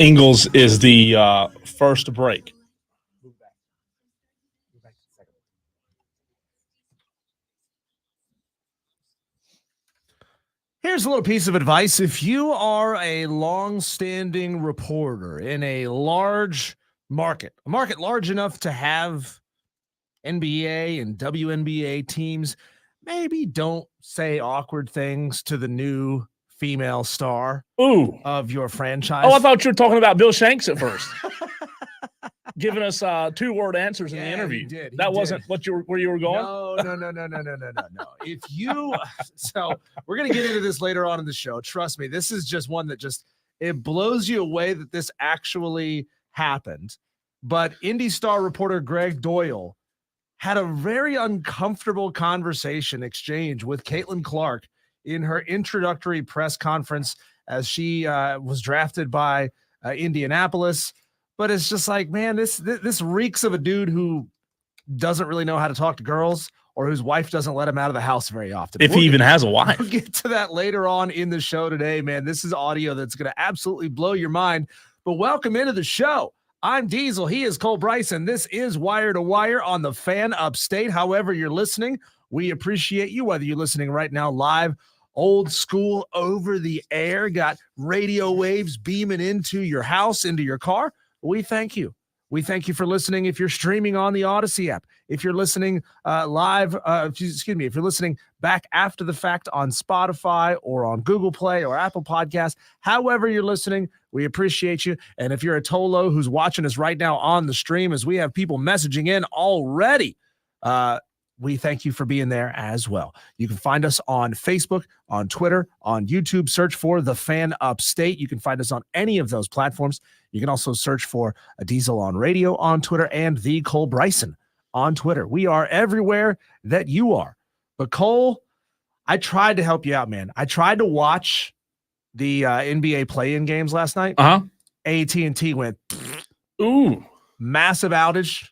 Ingles is the first break. Here's a little piece of advice. If you are a long-standing reporter in a large market, a market large enough to have NBA and WNBA teams, maybe don't say awkward things to the new female star of your franchise. Oh, I thought you were talking about Bill Shanks at first. Giving us 2-word answers in the interview. That wasn't what where you were going? No. If you so we're gonna get into this later on in the show. Trust me, this is just one that just it blows you away that this actually happened. But Indy Star reporter Greg Doyle had a very uncomfortable exchange with Caitlin Clark in her introductory press conference as she was drafted by Indianapolis. But it's just like, man, this reeks of a dude who doesn't really know how to talk to girls or whose wife doesn't let him out of the house very often. If he even has a wife. We'll get to that later on in the show today, man. This is audio that's going to absolutely blow your mind. But welcome into the show. I'm Diesel. He is Cole Bryson. This is Wire to Wire on the Fan Upstate. However you're listening, we appreciate you, whether you're listening right now live, old school, over the air, got radio waves beaming into your house, into your car. We thank you. We thank you for listening. If you're streaming on the Odyssey app, if you're listening live, if you're listening back after the fact on Spotify or on Google Play or Apple Podcasts, however you're listening, we appreciate you. And if you're a Tolo who's watching us right now on the stream, as we have people messaging in already, we thank you for being there as well. You can find us on Facebook, on Twitter, on YouTube. Search for The Fan Upstate. You can find us on any of those platforms. You can also search for a Diesel on Radio on Twitter and The Cole Bryson on Twitter. We are everywhere that you are. But Cole, I tried to help you out, man. I tried to watch the NBA play-in games last night. AT&T went, massive outage.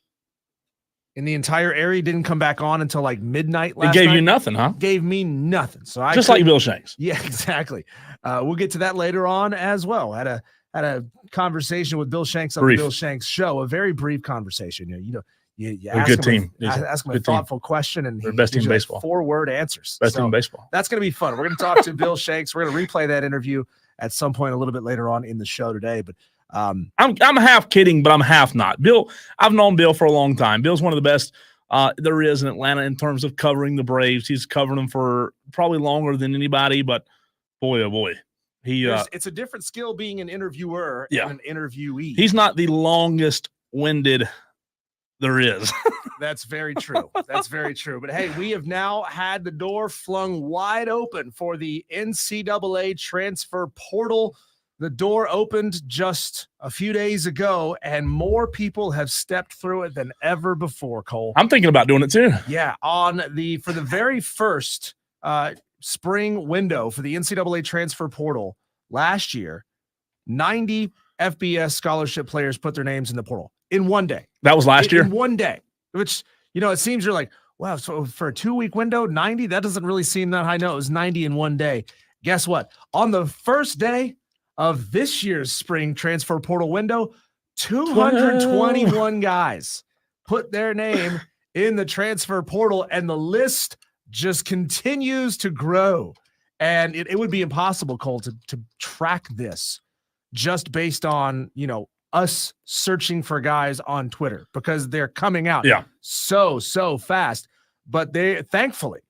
In the entire area, didn't come back on until like midnight last night. It gave you nothing, huh? Gave me nothing. So I just like Bill Shanks. Yeah, exactly. We'll get to that later on as well. Had a conversation with Bill Shanks on the Bill Shanks show. A very brief conversation. You ask good him team. Ask him a thoughtful question, and he best team in baseball. 4-word answers. Best team in baseball. That's going to be fun. We're going to talk to Bill Shanks. We're going to replay that interview at some point a little bit later on in the show today. But I'm half kidding, but I'm half not. Bill, I've known Bill for a long time. Bill's one of the best there is in Atlanta in terms of covering the Braves. He's covered them for probably longer than anybody, but boy, oh boy. It's a different skill being an interviewer and an interviewee. He's not the longest winded there is. That's very true. That's very true. But hey, we have now had the door flung wide open for the NCAA transfer portal. The door opened just a few days ago, and more people have stepped through it than ever before, Cole. I'm thinking about doing it too. Yeah, for the very first spring window for the NCAA transfer portal last year, 90 FBS scholarship players put their names in the portal in one day. That was last year? In one day, which, it seems you're like, wow, so for a 2-week window, 90? That doesn't really seem that high. No, it was 90 in one day. Guess what? On the first day of this year's spring transfer portal window, 221 guys put their name in the transfer portal, and the list just continues to grow. And it would be impossible, Cole, to track this just based on, us searching for guys on Twitter, because they're coming out so fast. But thankfully,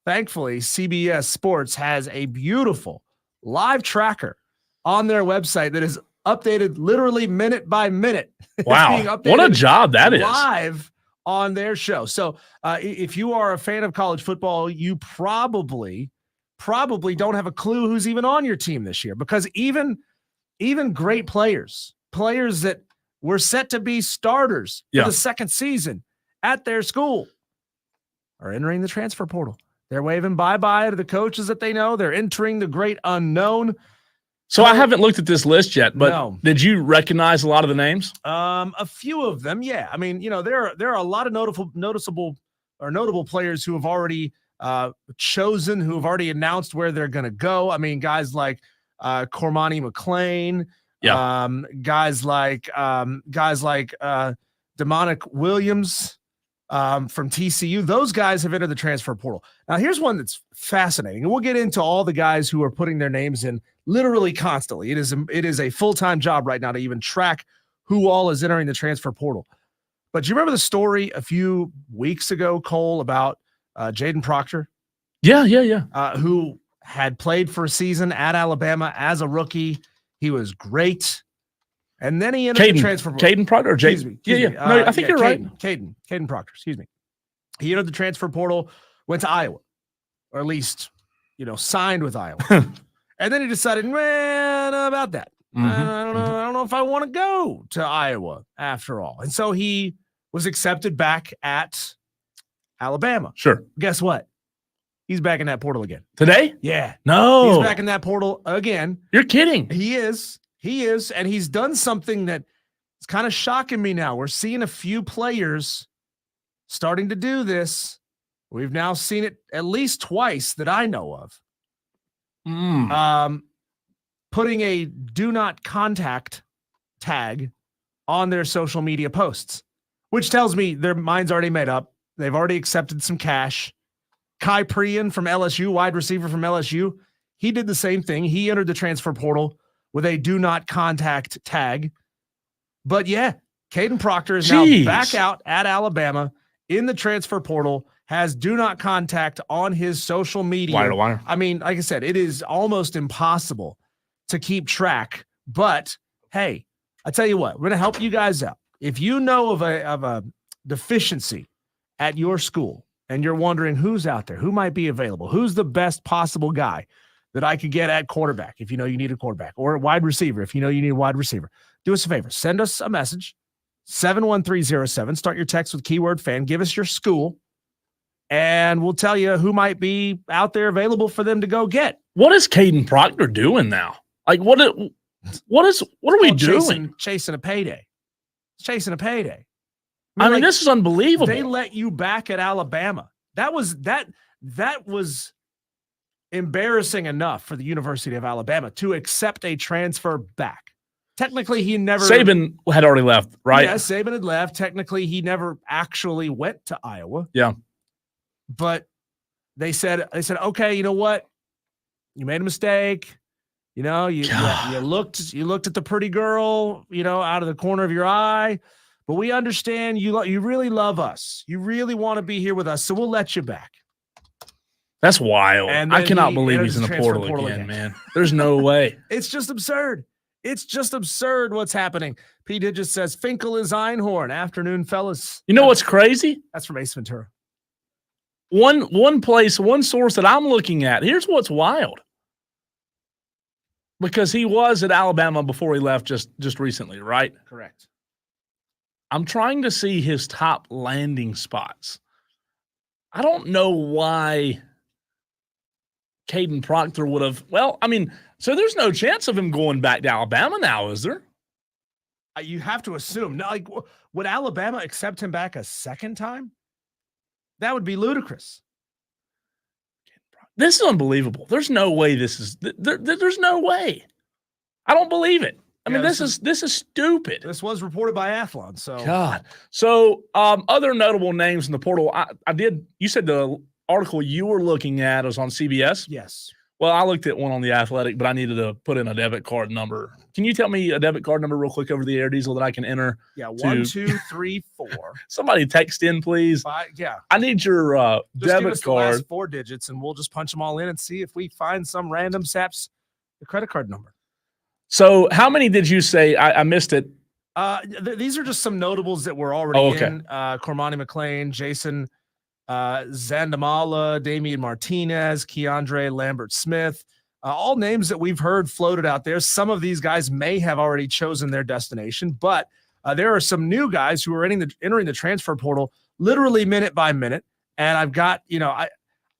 CBS Sports has a beautiful live tracker on their website that is updated literally minute by minute. Wow. What a job that is. Live on their show. So if you are a fan of college football, you probably don't have a clue who's even on your team this year, because even great players that were set to be starters for the second season at their school are entering the transfer portal. They're waving bye-bye to the coaches that they know. They're entering the great unknown. So I haven't looked at this list yet, but did you recognize a lot of the names? A few of them, yeah. I mean, there are a lot of notable players who have already chosen, who have already announced where they're going to go. I mean, guys like Cormani McLean, Yeah. Guys like Demonic Williams from TCU. Those guys have entered the transfer portal. Now, here's one that's fascinating, and we'll get into all the guys who are putting their names in literally constantly. It is a full-time job right now to even track who all is entering the transfer portal. But do you remember the story a few weeks ago, Cole, about Jaden Proctor? Yeah. Who had played for a season at Alabama as a rookie. He was great. And then he entered the transfer portal. Caden Proctor or Jaden? Yeah. No, I think you're right. Caden Proctor, excuse me. He entered the transfer portal, went to Iowa, or at least, signed with Iowa. And then he decided, about that. I don't know if I want to go to Iowa after all. And so he was accepted back at Alabama. Sure. Guess what? He's back in that portal again. Today? Yeah. No. He's back in that portal again. You're kidding. He is. And he's done something that is kind of shocking me now. We're seeing a few players starting to do this. We've now seen it at least twice that I know of. Putting a do not contact tag on their social media posts, which tells me their mind's already made up. They've already accepted some cash. Kai Prian from LSU, wide receiver from LSU, he did the same thing. He entered the transfer portal with a do not contact tag. But yeah, Caden Proctor is now back out at Alabama in the transfer portal, has do not contact on his social media. Wire to wire. I mean, like I said, it is almost impossible to keep track. But hey, I tell you what, we're going to help you guys out. If you know of a deficiency at your school and you're wondering who's out there, who might be available, who's the best possible guy that I could get at quarterback if you know you need a quarterback, or wide receiver if you know you need a wide receiver, do us a favor. Send us a message, 71307. Start your text with keyword fan. Give us your school, and we'll tell you who might be out there available for them to go get. What is Caden Proctor doing now? Like, what are we doing? Chasing a payday. Chasing a payday. I mean, this is unbelievable. They let you back at Alabama. That was embarrassing enough for the University of Alabama to accept a transfer back. Technically, he never. Saban had already left, right? Yeah, Saban had left. Technically, he never actually went to Iowa. Yeah. But they said, okay, you know what? You made a mistake. You looked at the pretty girl, out of the corner of your eye. But we understand you really love us. You really want to be here with us, so we'll let you back. That's wild. And I cannot believe he's in the portal again, man. There's no way. It's just absurd. It's just absurd what's happening. P. Digit says, Finkel is Einhorn. Afternoon, fellas. You know what's crazy? That's from Ace Ventura. One source that I'm looking at, here's what's wild. Because he was at Alabama before he left just recently, right? Correct. I'm trying to see his top landing spots. I don't know why Caden Proctor would have. Well, I mean, so there's no chance of him going back to Alabama now, is there? You have to assume. Now, would Alabama accept him back a second time? That would be ludicrous. This is unbelievable. There's no way this is. There's no way. I don't believe it. I mean, this is stupid. This was reported by Athlon. So God. So other notable names in the portal. You said the article you were looking at was on CBS? Yes. Well, I looked at one on The Athletic, but I needed to put in a debit card number. Can you tell me a debit card number real quick over the air, Diesel, that I can enter? Yeah, 1, 2, 3, 4. Somebody text in, please. 5, yeah. I need your debit give us card. The last 4 digits, and we'll just punch them all in and see if we find some random saps the credit card number. So how many did you say? I missed it. These are just some notables that were already in. Cormani McLean, Jason Zandamala, Damian Martinez, Keandre Lambert-Smith, all names that we've heard floated out there. Some of these guys may have already chosen their destination, but there are some new guys who are entering the transfer portal literally minute by minute. And I've got,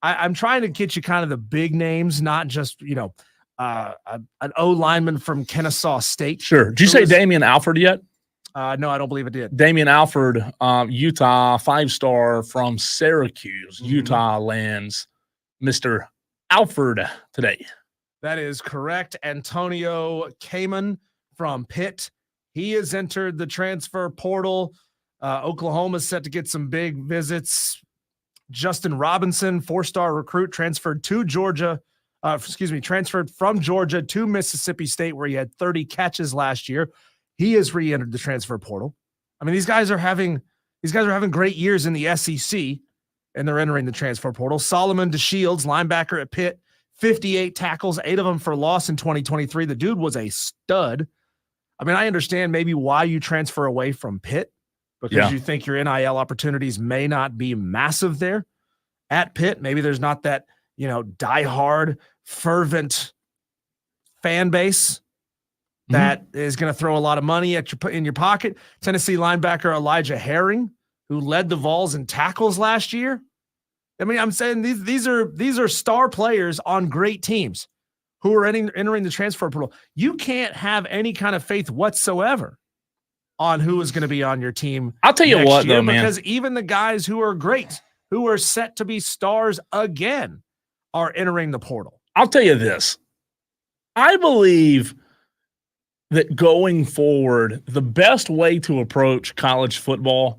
I'm trying to get you kind of the big names, not just, an O lineman from Kennesaw State. Sure. Did you say Damian Alford yet? No, I don't believe it did. Damian Alford, Utah, 5-star from Syracuse. Utah lands Mr. Alford today. That is correct. Antonio Kamen from Pitt. He has entered the transfer portal. Oklahoma's set to get some big visits. Justin Robinson, 4-star recruit, transferred from Georgia to Mississippi State, where he had 30 catches last year. He has re-entered the transfer portal. I mean, these guys are having great years in the SEC, and they're entering the transfer portal. Solomon DeShields, linebacker at Pitt, 58 tackles, 8 of them for loss in 2023. The dude was a stud. I mean, I understand maybe why you transfer away from Pitt, because you think your NIL opportunities may not be massive there at Pitt. Maybe there's not that, diehard, fervent fan base that is going to throw a lot of money in your pocket. Tennessee linebacker Elijah Herring, who led the Vols in tackles last year. I mean, I'm saying these are star players on great teams who are entering the transfer portal. You can't have any kind of faith whatsoever on who is going to be on your team. I'll tell you what, though, man. Because even the guys who are great, who are set to be stars again, are entering the portal. I'll tell you this. I believe that going forward, the best way to approach college football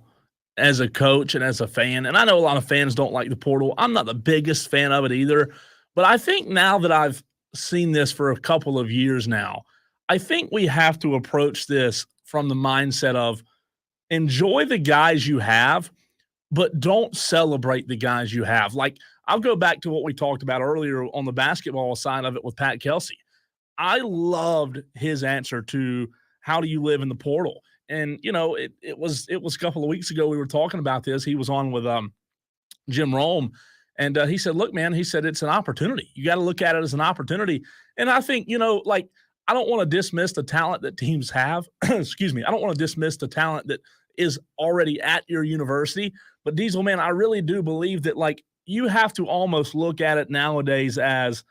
as a coach and as a fan, and I know a lot of fans don't like the portal. I'm not the biggest fan of it either, but I think now that I've seen this for a couple of years now, I think we have to approach this from the mindset of enjoy the guys you have, but don't celebrate the guys you have. Like, I'll go back to what we talked about earlier on the basketball side of it with Pat Kelsey. I loved his answer to how do you live in the portal. And, it was a couple of weeks ago we were talking about this. He was on with Jim Rome, and he said, look, man, he said, it's an opportunity. You got to look at it as an opportunity. And I think, I don't want to dismiss the talent that teams have. Excuse me. I don't want to dismiss the talent that is already at your university. But Diesel, man, I really do believe that, you have to almost look at it nowadays as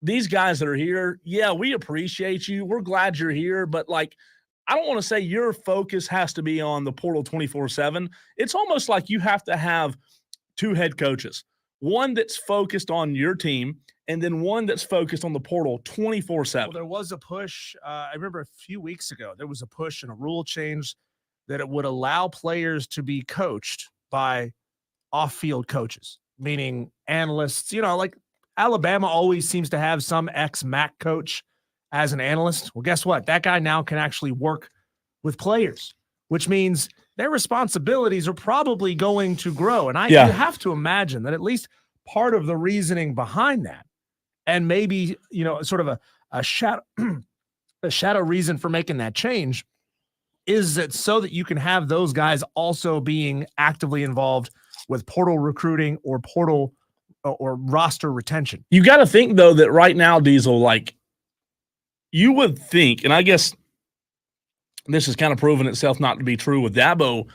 these guys that are here. Yeah, we appreciate you. We're glad you're here. But, I don't want to say your focus has to be on the portal 24/7. It's almost like you have to have 2 head coaches, one that's focused on your team and then one that's focused on the portal 24/7. Well, there was a push. I remember a few weeks ago, there was a push and a rule change that it would allow players to be coached by off-field coaches, meaning analysts. Alabama always seems to have some ex-MAC coach as an analyst. Well, guess what? That guy now can actually work with players, which means their responsibilities are probably going to grow. And you have to imagine that at least part of the reasoning behind that, and maybe, sort of a shadow reason for making that change, is that so that you can have those guys also being actively involved with portal recruiting or portal or roster retention. You got to think, though, that right now, Diesel, you would think, and I guess this has kind of proven itself not to be true with Dabo,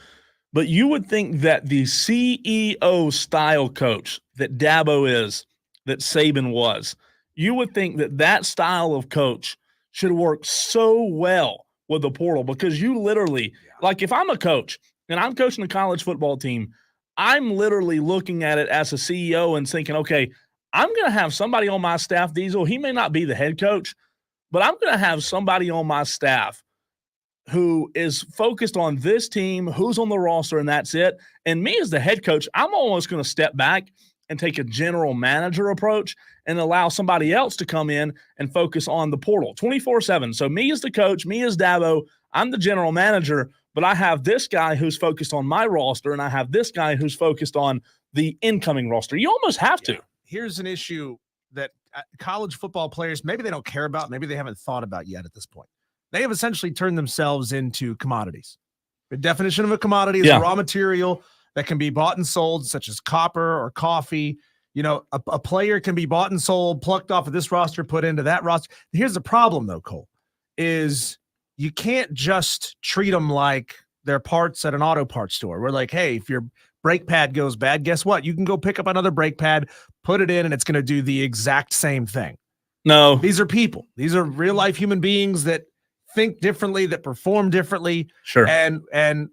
but you would think that the CEO style coach that Dabo is, that Saban was, you would think that that style of coach should work so well with the portal, because you literally, if I'm a coach and I'm coaching a college football team, I'm literally looking at it as a CEO and thinking, okay, I'm going to have somebody on my staff, Diesel. He may not be the head coach, but I'm going to have somebody on my staff who is focused on this team, who's on the roster, and that's it. And me as the head coach, I'm almost going to step back and take a general manager approach and allow somebody else to come in and focus on the portal 24/7. So me as the coach, me as Dabo, I'm the general manager, but I have this guy who's focused on my roster, and I have this guy who's focused on the incoming roster. You almost have to. Here's an issue that college football players, maybe they don't care about, maybe they haven't thought about yet at this point. They have essentially turned themselves into commodities. The definition of a commodity is a raw material that can be bought and sold, such as copper or coffee. A player can be bought and sold, plucked off of this roster, put into that roster. Here's the problem, though, Cole, is you can't just treat them like they're parts at an auto parts store. We're like, hey, if your brake pad goes bad, guess what? You can go pick up another brake pad, put it in, and it's going to do the exact same thing. No. These are people. These are real-life human beings that think differently, that perform differently. Sure. And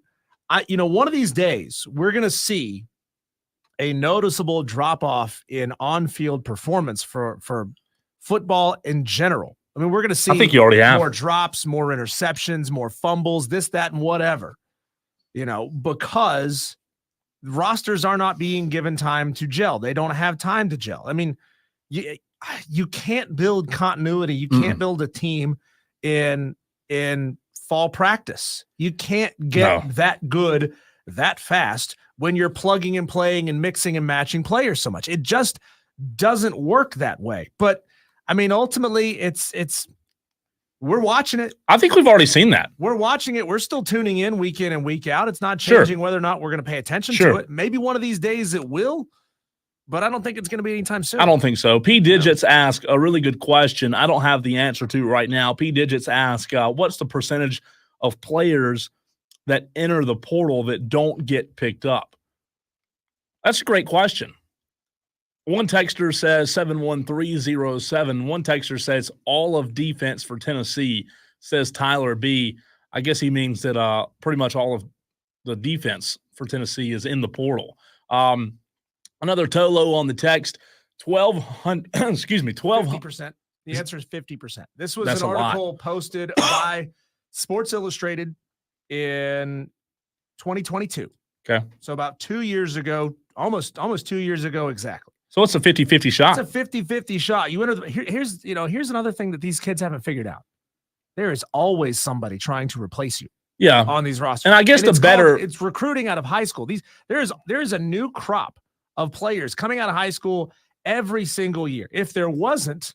one of these days, we're going to see a noticeable drop-off in on-field performance for football in general I mean, we're going to see I think you already have more drops, more interceptions, more fumbles, this, that, and whatever, because rosters are not being given time to gel. They don't have time to gel. I mean, you can't build continuity. You can't build a team in fall practice. You can't get that good that fast when you're plugging and playing and mixing and matching players so much. It just doesn't work that way. But I mean, ultimately, we're watching it. I think we've already seen that. We're watching it. We're still tuning in week and week out. It's not changing whether or not we're going to pay attention to it. Maybe one of these days it will, but I don't think it's going to be anytime soon. I don't think so. P. Digits asked a really good question. I don't have the answer to right now. P. Digits asked, what's the percentage of players that enter the portal that don't get picked up? That's a great question. One texter says 71307. One texter says all of defense for Tennessee, says Tyler B. I guess he means that pretty much all of the defense for Tennessee is in the portal. Another Tolo on the text, 1,200, excuse me, 50%. The answer is 50%. This was an article posted by Sports Illustrated in 2022. Okay. So about 2 years ago, almost 2 years ago exactly. So it's a 50-50 shot. It's a 50-50 shot. You enter here's another thing that these kids haven't figured out. There is always somebody trying to replace you. Yeah. On these rosters. And I guess it's recruiting out of high school. There's a new crop of players coming out of high school every single year. If there wasn't,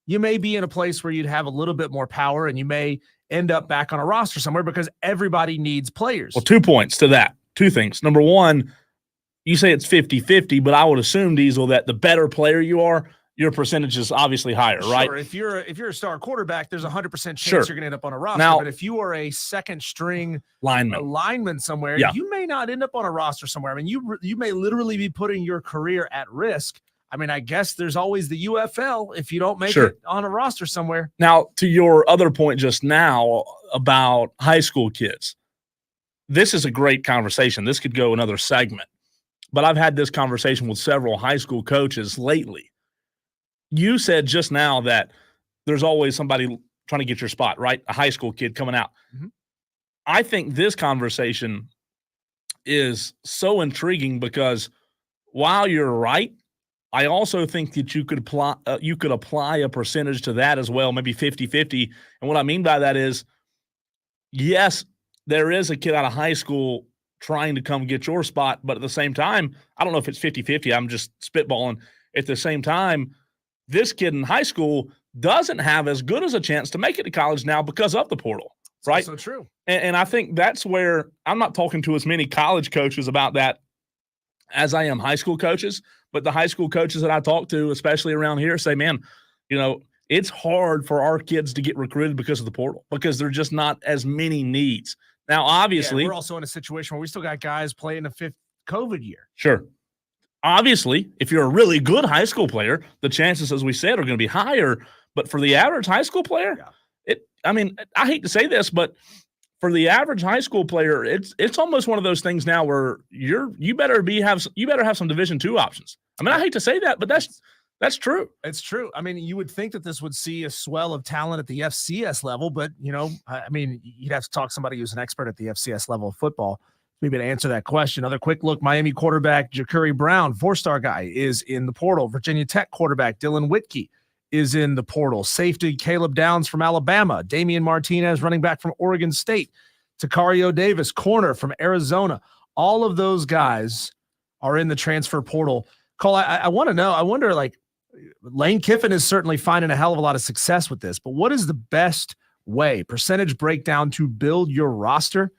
you may be in a place where you'd have a little bit more power and you may end up back on a roster somewhere because everybody needs players. Well, 2 points to that. Two things. Number one, you say it's 50-50, but I would assume, Diesel, that the better player you are, your percentage is obviously higher, right? Sure. If you're a star quarterback, there's 100% chance you're going to end up on a roster. Now, but if you are a second string lineman somewhere, you may not end up on a roster somewhere. I mean, you may literally be putting your career at risk. I mean, I guess there's always the UFL if you don't make it on a roster somewhere. Now, to your other point just now about high school kids, this is a great conversation. This could go another segment. But I've had this conversation with several high school coaches lately. You said just now that there's always somebody trying to get your spot, right? A high school kid coming out. Mm-hmm. I think this conversation is so intriguing because while you're right, I also think that you could apply a percentage to that as well, maybe 50-50. And what I mean by that is, yes, there is a kid out of high school trying to come get your spot, but at the same time, I don't know if it's 50-50. I'm just spitballing. At the same time, this kid in high school doesn't have as good as a chance to make it to college now because of the portal, right? So true. And I think that's where I'm not talking to as many college coaches about that as I am high school coaches, but the high school coaches that I talk to, especially around here, say, man, it's hard for our kids to get recruited because of the portal, because there's just not as many needs. Now, obviously, we're also in a situation where we still got guys playing a fifth COVID year. Sure. Obviously, if you're a really good high school player, the chances, as we said, are going to be higher. But for the average high school player, I hate to say this, but for the average high school player, it's almost one of those things now where you better have some Division II options. I mean, I hate to say that, but that's true. It's true. I mean, you would think that this would see a swell of talent at the FCS level, but I mean, you'd have to talk to somebody who's an expert at the FCS level of football maybe to answer that question. Another quick look: Miami quarterback Ja'Kurry Brown, 4-star guy, is in the portal. Virginia Tech quarterback Dylan Whitkey is in the portal. Safety Caleb Downs from Alabama. Damian Martinez, running back from Oregon State. Takario Davis, corner from Arizona. All of those guys are in the transfer portal. Cole, I want to know. I wonder, Lane Kiffin is certainly finding a hell of a lot of success with this, but what is the best way, percentage breakdown, to build your roster?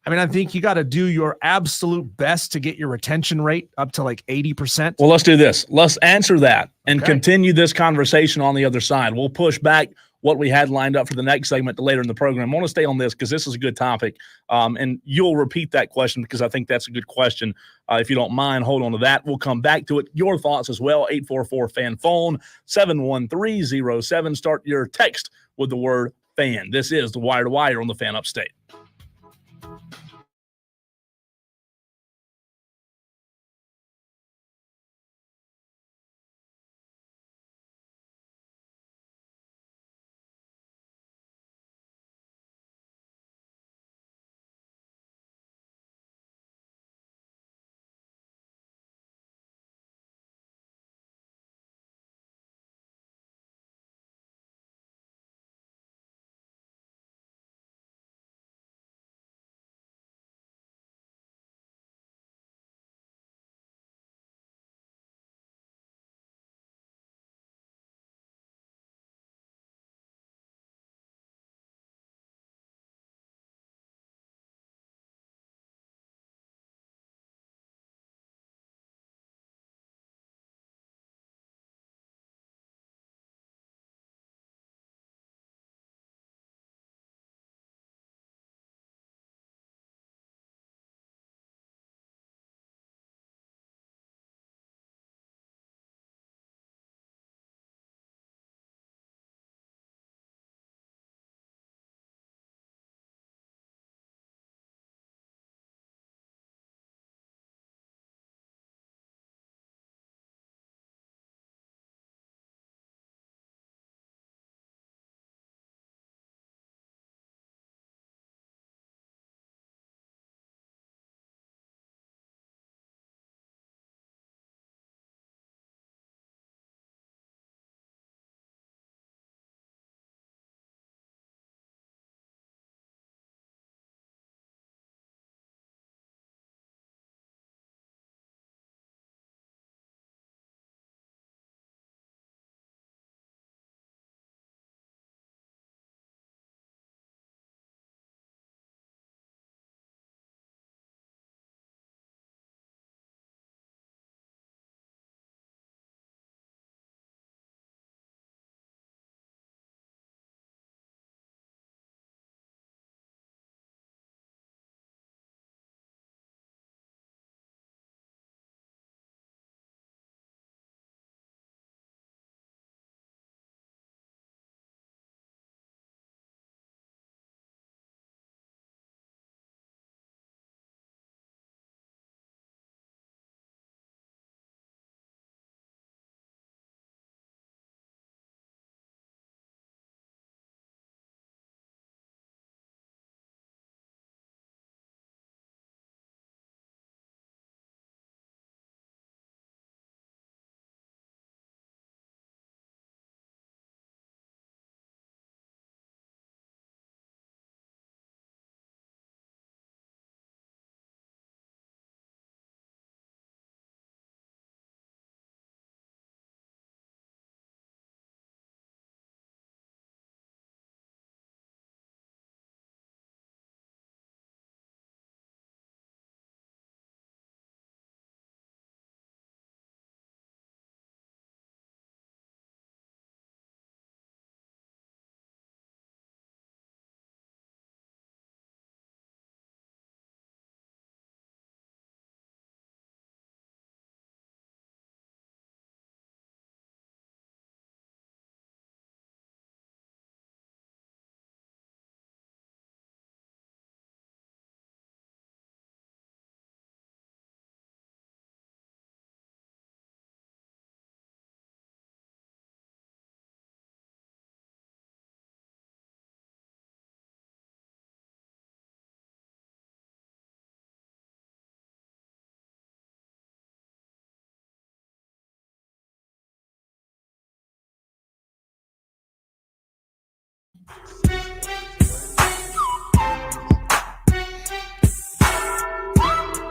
I mean, I think you got to do your absolute best to get your retention rate up to 80%. Well, let's do this. Let's answer that and continue this conversation on the other side. We'll push back what we had lined up for the next segment later in the program. I want to stay on this because this is a good topic, and you'll repeat that question because I think that's a good question. If you don't mind, hold on to that. We'll come back to it. Your thoughts as well, 844-FAN-PHONE, 71307. Start your text with the word FAN. This is the Wire to Wire on the Fan Upstate.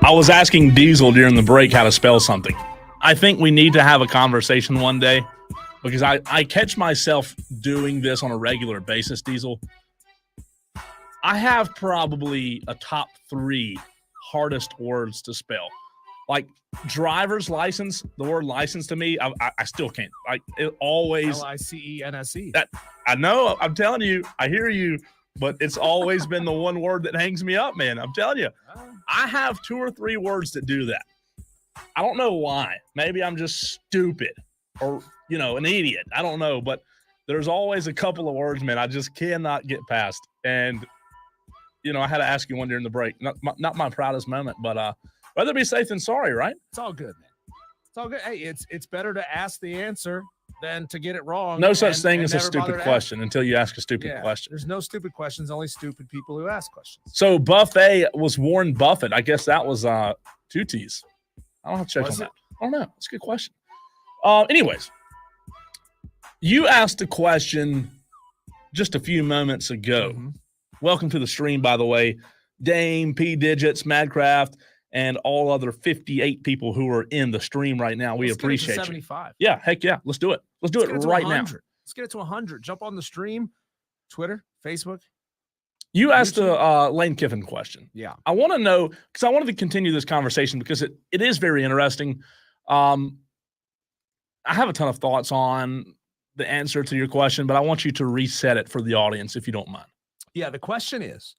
I was asking Diesel during the break how to spell something. I think we need to have a conversation one day because I catch myself doing this on a regular basis, Diesel. I have probably a top 3 hardest words to spell. Like driver's license, the word license to me, I still can't. Like it always License. That I know, I'm telling you, I hear you, but it's always been the one word that hangs me up, man. I'm telling you. I have 2 or 3 words that do that. I don't know why. Maybe I'm just stupid or, an idiot. I don't know, but there's always a couple of words, man, I just cannot get past. And, I had to ask you one during the break. Not my proudest moment, but rather be safe than sorry, right? It's all good, man. It's all good. Hey, it's better to ask the answer than to get it wrong. No such thing as a stupid question until you ask a stupid question. There's no stupid questions, only stupid people who ask questions. So Buffet was Warren Buffett. I guess that was 2 T's. I don't have to check on that. I don't know. That's a good question. Anyways, you asked a question just a few moments ago. Mm-hmm. Welcome to the stream, by the way. Dame, P Digits, Madcraft, and all other 58 people who are in the stream right now. We appreciate you. 75. Yeah, heck yeah. Let's do it. Let's do it right now. Let's get it to 100. Jump on the stream, Twitter, Facebook. You asked a Lane Kiffin question. Yeah. I want to know, because I wanted to continue this conversation because it is very interesting. I have a ton of thoughts on the answer to your question, but I want you to reset it for the audience if you don't mind. Yeah, the question is,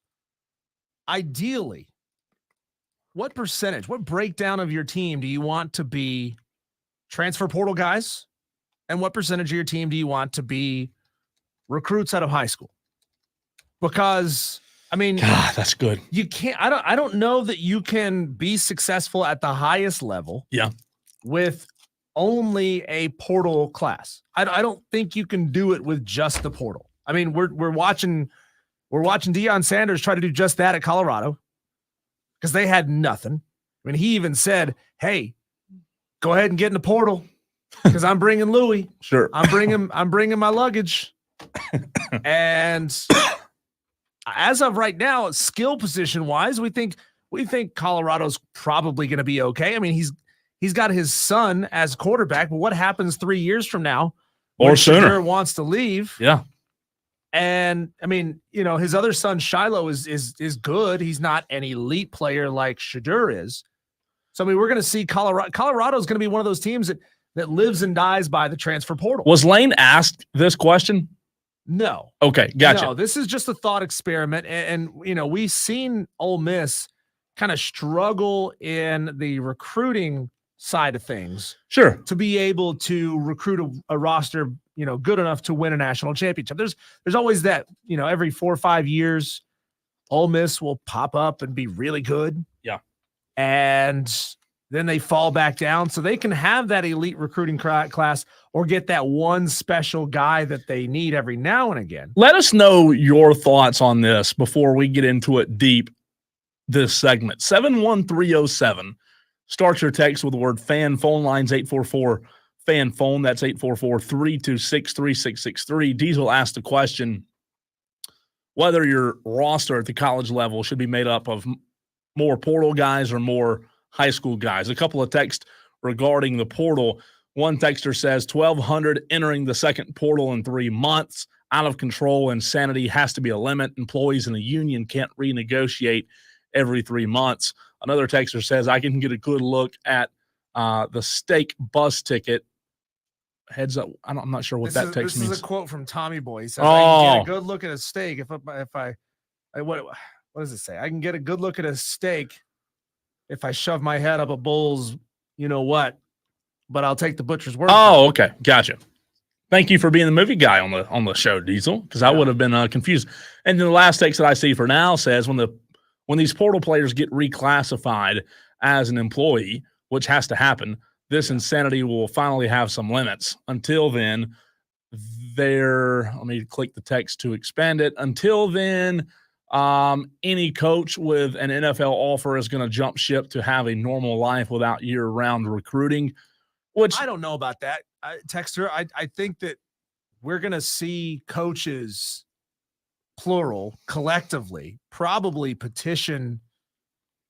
ideally, what percentage, what breakdown of your team do you want to be transfer portal guys? And what percentage of your team do you want to be recruits out of high school? Because, I mean, God, that's good. You can't, I don't know that you can be successful at the highest level. Yeah. With only a portal class. I don't think you can do it with just the portal. I mean, we're watching Deion Sanders try to do just that at Colorado because they had nothing. I mean, he even said, "Hey, go ahead and get in the portal because I'm bringing Louis. Sure, I'm bringing my luggage." And as of right now, skill position wise, we think Colorado's probably going to be okay. I mean, he's got his son as quarterback, but what happens 3 years from now or sooner? Shadur wants to leave. Yeah. And I mean, his other son Shiloh is good. He's not an elite player like Shadur is. So I mean, we're going to see Colorado's going to be one of those teams that lives and dies by the transfer portal. Was Lane asked this question? No. Okay, gotcha. No, this is just a thought experiment, and we've seen Ole Miss kind of struggle in the recruiting side of things. Sure. To be able to recruit a roster, good enough to win a national championship. There's always that, every 4 or 5 years, Ole Miss will pop up and be really good. Yeah. And then they fall back down. So they can have that elite recruiting class or get that one special guy that they need every now and again. Let us know your thoughts on this before we get into it deep this segment. 71307. Start your text with the word fan. Phone lines 844-FAN phone. That's 844-326-3663. Diesel asked the question whether your roster at the college level should be made up of more portal guys or more high school guys. A couple of texts regarding the portal. One texter says 1,200 entering the second portal in 3 months. Out of control. Insanity has to be a limit. Employees in a union can't renegotiate every 3 months. Another texter says, I can get a good look at the steak bus ticket. Heads up. I'm not sure what that text means. This is a quote from Tommy Boy. He says, I can get a good look at a steak what does it say? I can get a good look at a steak if I shove my head up a bull's, what, but I'll take the butcher's word. Oh, okay. Gotcha. Thank you for being the movie guy on the show, Diesel, because I would have been confused. And then the last text that I see for now says when these portal players get reclassified as an employee, which has to happen, this insanity will finally have some limits. Until then, let me click the text to expand it. Until then, any coach with an NFL offer is going to jump ship to have a normal life without year-round recruiting, which I don't know about that. Texter, I think that we're going to see coaches plural, collectively, probably petition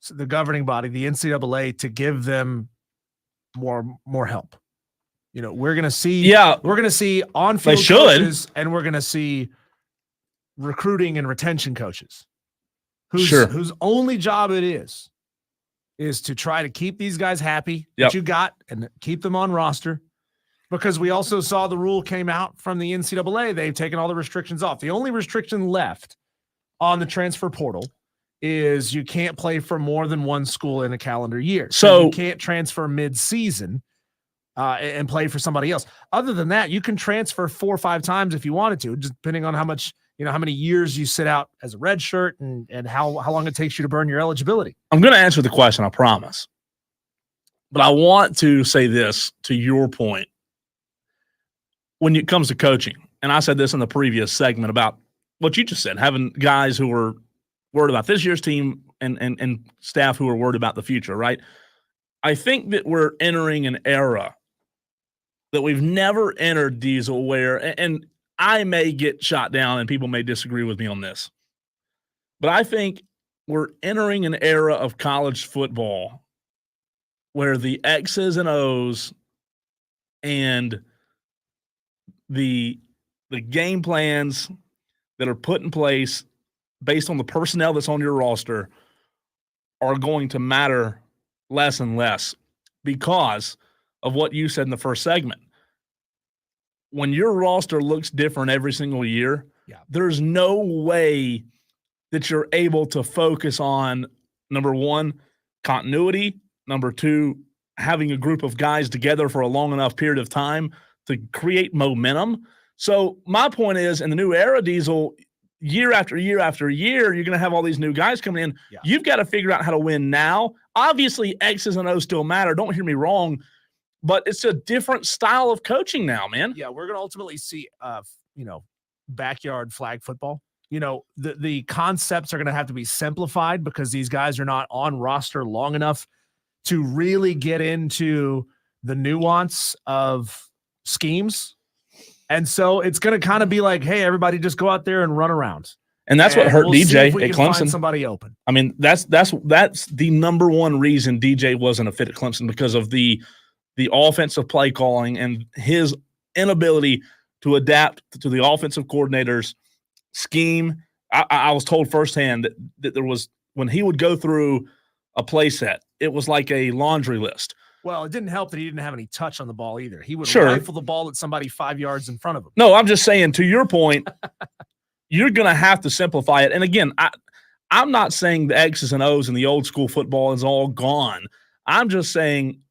the governing body, the NCAA, to give them more help. We're going to see on-field coaches, and we're going to see recruiting and retention coaches whose only job it is to try to keep these guys happy that you got and keep them on roster. Because we also saw the rule came out from the NCAA. They've taken all the restrictions off. The only restriction left on the transfer portal is you can't play for more than one school in a calendar year. So you can't transfer mid-season and play for somebody else. Other than that, you can transfer 4 or 5 times if you wanted to, just depending on how much, how many years you sit out as a red shirt and how long it takes you to burn your eligibility. I'm going to answer the question, I promise. But I want to say this to your point. When it comes to coaching, and I said this in the previous segment about what you just said, having guys who are worried about this year's team and staff who are worried about the future, right? I think that we're entering an era that we've never entered, Diesel, where, and I may get shot down and people may disagree with me on this, but I think we're entering an era of college football where the X's and O's and the game plans that are put in place based on the personnel that's on your roster are going to matter less and less because of what you said in the first segment. When your roster looks different every single year, there's no way that you're able to focus on, number one, continuity, number two, having a group of guys together for a long enough period of time to create momentum. So my point is, in the new era, Diesel, year after year after year, you're going to have all these new guys coming in. Yeah. You've got to figure out how to win now. Obviously, X's and O's still matter. Don't hear me wrong, but it's a different style of coaching now, man. Yeah, we're going to ultimately see, backyard flag football. The concepts are going to have to be simplified because these guys are not on roster long enough to really get into the nuance of schemes. And so it's going to kind of be like, hey, everybody just go out there and run around. And that's what hurt DJ at Clemson. Find somebody open. I mean, that's the number one reason DJ wasn't a fit at Clemson, because of the offensive play calling and his inability to adapt to the offensive coordinator's scheme. I was told firsthand that there was, when he would go through a play set, it was like a laundry list. Well, it didn't help that he didn't have any touch on the ball either. He would rifle the ball at somebody 5 yards in front of him. No, I'm just saying, to your point, you're going to have to simplify it. And again, I'm not saying the X's and O's and the old school football is all gone. I'm just saying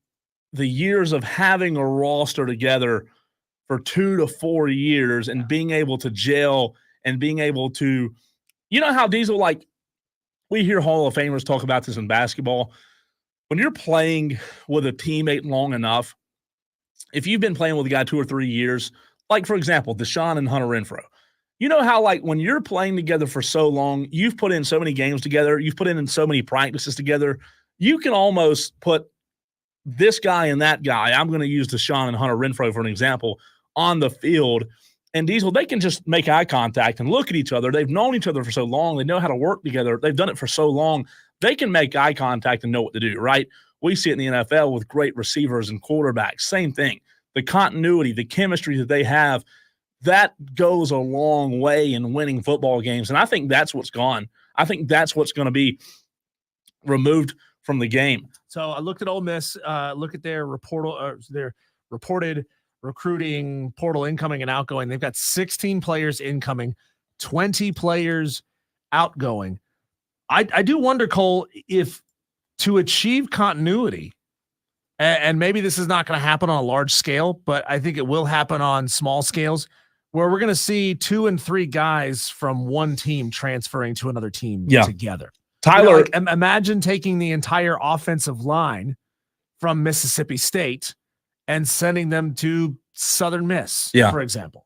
the years of having a roster together for 2 to 4 years and being able to gel and being able to, how Diesel, like, we hear Hall of Famers talk about this in basketball. When you're playing with a teammate long enough, if you've been playing with a guy 2 or 3 years, like, for example, Deshaun and Hunter Renfrow, you know how, like, when you're playing together for so long, you've put in so many games together, you've put in so many practices together, you can almost put this guy and that guy, I'm going to use Deshaun and Hunter Renfrow for an example, on the field. And Diesel, they can just make eye contact and look at each other. They've known each other for so long. They know how to work together. They've done it for so long. They can make eye contact and know what to do, right? We see it in the NFL with great receivers and quarterbacks. Same thing. The continuity, the chemistry that they have, that goes a long way in winning football games. And I think that's what's gone. I think that's what's going to be removed from the game. So I looked at Ole Miss, look at their reported recruiting portal incoming and outgoing. They've got 16 players incoming, 20 players outgoing. I do wonder, Cole, if to achieve continuity, and maybe this is not going to happen on a large scale, but I think it will happen on small scales, where we're going to see 2 and 3 guys from one team transferring to another team together. Tyler, imagine taking the entire offensive line from Mississippi State and sending them to Southern Miss, for example.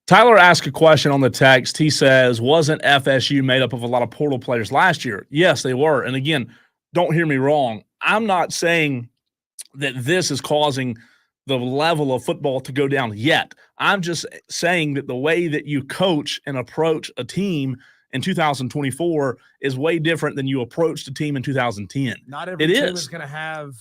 Tyler asked a question on the text. He says, wasn't FSU made up of a lot of portal players last year? Yes, they were. And again, don't hear me wrong. I'm not saying that this is causing the level of football to go down yet. I'm just saying that the way that you coach and approach a team in 2024 is way different than you approached a team in 2010. Not every team is going to have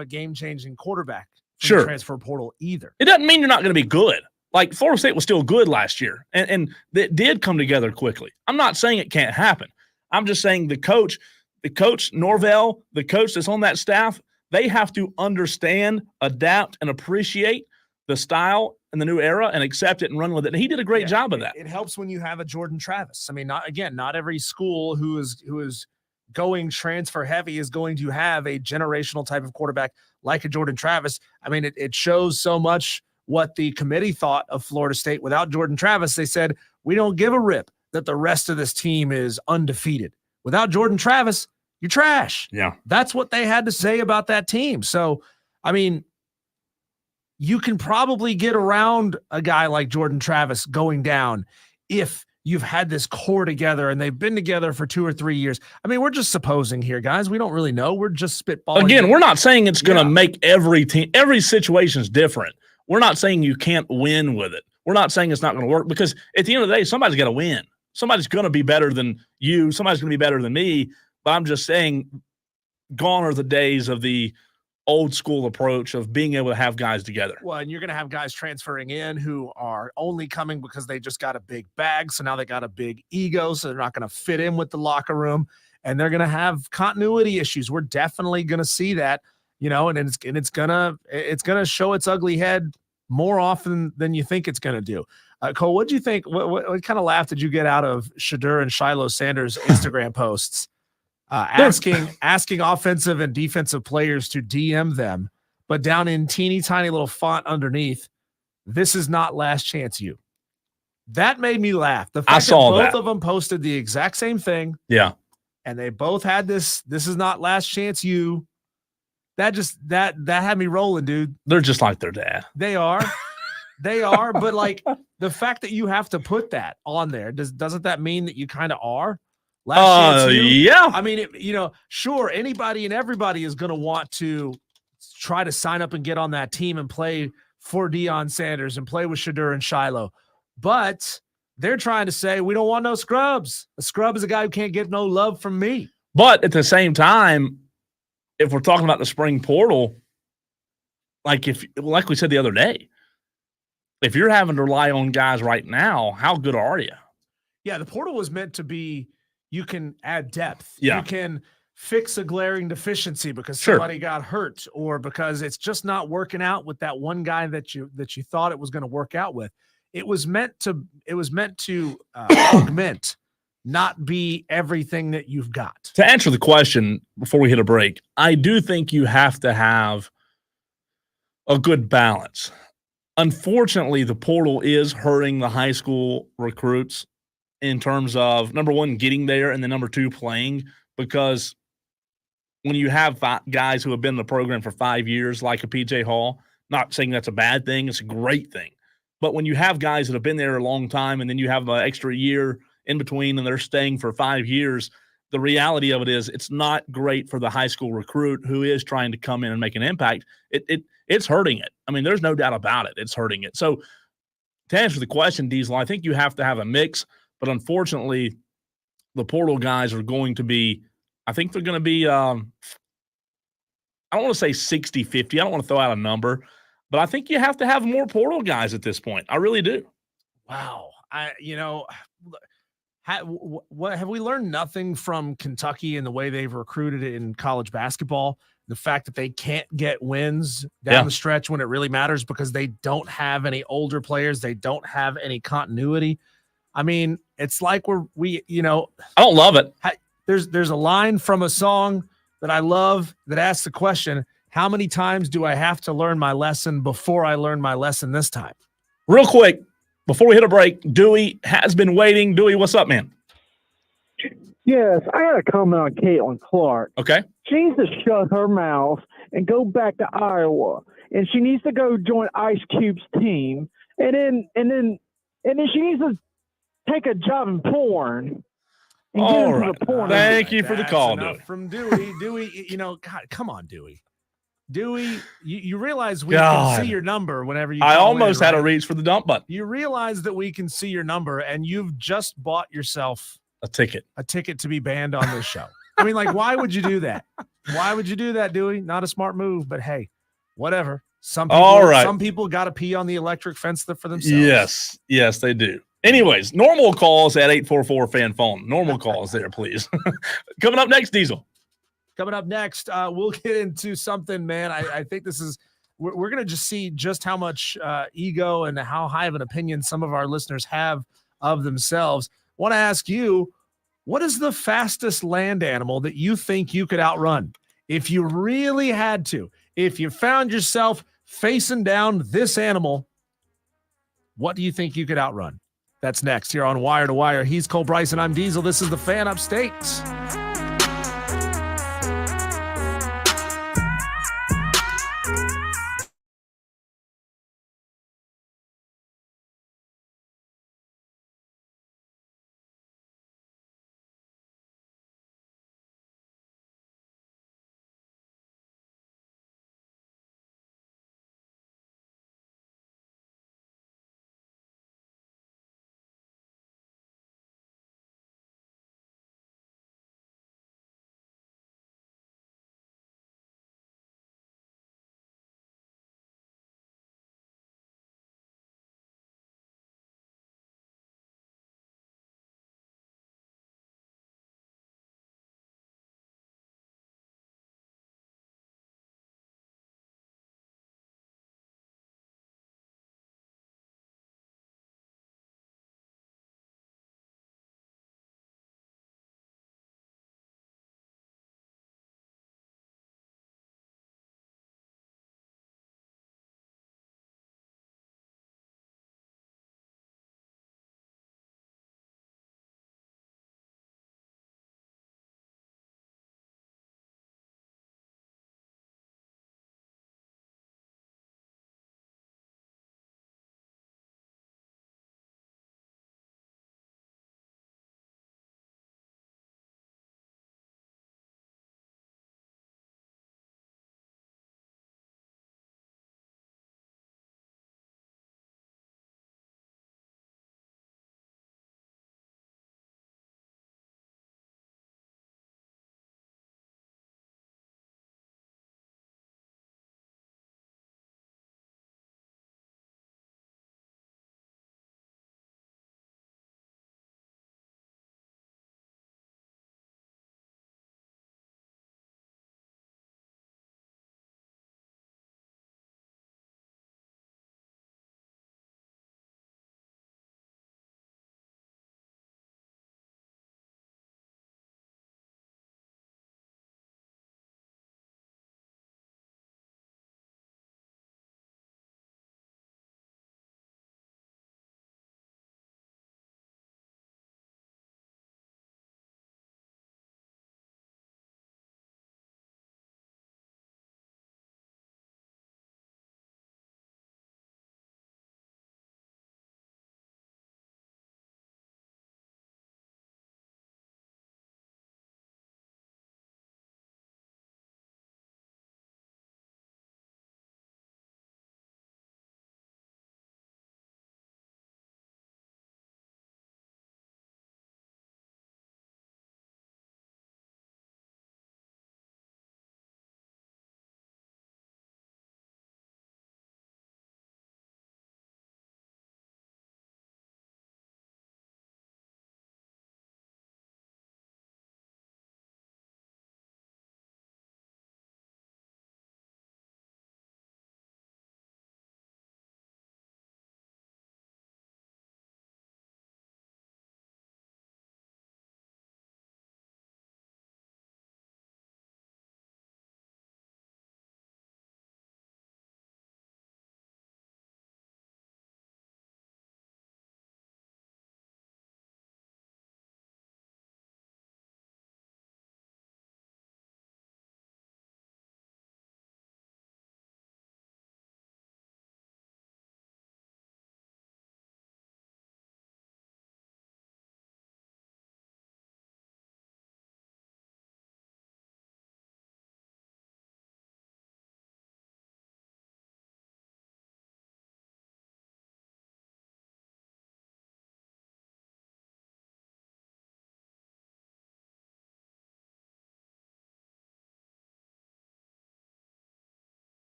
a game-changing quarterback from the transfer portal either. It doesn't mean you're not going to be good. Like, Florida State was still good last year, and it did come together quickly. I'm not saying it can't happen. I'm just saying the coach Norvell, the coach that's on that staff, they have to understand, adapt, and appreciate the style and the new era and accept it and run with it. And he did a great job of that. It helps when you have a Jordan Travis. I mean, not every school who is going transfer heavy is going to have a generational type of quarterback like a Jordan Travis. I mean, it shows so much what the committee thought of Florida State. Without Jordan Travis, they said, we don't give a rip that the rest of this team is undefeated. Without Jordan Travis, you're trash. Yeah. That's what they had to say about that team. So, I mean, you can probably get around a guy like Jordan Travis going down if you've had this core together and they've been together for 2 or 3 years. I mean, we're just supposing here, guys. We don't really know. We're just spitballing. Again, we're not saying it's going to make every team. Every situation is different. We're not saying you can't win with it. We're not saying it's not going to work, because at the end of the day, somebody's got to win. Somebody's going to be better than you. Somebody's going to be better than me. But I'm just saying, gone are the days of the old school approach of being able to have guys together. Well, and you're going to have guys transferring in who are only coming because they just got a big bag. So now they got a big ego. So they're not going to fit in with the locker room, and they're going to have continuity issues. We're definitely going to see that, and it's going to show its ugly head more often than you think it's going to do. Cole, what do you think? What kind of laugh did you get out of Shadur and Shiloh Sanders' Instagram posts? Asking offensive and defensive players to DM them, but down in teeny tiny little font underneath, this is not last chance you. That made me laugh. The fact that both of them posted the exact same thing. Yeah. And they both had this is not last chance you. That had me rolling, dude. They're just like their dad. They are. They are, but like the fact that you have to put that on there, doesn't that mean that you kind of are? Last chance you? Yeah. I mean, sure, anybody and everybody is going to want to try to sign up and get on that team and play for Deion Sanders and play with Shadur and Shiloh. But they're trying to say, we don't want no scrubs. A scrub is a guy who can't get no love from me. But at the same time, if we're talking about the spring portal, like we said the other day, if you're having to rely on guys right now, how good are you? Yeah, the portal was meant to be, you can add depth. Yeah. You can fix a glaring deficiency because somebody got hurt, or because it's just not working out with that one guy that you thought it was going to work out with. It was meant to augment, not be everything that you've got. To answer the question before we hit a break, I do think you have to have a good balance. Unfortunately, the portal is hurting the high school recruits in terms of, number one, getting there, and then number two, playing, because when you have guys who have been in the program for 5 years, like a PJ Hall, not saying that's a bad thing, it's a great thing. But when you have guys that have been there a long time and then you have an extra year in between and they're staying for 5 years, the reality of it is it's not great for the high school recruit who is trying to come in and make an impact. It's hurting it. I mean, there's no doubt about it. It's hurting it. So to answer the question, Diesel, I think you have to have a mix. But unfortunately, the portal guys are going to be, I think they're going to be, I don't want to say 60-50. I don't want to throw out a number, but I think you have to have more portal guys at this point. I really do. Wow. What have we learned nothing from Kentucky and the way they've recruited in college basketball? The fact that they can't get wins down the stretch when it really matters because they don't have any older players. They don't have any continuity. I mean, it's like I don't love it. There's a line from a song that I love that asks the question, how many times do I have to learn my lesson before I learn my lesson this time? Real quick, before we hit a break, Dewey has been waiting. Dewey, what's up, man? Yes, I had a comment on Caitlin Clark. Okay. She needs to shut her mouth and go back to Iowa, and she needs to go join Ice Cube's team, and then she needs to take a job in porn. All right. Thank you for the call, Dewey. From Dewey. Dewey, God, come on, Dewey. Dewey, you realize we God. can see your number whenever you I call almost in, had to right? reach for the dump button. You realize that we can see your number, and you've just bought yourself A ticket. a ticket to be banned on this show. I mean, like, why would you do that? Why would you do that, Dewey? Not a smart move, but hey, whatever. Some people, All right. some people got to pee on the electric fence for themselves. Yes, they do. Anyways, normal calls at 844-FAN-PHONE. Normal calls there, please. Coming up next, Diesel. Coming up next, we'll get into something, man. I think this is we're going to just see just how much ego and how high of an opinion some of our listeners have of themselves. Want to ask you, what is the fastest land animal that you think you could outrun? If you really had to, if you found yourself facing down this animal, what do you think you could outrun? That's next here on Wire to Wire. He's Cole Bryson. I'm Diesel. This is the Fan Upstate.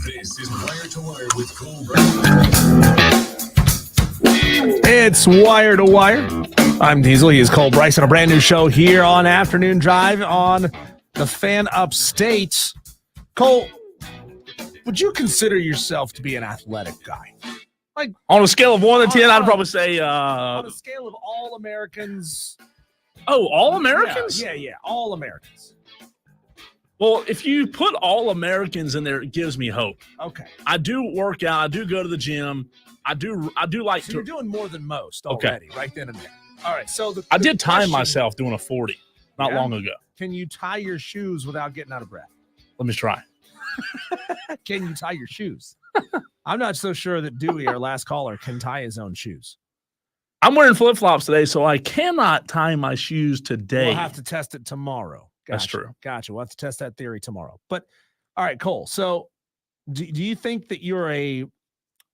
This is Wire to Wire with Cole. It's Wire to Wire. I'm Diesel. He is Cole Bryson. A brand new show here on Afternoon Drive on the Fan Upstate. Cole, would you consider yourself to be an athletic guy? Like On a scale of 1 to 10, I'd probably say on a scale of all Americans. all Americans? Yeah, all Americans. Well, if you put all Americans in there, it gives me hope. Okay. I do work out. I do go to the gym. I do like So to. you're doing more than most Okay. already, right then and there. All right. So I did time question- myself doing a 40 not Yeah? long ago. Can you tie your shoes without getting out of breath? Let me try. Can you tie your shoes? I'm not so sure that Dewey, our last caller, can tie his own shoes. I'm wearing flip-flops today, so I cannot tie my shoes today. We'll have to test it tomorrow. That's true. Gotcha. We'll have to test that theory tomorrow. But all right, Cole. So do you think that you're a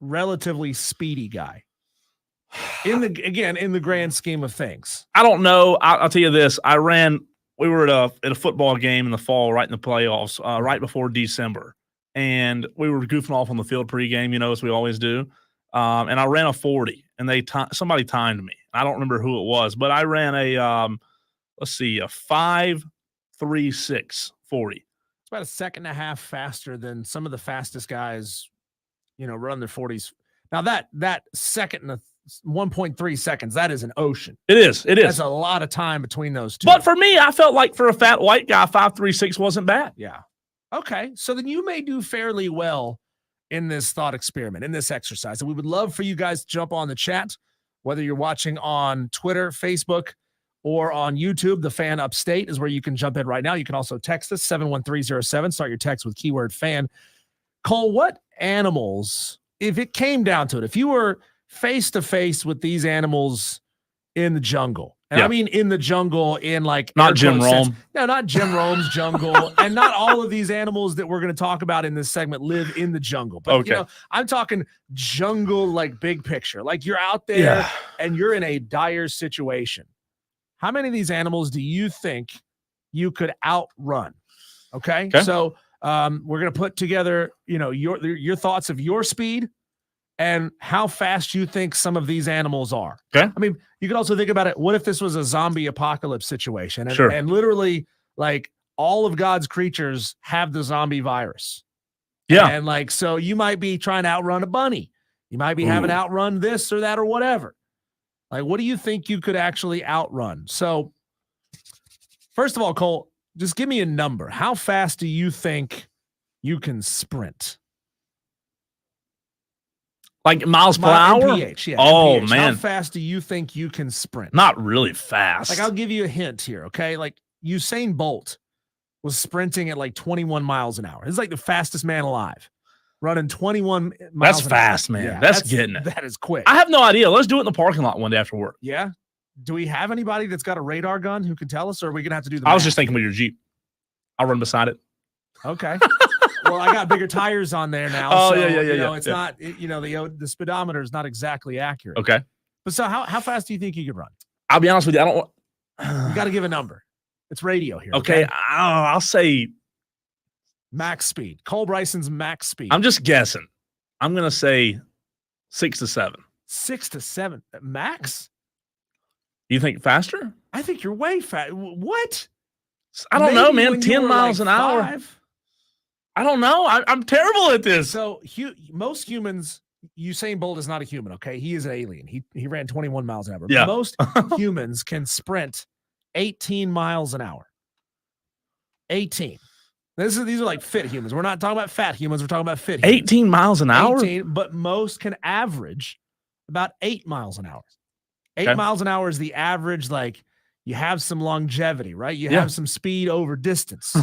relatively speedy guy? In the grand scheme of things. I don't know. I'll tell you this. We were at a football game in the fall, right in the playoffs, right before December. And we were goofing off on the field pregame, as we always do. And I ran a 40, and somebody timed me. I don't remember who it was, but I ran a 5.36 40. It's about a second and a half faster than some of the fastest guys, run their 40s. Now that second and 1.3 seconds, that is an ocean. It is. That's a lot of time between those two. But for me, I felt like for a fat white guy, 5.36 wasn't bad. Yeah. Okay. So then you may do fairly well in this thought experiment, in this exercise. And we would love for you guys to jump on the chat, whether you're watching on Twitter, Facebook, or on YouTube. The Fan Upstate is where you can jump in right now. You can also text us 71307. Start your text with keyword fan. Cole, what animals, if it came down to it, if you were face to face with these animals in the jungle, and I mean in the jungle in like not Jim Rome. No, not Jim Rome's jungle, and not all of these animals that we're going to talk about in this segment live in the jungle. But I'm talking jungle, like big picture. Like you're out there and you're in a dire situation. How many of these animals do you think you could outrun? Okay. So we're going to put together, your thoughts of your speed and how fast you think some of these animals are. Okay. I mean, you could also think about it. What if this was a zombie apocalypse situation? And, Sure. and literally, like, all of God's creatures have the zombie virus. Yeah. And, so you might be trying to outrun a bunny. You might be having to outrun this or that or whatever. Like, what do you think you could actually outrun? So, first of all, Cole, just give me a number. How fast do you think you can sprint? Like miles per hour? MPH, yeah. Oh, MPH. man. How fast do you think you can sprint? Not really fast. Like, I'll give you a hint here, okay? Like, Usain Bolt was sprinting at like 21 miles an hour. He's like the fastest man alive, running 21 miles That's an fast, hour. man. Yeah, that's getting it. That is quick. I have no idea. Let's do it in the parking lot one day after work. Yeah? Do we have anybody that's got a radar gun who can tell us, or are we going to have to do the I was math? just thinking with your Jeep. I'll run beside it. Okay. Well, I got bigger tires on there now. Oh, so, yeah. It's not, the speedometer is not exactly accurate. Okay. But so how fast do you think you could run? I'll be honest with you. I don't. You got to give a number. It's radio here. Okay. I'll say max speed. Cole Bryson's max speed. I'm just guessing. I'm going to say 6 to 7. 6 to 7 max. You think faster? I think you're way fast. What? I don't know, man. when you 10 were, miles like, an hour. 5. I don't know. I'm terrible at this. So most humans, Usain Bolt is not a human. Okay, he is an alien. He ran 21 miles an hour. Yeah. Most humans can sprint 18 miles an hour. 18. These are like fit humans. We're not talking about fat humans. We're talking about fit humans. 18 miles an hour? 18, but most can average about 8 miles an hour. 8 Okay. miles an hour is the average. Like, you have some longevity, right? You have some speed over distance.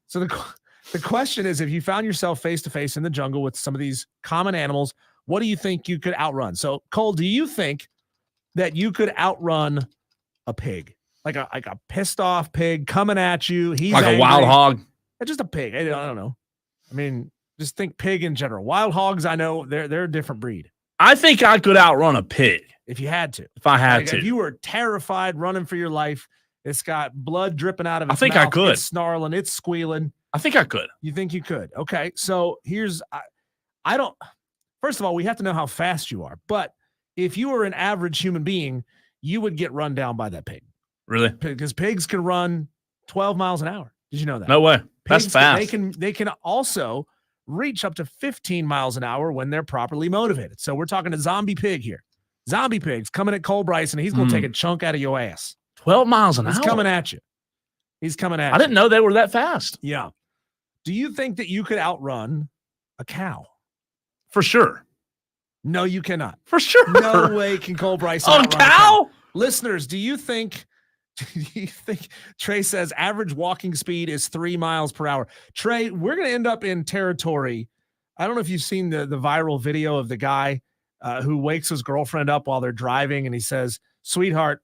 So the question is, if you found yourself face to face in the jungle with some of these common animals, what do you think you could outrun? So, Cole, do you think that you could outrun a pig? Like a pissed off pig coming at you. He's like angry. a wild hog. Just a pig. I don't know. I mean, just think pig in general. Wild hogs, I know they're a different breed. I think I could outrun a pig If you had to. if I had to. If you were terrified, running for your life, it's got blood dripping out of its I think I mouth, could. It's snarling, it's squealing. I think I could. You think you could? Okay. So here's, I don't, first of all, we have to know how fast you are. But if you were an average human being, you would get run down by that pig. Really? Because pigs can run 12 miles an hour. Did you know that? No way. That's Pigs fast. They can also reach up to 15 miles an hour when they're properly motivated. So we're talking a zombie pig here. Zombie pig's coming at Cole Bryson. He's going to take a chunk out of your ass. 12 miles an hour. He's coming at you. He's coming at you. I didn't know they were that fast. Yeah. Do you think that you could outrun a cow? For sure. No, you cannot. For sure. No way can Cole Bryson On outrun a cow? Listeners, do you think Trey says average walking speed is 3 miles per hour? Trey, we're going to end up in territory. I don't know if you've seen the viral video of the guy who wakes his girlfriend up while they're driving, and he says, "Sweetheart,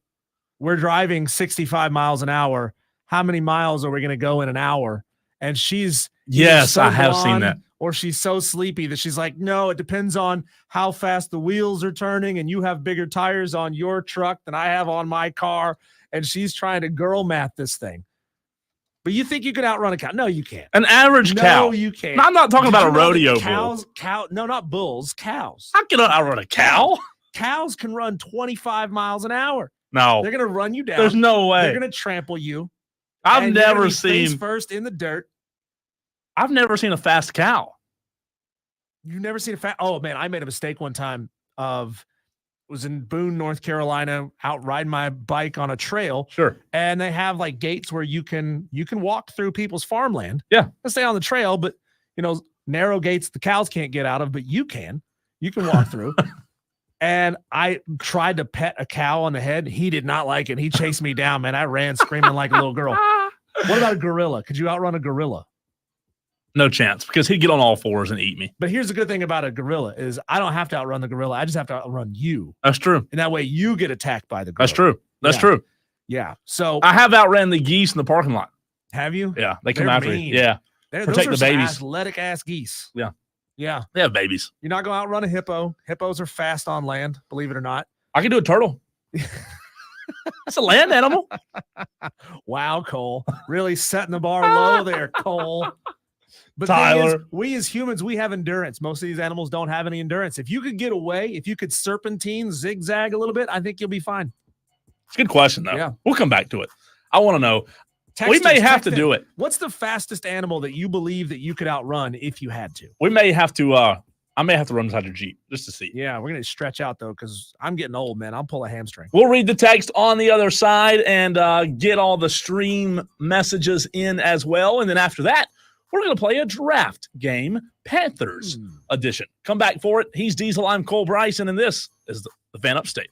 we're driving 65 miles an hour. How many miles are we going to go in an hour?" And she's Yes, I have seen that. Or she's so sleepy that she's like, "No, it depends on how fast the wheels are turning, and you have bigger tires on your truck than I have on my car." And she's trying to girl math this thing. But you think you can outrun a cow? No, you can't. An average cow. No, you can't. No, I'm not talking about a Did you know rodeo that bull. No, not bulls, cows. How can I outrun a cow? Cows can run 25 miles an hour. No. They're going to run you down. There's no way. They're going to trample you. I've and you're never gonna be face seen first in the dirt. I've never seen a fast cow. You've never seen a fast. Oh man, I made a mistake one time was in Boone, North Carolina, out riding my bike on a trail. Sure. And they have like gates where you can walk through people's farmland. Yeah. Let's stay on the trail, but narrow gates the cows can't get out of, but you can walk through. And I tried to pet a cow on the head. He did not like it. He chased me down, man. I ran screaming like a little girl. What about a gorilla? Could you outrun a gorilla? No chance, because he'd get on all fours and eat me. But here's the good thing about a gorilla is I don't have to outrun the gorilla. I just have to outrun you. That's true. And that way you get attacked by the gorilla. That's true. That's true. Yeah. So I have outran the geese in the parking lot. have you? Yeah. They come They're after mean. you. Yeah. Protect the babies. Athletic ass geese. Yeah. Yeah. They have babies. You're not going to outrun a hippo. Hippos are fast on land, believe it or not. I can do a turtle. That's a land animal. Wow, Cole. Really setting the bar low there, Cole. But Tyler, we as humans, we have endurance. Most of these animals don't have any endurance. If you could get away, if you could serpentine, zigzag a little bit, I think you'll be fine. it's a good question, though. Yeah. We'll come back to it. I want to know. We Text may us, have text to in. do it. What's the fastest animal that you believe that you could outrun if you had to? We may have to. I may have to run inside your Jeep just to see. Yeah, we're going to stretch out, though, because I'm getting old, man. I'll pull a hamstring. We'll read the text on the other side and get all the stream messages in as well. And then after that, we're going to play a draft game, Panthers edition. Come back for it. He's Diesel. I'm Cole Bryson, and this is the Fan Upstate.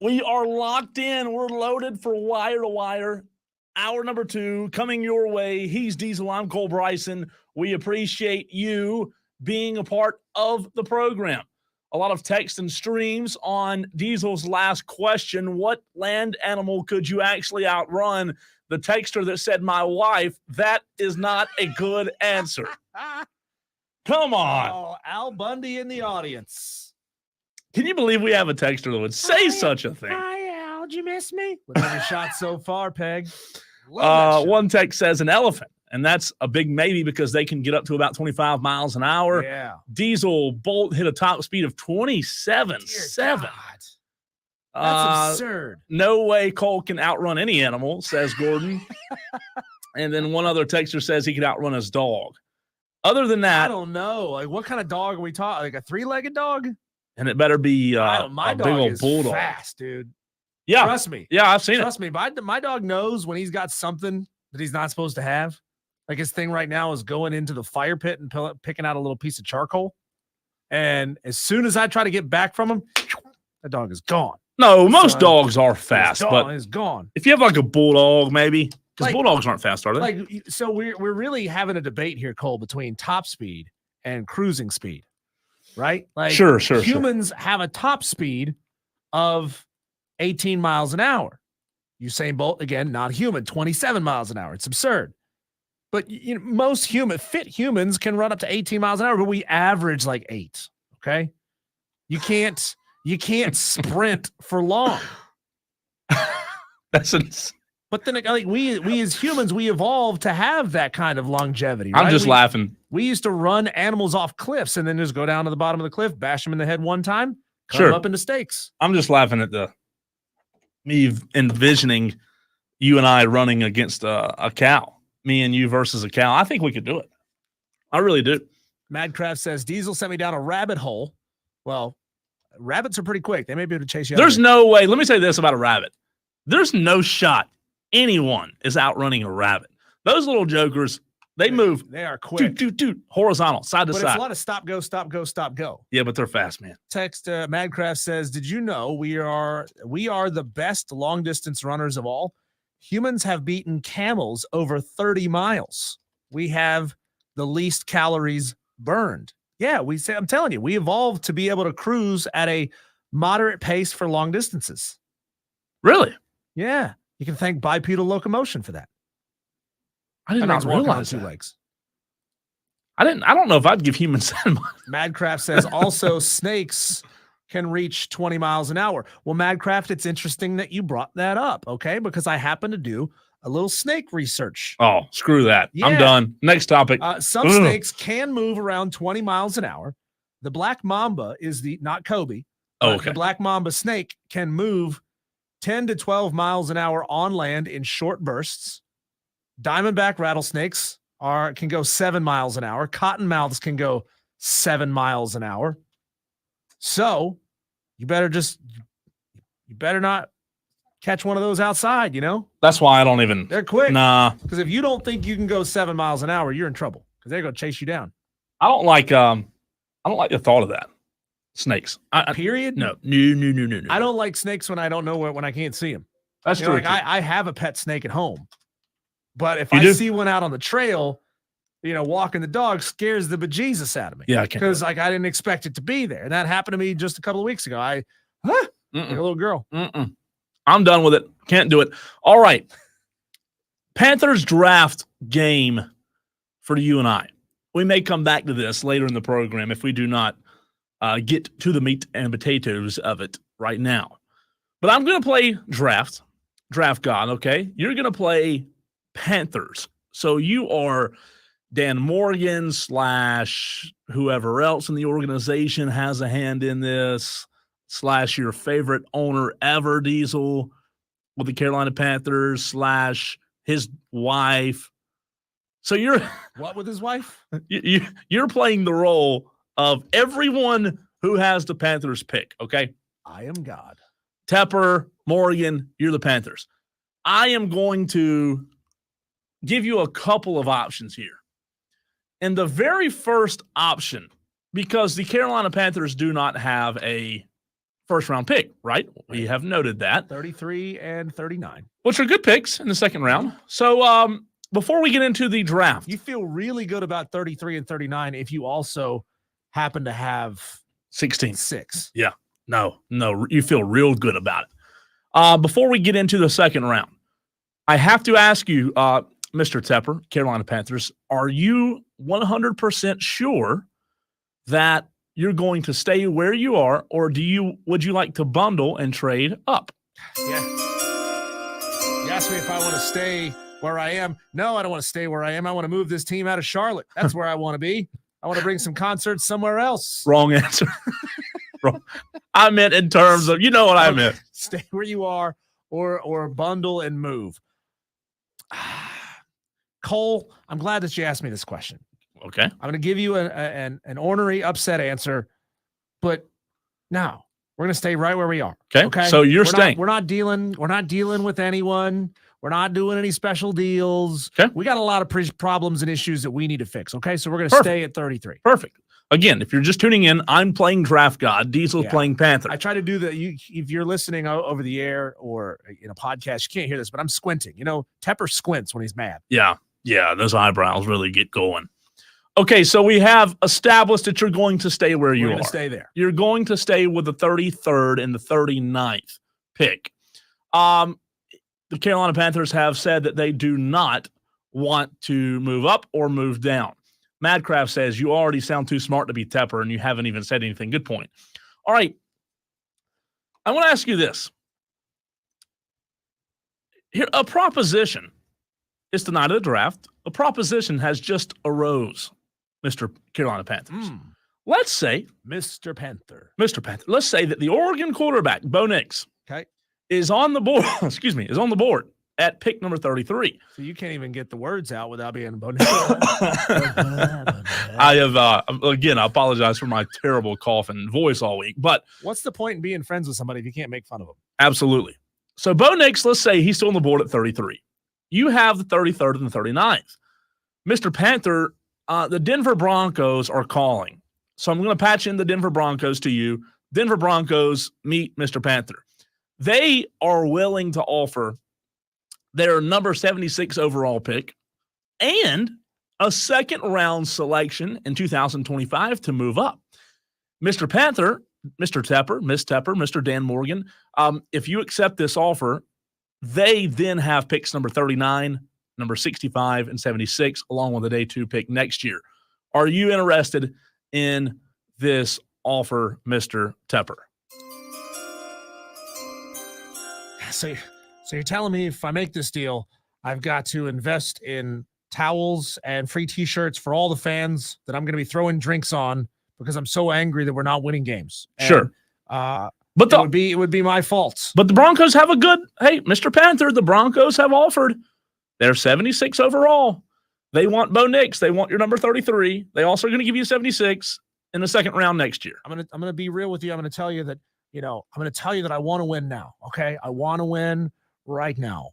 We are locked in. We're loaded for Wire to Wire. Hour number 2 coming your way. He's Diesel. I'm Cole Bryson. We appreciate you being a part of the program. A lot of text and streams on Diesel's last question. What land animal could you actually outrun? The texter that said my wife, that is not a good answer. Come on. Oh, Al Bundy in the audience. Can you believe we have a texter that would say such a thing? Hi, Al. Did you miss me? Look at your shot so far, Peg. Love that one text says an elephant, and that's a big maybe because they can get up to about 25 miles an hour. Yeah. Diesel Bolt hit a top speed of 27.7. That's absurd. No way Cole can outrun any animal, says Gordon. And then one other texter says he can outrun his dog. Other than that, I don't know. Like, what kind of dog are we talking? Like a 3-legged dog? and it better be my a dog big old is bulldog. fast, dude. Yeah, Trust me. yeah, I've seen it. Trust me. My dog knows when he's got something that he's not supposed to have. Like his thing right now is going into the fire pit and picking out a little piece of charcoal. And as soon as I try to get back from him, that dog is gone. No, most dogs are fast, but it's gone. if you have like a bulldog, maybe because Like- bulldogs aren't fast, are they? Like, so we're really having a debate here, Cole, between top speed and cruising speed, right? Like, Sure. humans have a top speed of 18 miles an hour. Usain Bolt, again, not human, 27 miles an hour. It's absurd. But most fit humans can run up to 18 miles an hour, but we average like 8. Okay. You can't sprint for long. But then, like we as humans, we evolved to have that kind of longevity. I'm right? just laughing. We used to run animals off cliffs and then just go down to the bottom of the cliff, bash them in the head one time, cut Sure. them up into steaks. I'm just laughing at me envisioning you and I running against a cow, me and you versus a cow. I think we could do it. I really do. Madcraft says Diesel sent me down a rabbit hole. Well, rabbits are pretty quick. They may be able to chase you. There's no way. Let me say this about a rabbit. There's no shot anyone is outrunning a rabbit. Those little jokers, they move. They are quick. Horizontal, side to But side. it's a lot of stop, go, stop, go, stop, go. Yeah, but they're fast, man. Text Madcraft says, did you know we are the best long distance runners of all? Humans have beaten camels over 30 miles. We have the least calories burned. Yeah, I'm telling you, we evolved to be able to cruise at a moderate pace for long distances. Really? Yeah. You can thank bipedal locomotion for that. I did That not means walking on realize 2 that. legs. I don't know if I'd give humans that much. Madcraft says also snakes can reach 20 miles an hour. Well, Madcraft, it's interesting that you brought that up, okay? Because I happen to do a little snake research. Oh, screw that. Yeah. I'm done. Next topic. Some snakes can move around 20 miles an hour. The black mamba is not Kobe. Oh, but okay. The black mamba snake can move 10 to 12 miles an hour on land in short bursts. Diamondback rattlesnakes can go 7 miles an hour. Cottonmouths can go 7 miles an hour. So you better not catch one of those outside, That's why I don't even. They're quick. Nah, Because if you don't think you can go 7 miles an hour, you're in trouble because they're going to chase you down. I don't like the thought of that. Snakes. Period. No. I don't like snakes when I don't know when I can't see them. That's true. Like I have a pet snake at home, but if You I do? see one out on the trail, walking the dog scares the bejesus out of me. Yeah, I can't. Because I didn't expect it to be there. And that happened to me just a couple of weeks ago. Like a little girl. I'm done with it. Can't do it. All right. Panthers draft game for you and I. We may come back to this later in the program if we do not get to the meat and potatoes of it right now. But I'm going to play draft God, okay? You're going to play Panthers. So you are Dan Morgan / whoever else in the organization has a hand in this / your favorite owner ever, Diesel, with the Carolina Panthers / his wife. So you're What with his wife? you're playing the role of everyone who has the Panthers pick, okay? I am God. Tepper, Morgan, you're the Panthers. I am going to give you a couple of options here. And the very first option, because the Carolina Panthers do not have a first-round pick, right? We have noted that. 33 and 39. Which are good picks in the second round. So before we get into the draft. You feel really good about 33 and 39 if you also happen to have 16. 6. Yeah. No, you feel real good about it. Before we get into the second round, I have to ask you, Mr. Tepper, Carolina Panthers, are you 100% sure that you're going to stay where you are, or would you like to bundle and trade up? Yeah. You asked me if I want to stay where I am. No, I don't want to stay where I am. I want to move this team out of Charlotte. That's where I want to be. I want to bring some concerts somewhere else. Wrong answer. Wrong. I meant in terms of, you know what I meant. Stay where you are or bundle and move. Cole, I'm glad that you asked me this question. Okay. I'm going to give you an ornery, upset answer, but no, we're going to stay right where we are. Okay. So you're staying. We're not dealing with anyone. We're not doing any special deals. Okay. We got a lot of problems and issues that we need to fix. Okay. So we're going to stay at 33. Perfect. Again, if you're just tuning in, I'm playing Draft God. Diesel's playing Panther. I try to do that. If you're listening over the air or in a podcast, you can't hear this, but I'm squinting. Tepper squints when he's mad. Yeah. Those eyebrows really get going. Okay, so we have established that you're going to stay where you are. We're going to stay there. You're going to stay with the 33rd and the 39th pick. The Carolina Panthers have said that they do not want to move up or move down. Madcraft says, you already sound too smart to be Tepper, and you haven't even said anything. Good point. All right. I want to ask you this. Here, a proposition. It's the night of the draft. A proposition has just arose, Mr. Carolina Panthers. Let's say Mr. Panther. Let's say that the Oregon quarterback, Bo Nix, is on the board. Is on the board at pick number 33. So you can't even get the words out without being Bo Nix. I have again. I apologize for my terrible cough and voice all week. But what's the point in being friends with somebody if you can't make fun of them? Absolutely. So Bo Nix, let's say he's still on the board at 33. You have the 33rd and the 39th. Mr. Panther, the Denver Broncos are calling. So I'm going to patch in the Denver Broncos to you. Denver Broncos meet Mr. Panther. They are willing to offer their number 76 overall pick and a second-round selection in 2025 to move up. Mr. Panther, Mr. Tepper, Miss Tepper, Mr. Dan Morgan, if you accept this offer, they then have picks number 39, number 65, and 76, along with a day 2 pick next year. Are you interested in this offer, Mr. Tepper? So you're telling me if I make this deal, I've got to invest in towels and free T-shirts for all the fans that I'm going to be throwing drinks on because I'm so angry that we're not winning games. Sure. But it would be my fault. But the Broncos have hey, Mr. Panther, the Broncos have offered. They're 76 overall. They want Bo Nix. They want your number 33. They also are going to give you 76 in the second round next year. I'm gonna be real with you. I'm gonna tell you that, I want to win now. Okay. I want to win right now.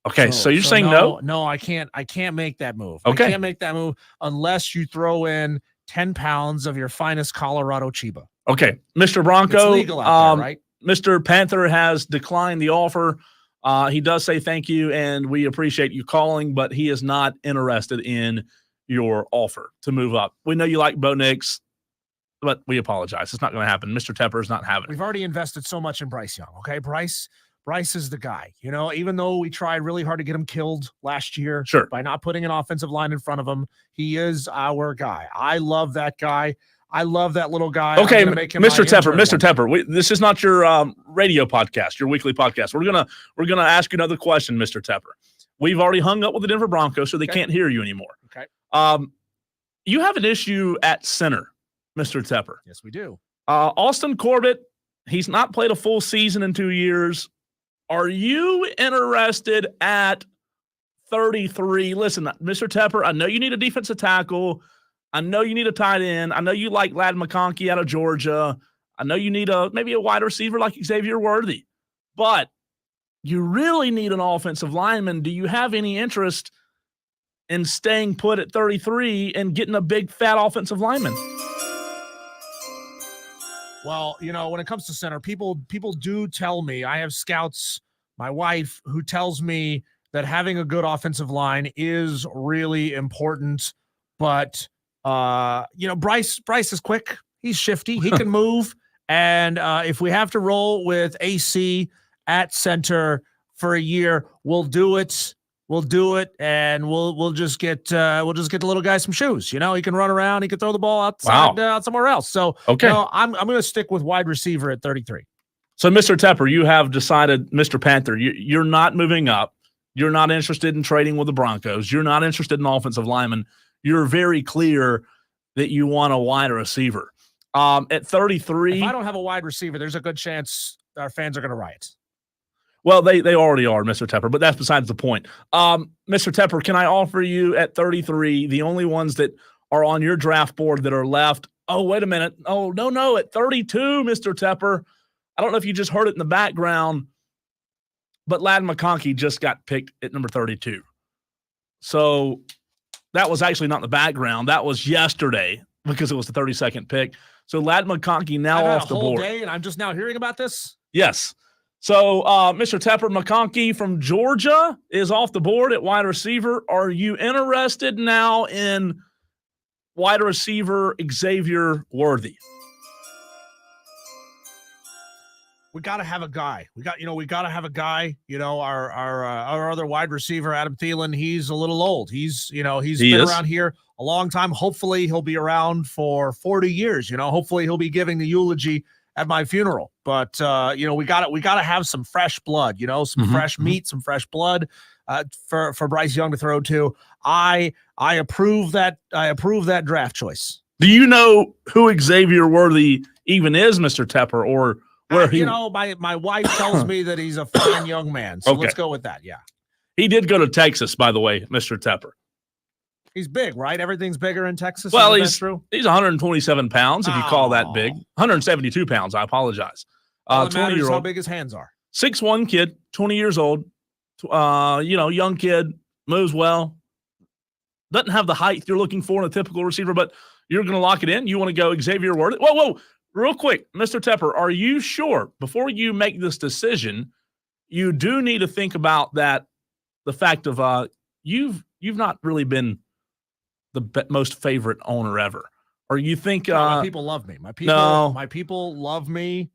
Okay. So you're saying no? No, I can't make that move. Okay. I can't make that move unless you throw in 10 pounds of your finest Colorado Chiba. Okay. Mr. Bronco, it's legal out there, right? Mr. Panther has declined the offer. He does say thank you, and we appreciate you calling, but he is not interested in your offer to move up. We know you like Bo Nix, but we apologize. It's not going to happen. Mr. Tepper is not having it. We've already invested so much in Bryce Young, okay? Bryce is the guy. Even though we tried really hard to get him killed last year by not putting an offensive line in front of him, he is our guy. I love that guy. I love that little guy. Okay, Mr. Tepper, this is not your radio podcast, your weekly podcast. We're gonna ask you another question, Mr. Tepper. We've already hung up with the Denver Broncos, so they can't hear you anymore. Okay. You have an issue at center, Mr. Tepper. Yes, we do. Austin Corbett, he's not played a full season in 2 years. Are you interested at 33? Listen, Mr. Tepper, I know you need a defensive tackle. I know you need a tight end. I know you like Ladd McConkey out of Georgia. I know you need maybe a wide receiver like Xavier Worthy. But you really need an offensive lineman. Do you have any interest in staying put at 33 and getting a big, fat offensive lineman? Well, when it comes to center, people do tell me, I have scouts, my wife, who tells me that having a good offensive line is really important. But Bryce is quick. He's shifty. He can move. And if we have to roll with AC at center for a year, we'll do it. We'll do it, and we'll just get the little guy some shoes. He can run around. He can throw the ball outside out somewhere else. So okay, I'm going to stick with wide receiver at 33. So, Mr. Tepper, you have decided, Mr. Panther, you're not moving up. You're not interested in trading with the Broncos. You're not interested in offensive linemen. You're very clear that you want a wide receiver. At 33, if I don't have a wide receiver, there's a good chance our fans are going to riot. Well, they already are, Mr. Tepper, but that's besides the point. Mr. Tepper, can I offer you at 33, the only ones that are on your draft board that are left? Oh, wait a minute. Oh, no, at 32, Mr. Tepper. I don't know if you just heard it in the background, but Ladd McConkey just got picked at number 32. So that was actually not in the background. That was yesterday because it was the 32nd pick. So Ladd McConkey now off the board. Day and I'm just now hearing about this? Yes. So, Mr. Tepper, McConkey from Georgia is off the board at wide receiver. Are you interested now in wide receiver Xavier Worthy? We got to have a guy. We got to have a guy. Our other wide receiver, Adam Thielen, he's a little old. He's been around here a long time. Hopefully he'll be around for 40 years. Hopefully he'll be giving the eulogy at my funeral. But we got to have some fresh blood, some fresh meat, some fresh blood for Bryce Young to throw to. I approve that draft choice. Do you know who Xavier Worthy even is, Mr. Tepper, or where he? My wife tells me that he's a fine young man. So let's go with that. Yeah. He did go to Texas, by the way, Mr. Tepper. He's big, right? Everything's bigger in Texas. Well, he's 127 pounds, if you call that big. 172 pounds, I apologize. 20-year-old. How big his hands are. 6'1" kid, 20 years old. Young kid, moves well. Doesn't have the height you're looking for in a typical receiver, but you're going to lock it in. You want to go Xavier Worthy? Whoa. Real quick, Mr. Tepper, are you sure before you make this decision, you do need to think about the fact of you've not really been the most favorite owner ever, or you think my people love me. My people love me.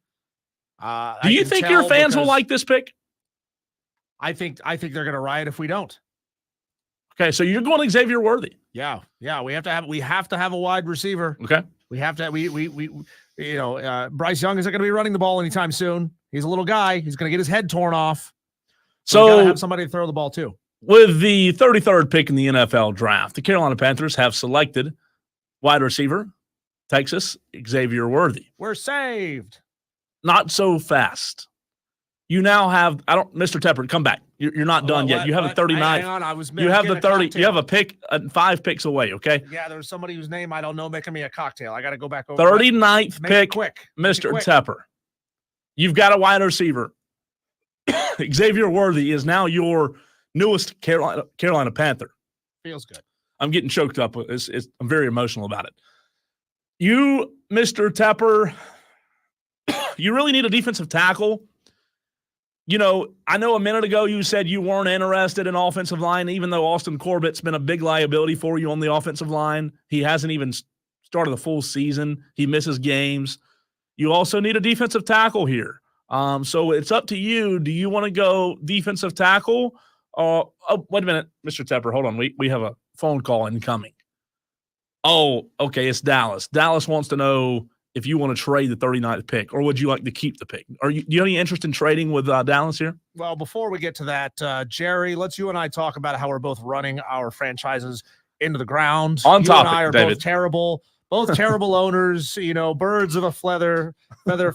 Do you think your fans will like this pick? I think they're going to riot if we don't. Okay, so you're going Xavier Worthy. Yeah. We have to have a wide receiver. Okay. We have to. Bryce Young isn't going to be running the ball anytime soon. He's a little guy. He's going to get his head torn off. So we got to have somebody to throw the ball to. With the 33rd pick in the NFL draft, the Carolina Panthers have selected wide receiver, Texas, Xavier Worthy. We're saved. Not so fast. You now have, Mr. Tepper, come back. You're not done yet. You have a 39th. Hang on, I was you have the 30. You have a pick, 5 picks away, okay? Yeah, there's somebody whose name I don't know making me a cocktail. I got to go back over. 39th pick, quick. Mr. Tepper. You've got a wide receiver. Xavier Worthy is now your newest Carolina Panther. Feels good. I'm getting choked up. I'm very emotional about it. You, Mr. Tepper, you really need a defensive tackle. I know a minute ago you said you weren't interested in offensive line, even though Austin Corbett's been a big liability for you on the offensive line. He hasn't even started the full season. He misses games. You also need a defensive tackle here. So it's up to you. Do you want to go defensive tackle? Oh, wait a minute, Mr. Tepper. Hold on. We have a phone call incoming. Oh, okay. It's Dallas. Dallas wants to know if you want to trade the 39th pick, or would you like to keep the pick? Do you have any interest in trading with Dallas here? Well, before we get to that, Jerry, let's you and I talk about how we're both running our franchises into the ground. On topic, and I are David. both terrible owners. Birds of a feather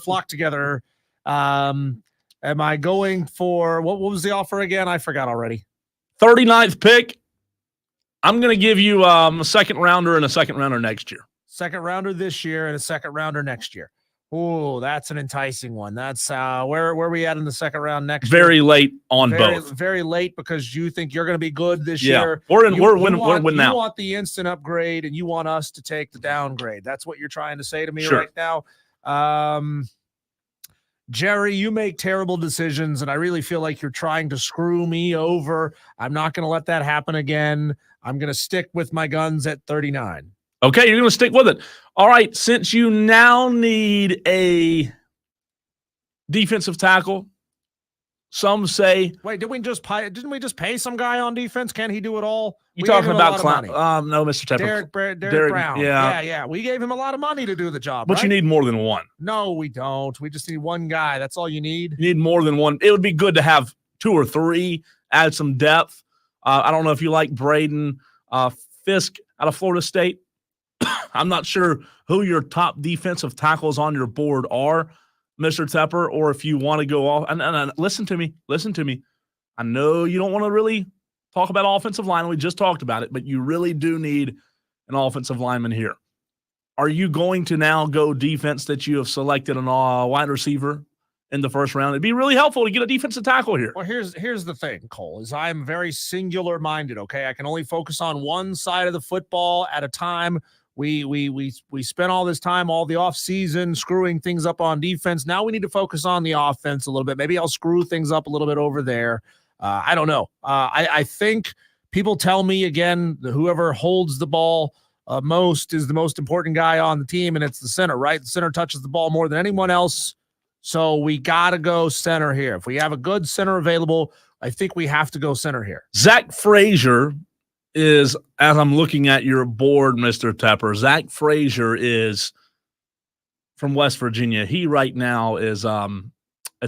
flock together. Am I going for what was the offer again? I forgot already. 39th pick. I'm going to give you a second rounder and a second rounder next year. Second rounder this year and a second rounder next year. Oh, that's an enticing one. That's where are we at in the second round next year? Very late on both. Very late because you think you're going to be good this year. We're win now. You want the instant upgrade and you want us to take the downgrade. That's what you're trying to say to me Sure. right now. Jerry, you make terrible decisions, and I really feel like you're trying to screw me over. I'm not going to let that happen again. I'm going to stick with my guns at 39. Okay, you're going to stick with it. All right, since you now need a defensive tackle, some say. Wait, didn't we just pay some guy on defense? Can he do it all? You talking about Clown? No, Mr. Tepper. Derek Brown. Yeah. Yeah. We gave him a lot of money to do the job. But right? you need more than one. No, we don't. We just need one guy. That's all you need. You need more than one. It would be good to have 2 or 3, add some depth. I don't know if you like Braden Fisk out of Florida State. I'm not sure who your top defensive tackles on your board are, Mr. Tepper, or if you want to go off. And listen to me. I know you don't want to really talk about offensive line. We just talked about it, but you really do need an offensive lineman here. Are you going to now go defense that you have selected an wide receiver in the first round? It'd be really helpful to get a defensive tackle here. Well, here's the thing, Cole, is I'm very singular minded. Okay. I can only focus on one side of the football at a time. We spent all this time, all the off season, screwing things up on defense. Now we need to focus on the offense a little bit. Maybe I'll screw things up a little bit over there. I don't know. I think people tell me, again, whoever holds the ball most is the most important guy on the team, and it's the center, right? The center touches the ball more than anyone else. So we got to go center here. If we have a good center available, I think we have to go center here. Zach Frazier is, as I'm looking at your board, Mr. Tepper, Zach Frazier is from West Virginia. He right now is at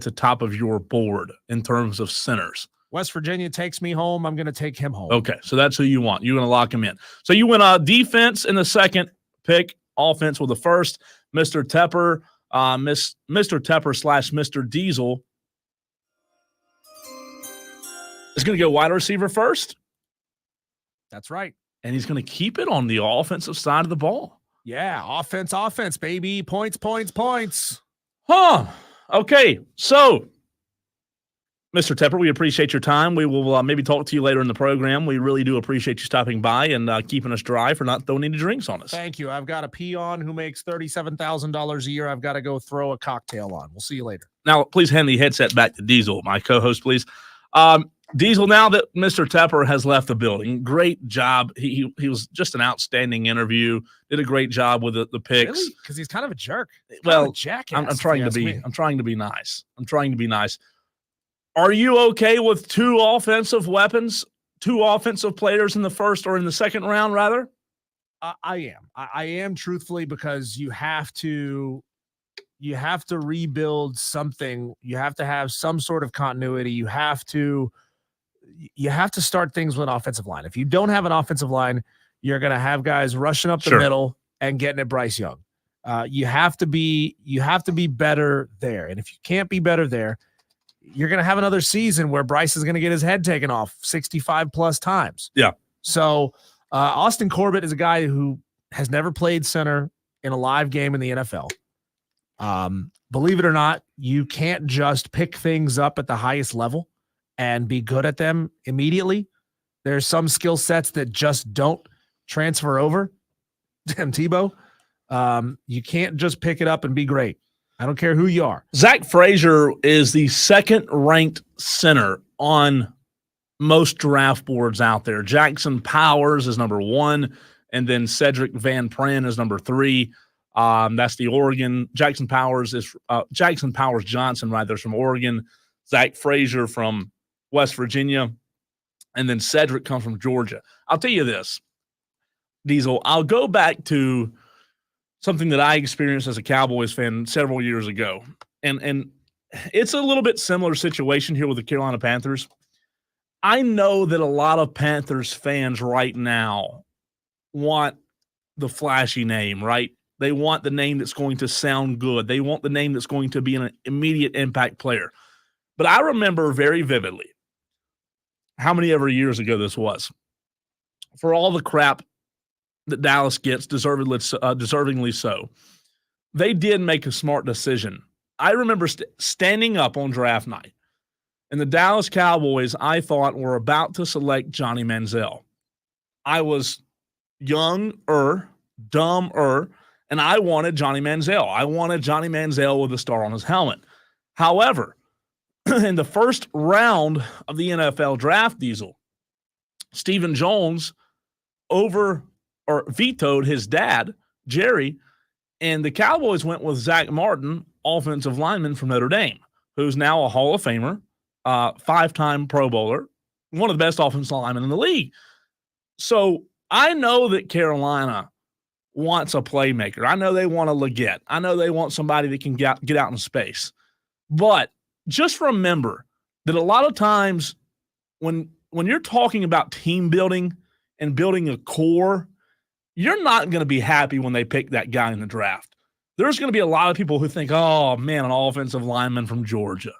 the top of your board in terms of centers. West Virginia takes me home. I'm going to take him home. Okay, so that's who you want. You're going to lock him in. So you went defense in the second pick, offense with the first. Mr. Tepper, Mr. Tepper / Mr. Diesel is going to go wide receiver first. That's right. And he's going to keep it on the offensive side of the ball. Yeah, offense, baby. Points. Huh. Okay, so, Mr. Tepper, we appreciate your time. We will maybe talk to you later in the program. We really do appreciate you stopping by and keeping us dry for not throwing any drinks on us. Thank you. I've got a peon who makes $37,000 a year. I've got to go throw a cocktail on. We'll see you later. Now, please hand the headset back to Diesel, my co-host, please. Diesel, now that Mr. Tepper has left the building, great job. He was just an outstanding interview. Did a great job with the picks. Really? Because he's kind of a jerk. Well, jackass. I'm trying to be nice. Are you okay with 2 offensive weapons, 2 offensive players in the first or in the second round, rather? I am truthfully, because you have to rebuild something. You have to have some sort of continuity. You have to start things with an offensive line. If you don't have an offensive line, you're going to have guys rushing up the middle and getting at Bryce Young. You have to be better there. And if you can't be better there, you're going to have another season where Bryce is going to get his head taken off 65 plus times. Yeah. So Austin Corbett is a guy who has never played center in a live game in the NFL. Believe it or not, you can't just pick things up at the highest level and be good at them immediately. There's some skill sets that just don't transfer over. Damn, Tebow. You can't just pick it up and be great. I don't care who you are. Zach Frazier is the second-ranked center on most draft boards out there. Jackson Powers is number 1, and then Cedric Van Pran is number 3. That's the Oregon. Jackson Powers Johnson, right? There's from Oregon. Zach Frazier from West Virginia. And then Cedric comes from Georgia. I'll tell you this, Diesel, I'll go back to something that I experienced as a Cowboys fan several years ago. And it's a little bit similar situation here with the Carolina Panthers. I know that a lot of Panthers fans right now want the flashy name, right? They want the name that's going to sound good. They want the name that's going to be an immediate impact player. But I remember very vividly how many ever years ago this was. For all the crap that Dallas gets, deservingly so, they did make a smart decision. I remember standing up on draft night, and the Dallas Cowboys, I thought, were about to select Johnny Manziel. I was younger, dumber, And I wanted Johnny Manziel. I wanted Johnny Manziel with a star on his helmet. However, in the first round of the NFL draft, Diesel, Stephen Jones vetoed his dad, Jerry, and the Cowboys went with Zach Martin, offensive lineman from Notre Dame, who's now a Hall of Famer, 5-time Pro Bowler, one of the best offensive linemen in the league. So I know that Carolina wants a playmaker. I know they want a Leggett. I know they want somebody that can get out in space. But just remember that a lot of times when you're talking about team building and building a core, you're not going to be happy when they pick that guy in the draft. There's going to be a lot of people who think, oh, man, an offensive lineman from Georgia.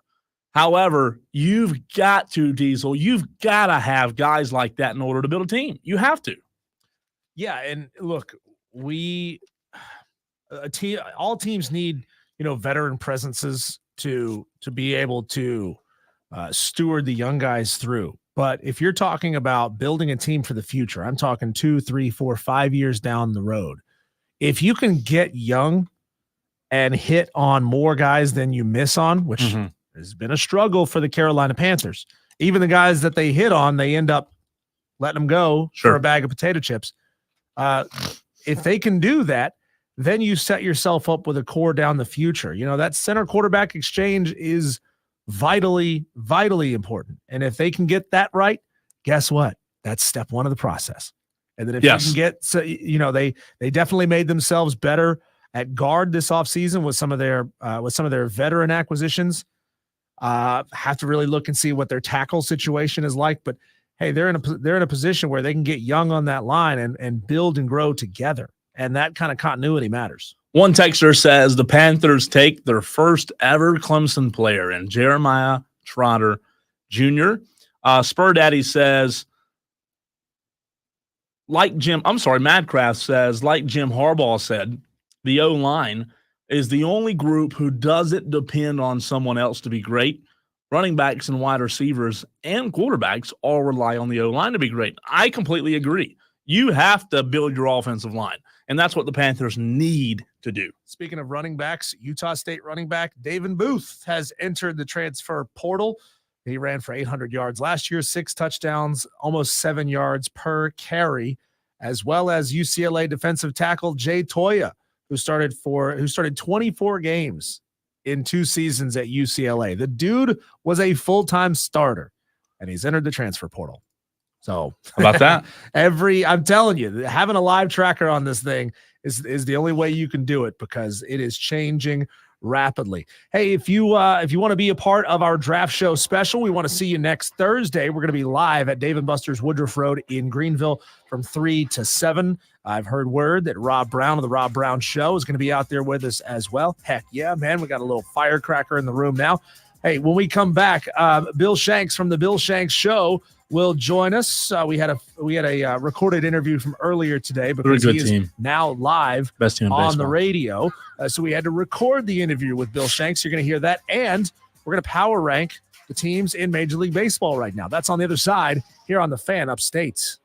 However, you've got to, Diesel, you've got to have guys like that in order to build a team. You have to. Yeah, and look, all teams need, veteran presences to be able to steward the young guys through. But if you're talking about building a team for the future, I'm talking 2, 3, 4, 5 years down the road. If you can get young and hit on more guys than you miss on, which has been a struggle for the Carolina Panthers. Even the guys that they hit on, they end up letting them go for a bag of potato chips. If they can do that, then you set yourself up with a core down the future. That center quarterback exchange is vitally, vitally important. And if they can get that right, guess what? That's step one of the process. And then if you can get, they definitely made themselves better at guard this offseason with some of their veteran acquisitions. Have to really look and see what their tackle situation is like. But hey, they're in a position where they can get young on that line and build and grow together. And that kind of continuity matters. One texter says the Panthers take their first ever Clemson player in Jeremiah Trotter Jr. Spur Daddy says, Madcraft says, like Jim Harbaugh said, the O-line is the only group who doesn't depend on someone else to be great. Running backs and wide receivers and quarterbacks all rely on the O-line to be great. I completely agree. You have to build your offensive line, and that's what the Panthers need to do. Speaking of running backs, Utah State running back David Booth has entered the transfer portal. He ran for 800 yards last year, 6 touchdowns, almost 7 yards per carry, as well as UCLA defensive tackle Jay Toya, who started 24 games in 2 seasons at UCLA. The dude was a full-time starter, and he's entered the transfer portal. So how about that? I'm telling you, having a live tracker on this thing is the only way you can do it, because it is changing rapidly. Hey, if you want to be a part of our draft show special, we want to see you next Thursday. We're going to be live at Dave & Buster's Woodruff Road in Greenville from 3 to 7. I've heard word that Rob Brown of the Rob Brown Show is going to be out there with us as well. Heck yeah, man. We got a little firecracker in the room now. Hey, when we come back, Bill Shanks from the Bill Shanks Show will join us. We had a recorded interview from earlier today because he is now live on the radio. So we had to record the interview with Bill Shanks. You're going to hear that, and we're going to power rank the teams in Major League Baseball right now. That's on the other side here on the Fan Upstate.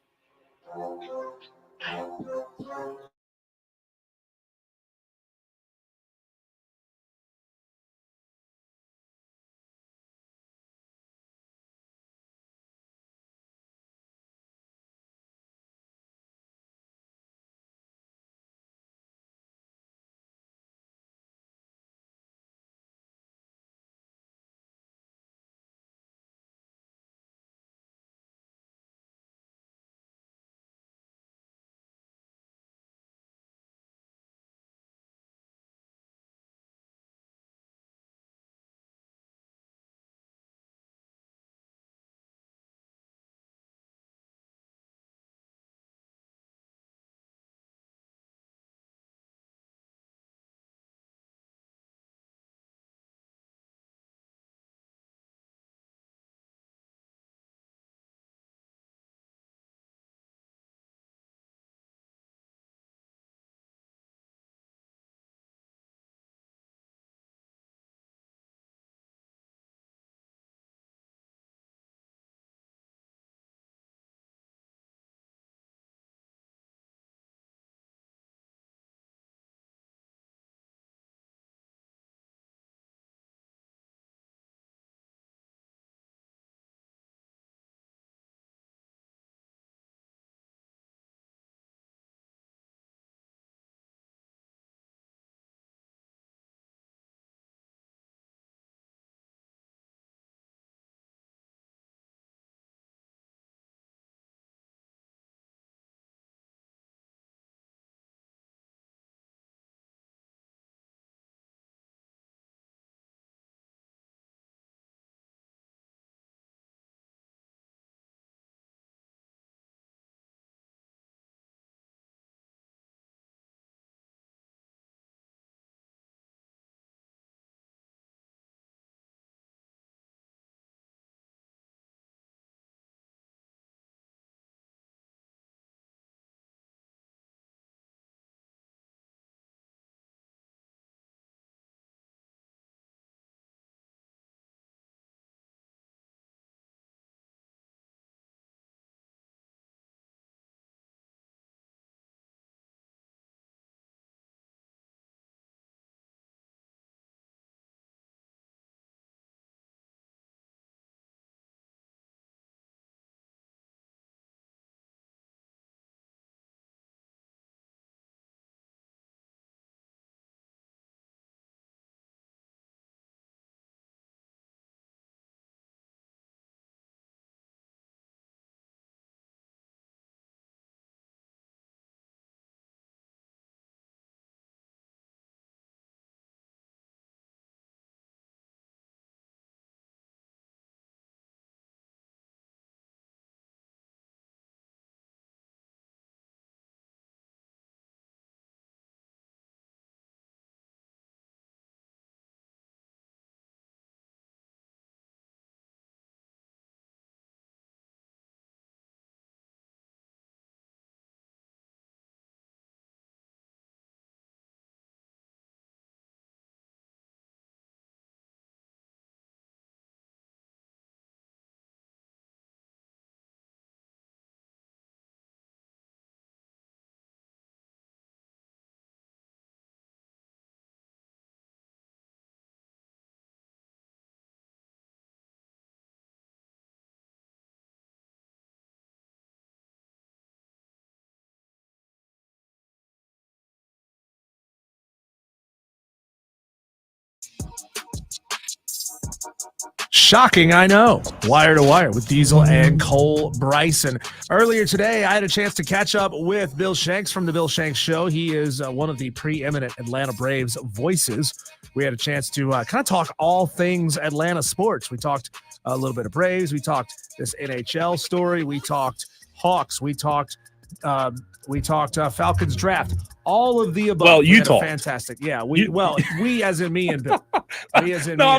Shocking, I know. Wire to Wire with Diesel and Cole Bryson. Earlier today, I had a chance to catch up with Bill Shanks from The Bill Shanks Show. He is one of the preeminent Atlanta Braves voices. We had a chance to kind of talk all things Atlanta sports. We talked a little bit of Braves. We talked this NHL story. We talked Hawks. We talked Falcons draft. All of the above. Well, you talked. talked. Fantastic. Yeah. We as in me and Bill.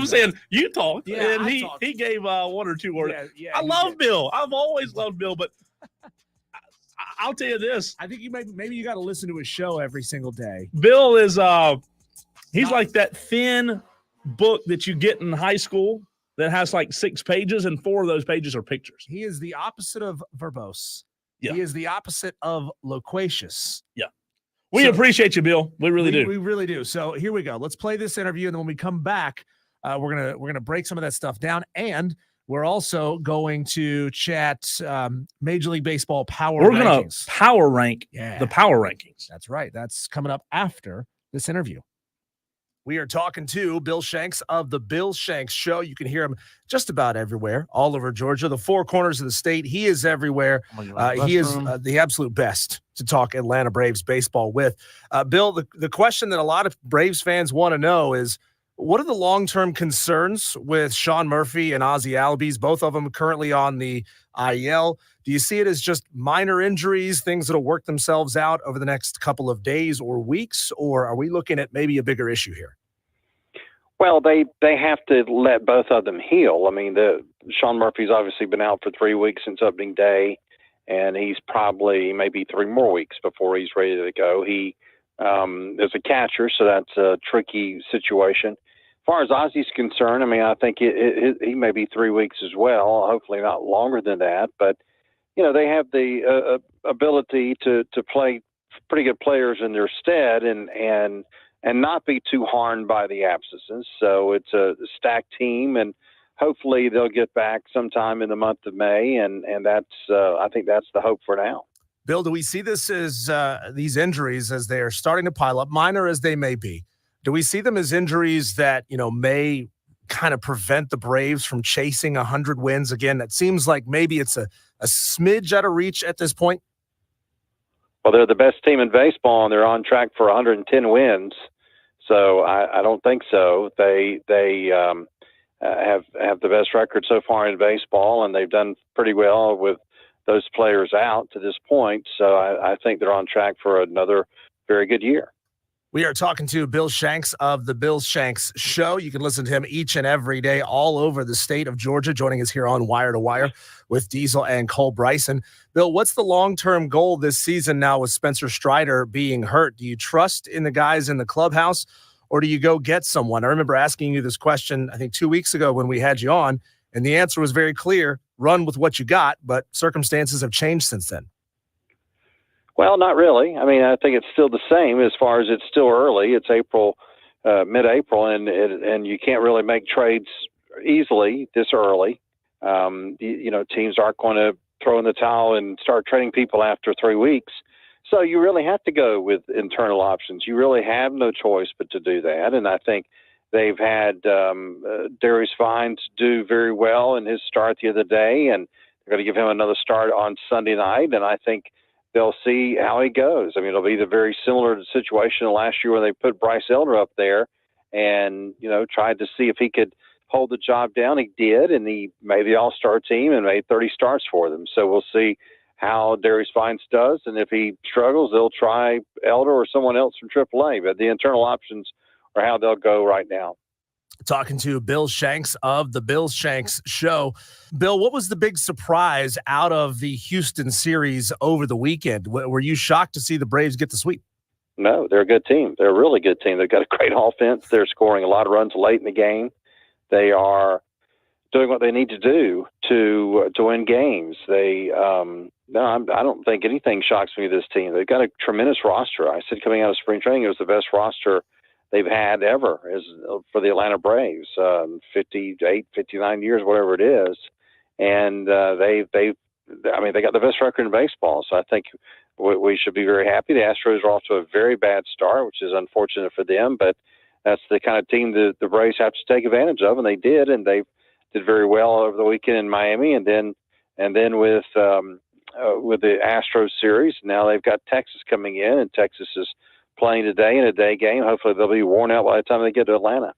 Saying you talked, Yeah, and I talked. he gave one or two words. Yeah, I love Bill. I've always loved Bill, but I'll tell you this: I think maybe you got to listen to his show every single day. Bill is he's like that thin book that you get in high school that has like 6 pages, and 4 of those pages are pictures. He is the opposite of verbose. Yeah. He is the opposite of loquacious. Yeah. We appreciate you, Bill. We really do. We really do. So here we go. Let's play this interview, and then when we come back, we're gonna break some of that stuff down, and we're also going to chat Major League Baseball power. We're gonna rankings. power rank the power rankings. That's right. That's coming up after this interview. We are talking to Bill Shanks of The Bill Shanks Show. You can hear him just about everywhere, all over Georgia, the 4 corners of the state. He is everywhere. He is the absolute best to talk Atlanta Braves baseball with. Bill, the question that a lot of Braves fans want to know is, what are the long-term concerns with Sean Murphy and Ozzie Albies, both of them currently on the IL? Do you see it as just minor injuries, things that will work themselves out over the next couple of days or weeks, or are we looking at maybe a bigger issue here? Well, they have to let both of them heal. I mean, Sean Murphy's obviously been out for 3 weeks since opening day, and he's probably maybe 3 more weeks before he's ready to go. He is a catcher, so that's a tricky situation. As far as Ozzie's concerned, I mean, I think he may be 3 weeks as well, hopefully not longer than that. But, you know, they have the ability to play pretty good players in their stead and not be too harmed by the absences. So it's a stacked team, and hopefully they'll get back sometime in the month of May, and that's I think that's the hope for now. Bill, do we see this as these injuries as they're starting to pile up, minor as they may be? Do we see them as injuries that, you know, may kind of prevent the Braves from chasing 100 wins again? That seems like maybe it's a smidge out of reach at this point. Well, they're the best team in baseball, and they're on track for 110 wins. So I don't think so. They have the best record so far in baseball, and they've done pretty well with those players out to this point. So I think they're on track for another very good year. We are talking to Bill Shanks of The Bill Shanks Show. You can listen to him each and every day all over the state of Georgia, joining us here on Wire to Wire with Diesel and Cole Bryson. Bill, what's the long-term goal this season now with Spencer Strider being hurt? Do you trust in the guys in the clubhouse, or do you go get someone? I remember asking you this question, I think 2 weeks ago when we had you on, and the answer was very clear: run with what you got, but circumstances have changed since then. Well, not really. I mean, I think it's still the same as far as it's still early. It's April, mid-April, and you can't really make trades easily this early. You know, teams aren't going to throw in the towel and start trading people after 3 weeks. So you really have to go with internal options. You really have no choice but to do that. And I think they've had Darius Vines do very well in his start the other day, and they're going to give him another start on Sunday night. And I think they'll see how he goes. I mean, it'll be the very similar situation last year when they put Bryce Elder up there and, you know, tried to see if he could hold the job down. He did, and he made the all-star team and made 30 starts for them. So we'll see how Darius Vines does, and if he struggles, they'll try Elder or someone else from AAA. But the internal options are how they'll go right now. Talking to Bill Shanks of The Bill Shanks Show. Bill, what was the big surprise out of the Houston series over the weekend? Were you shocked to see the Braves get the sweep? No, they're a good team. They're a really good team. They've got a great offense. They're scoring a lot of runs late in the game. They are doing what they need to do to win games. I don't think anything shocks me with this team. They've got a tremendous roster. I said coming out of spring training, it was the best roster they've had ever for the Atlanta Braves, 58, 59 years, whatever it is. And they got the best record in baseball. So I think we should be very happy. The Astros are off to a very bad start, which is unfortunate for them, but that's the kind of team that the Braves have to take advantage of, and they did, and they did very well over the weekend in Miami, and then with the Astros series. Now they've got Texas coming in, and Texas is playing today in a day game. Hopefully they'll be worn out by the time they get to Atlanta.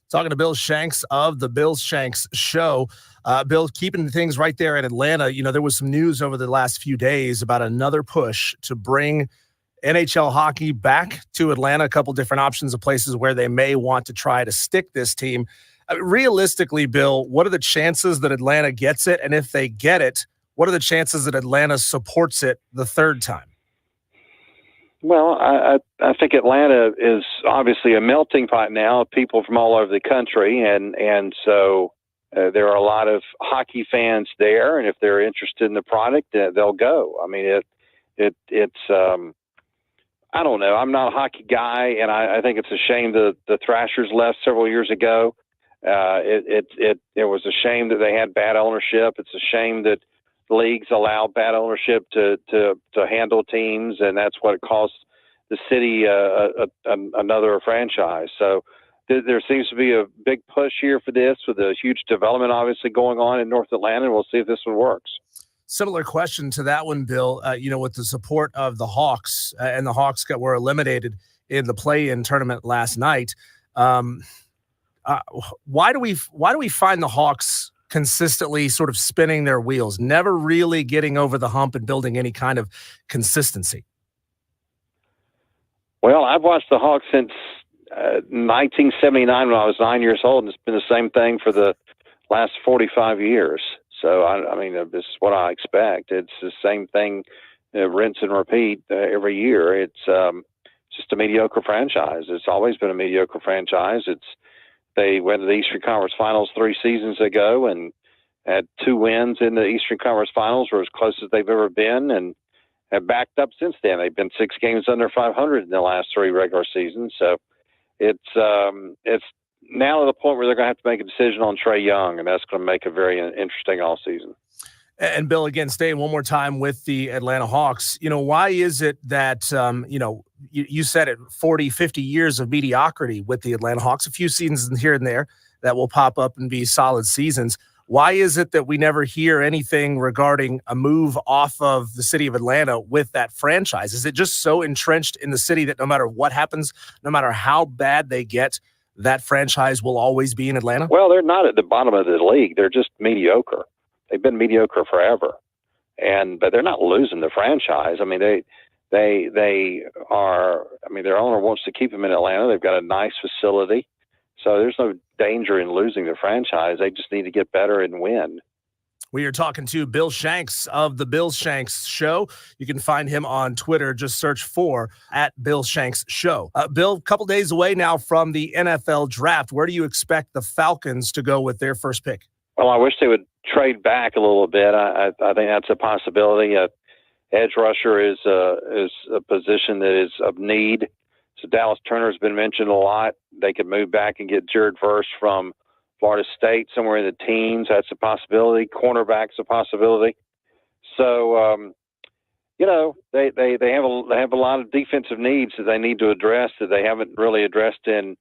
Talking to Bill Shanks of the Bill Shanks Show. Bill, keeping things right there in Atlanta, there was some news over the last few days about another push to bring NHL hockey back to Atlanta, a couple different options of places where they may want to try to stick this team. Realistically, Bill, what are the chances that Atlanta gets it? And if they get it, what are the chances that Atlanta supports it the third time? Well, I think Atlanta is obviously a melting pot now of people from all over the country, and so there are a lot of hockey fans there, and if they're interested in the product, they'll go. I mean, it's I don't know. I'm not a hockey guy, and I think it's a shame that the Thrashers left several years ago. It was a shame that they had bad ownership. It's a shame that leagues allow bad ownership to handle teams, and that's what cost the city another franchise. So there seems to be a big push here for this, with a huge development obviously going on in North Atlanta, and we'll see if this one works. Similar question to that one, Bill. With the support of the Hawks, and the Hawks were eliminated in the play-in tournament last night. Why do we find the Hawks consistently sort of spinning their wheels, never really getting over the hump and building any kind of consistency? Well, I've watched the Hawks since 1979 when I was 9 years old, and it's been the same thing for the last 45 years. So, I mean, this is what I expect. It's the same thing, rinse and repeat every year. It's just a mediocre franchise. It's always been a mediocre franchise. They went to the Eastern Conference Finals 3 seasons ago and had 2 wins in the Eastern Conference Finals, were as close as they've ever been, and have backed up since then. They've been 6 games under 500 in the last 3 regular seasons. So it's now to the point where they're going to have to make a decision on Trae Young, and that's going to make it very interesting all season. And Bill, again, staying one more time with the Atlanta Hawks, why is it that, you said it, 40, 50 years of mediocrity with the Atlanta Hawks, a few seasons here and there that will pop up and be solid seasons. Why is it that we never hear anything regarding a move off of the city of Atlanta with that franchise? Is it just so entrenched in the city that no matter what happens, no matter how bad they get, that franchise will always be in Atlanta? Well, they're not at the bottom of the league. They're just mediocre. They've been mediocre forever, but they're not losing the franchise. I mean, they are. I mean, their owner wants to keep them in Atlanta. They've got a nice facility, so there's no danger in losing the franchise. They just need to get better and win. We are talking to Bill Shanks of the Bill Shanks Show. You can find him on Twitter. Just search for @BillShanksShow. Bill, a couple days away now from the NFL draft. Where do you expect the Falcons to go with their first pick? Well, I wish they would trade back a little bit. I think that's a possibility. Edge rusher is a position that is of need. So Dallas Turner's been mentioned a lot. They could move back and get Jared Verse from Florida State, somewhere in the teens. That's a possibility. Cornerback's a possibility. So, they have a lot of defensive needs that they need to address that they haven't really addressed in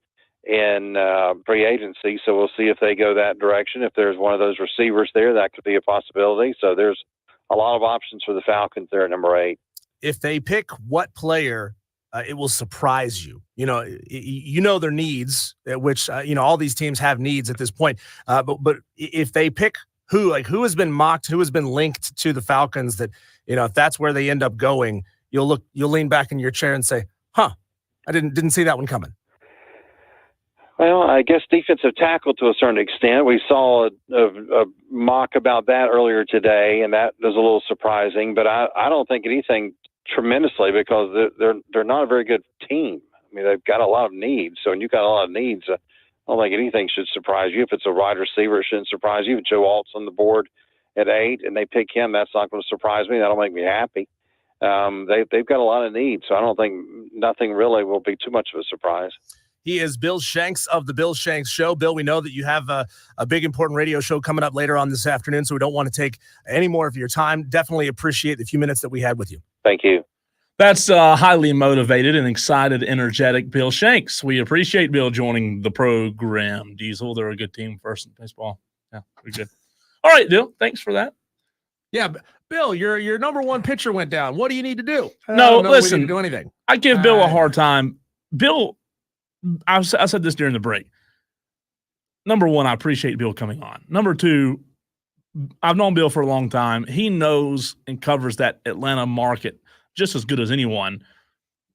free agency. So we'll see if they go that direction. If there's one of those receivers there, that could be a possibility. So there's a lot of options for the Falcons there at number 8. If they pick what player, it will surprise you. Their needs, which all these teams have needs at this point. But if they pick who has been mocked, who has been linked to the Falcons, that if that's where they end up going, you'll lean back in your chair and say, "Huh, I didn't see that one coming." Well, I guess defensive tackle to a certain extent. We saw a mock about that earlier today, and that was a little surprising. But I don't think anything tremendously, because they're not a very good team. I mean, they've got a lot of needs. So when you've got a lot of needs, I don't think anything should surprise you. If it's a wide receiver, it shouldn't surprise you. If Joe Alt's on the board at 8 and they pick him, that's not going to surprise me. That'll make me happy. They've got a lot of needs, so I don't think nothing really will be too much of a surprise. He is Bill Shanks of the Bill Shanks Show. Bill, we know that you have a big, important radio show coming up later on this afternoon, so we don't want to take any more of your time. Definitely appreciate the few minutes that we had with you. Thank you. That's highly motivated and excited, energetic Bill Shanks. We appreciate Bill joining the program. Diesel, they're a good team, first in baseball. Yeah, we're good. All right, Bill, thanks for that. Yeah, Bill, your number one pitcher went down. What do you need to do? No, We listen, need to do anything. I give Bill a hard time. Bill, I said this during the break. Number one, I appreciate Bill coming on. Number two, I've known Bill for a long time. He knows and covers that Atlanta market just as good as anyone.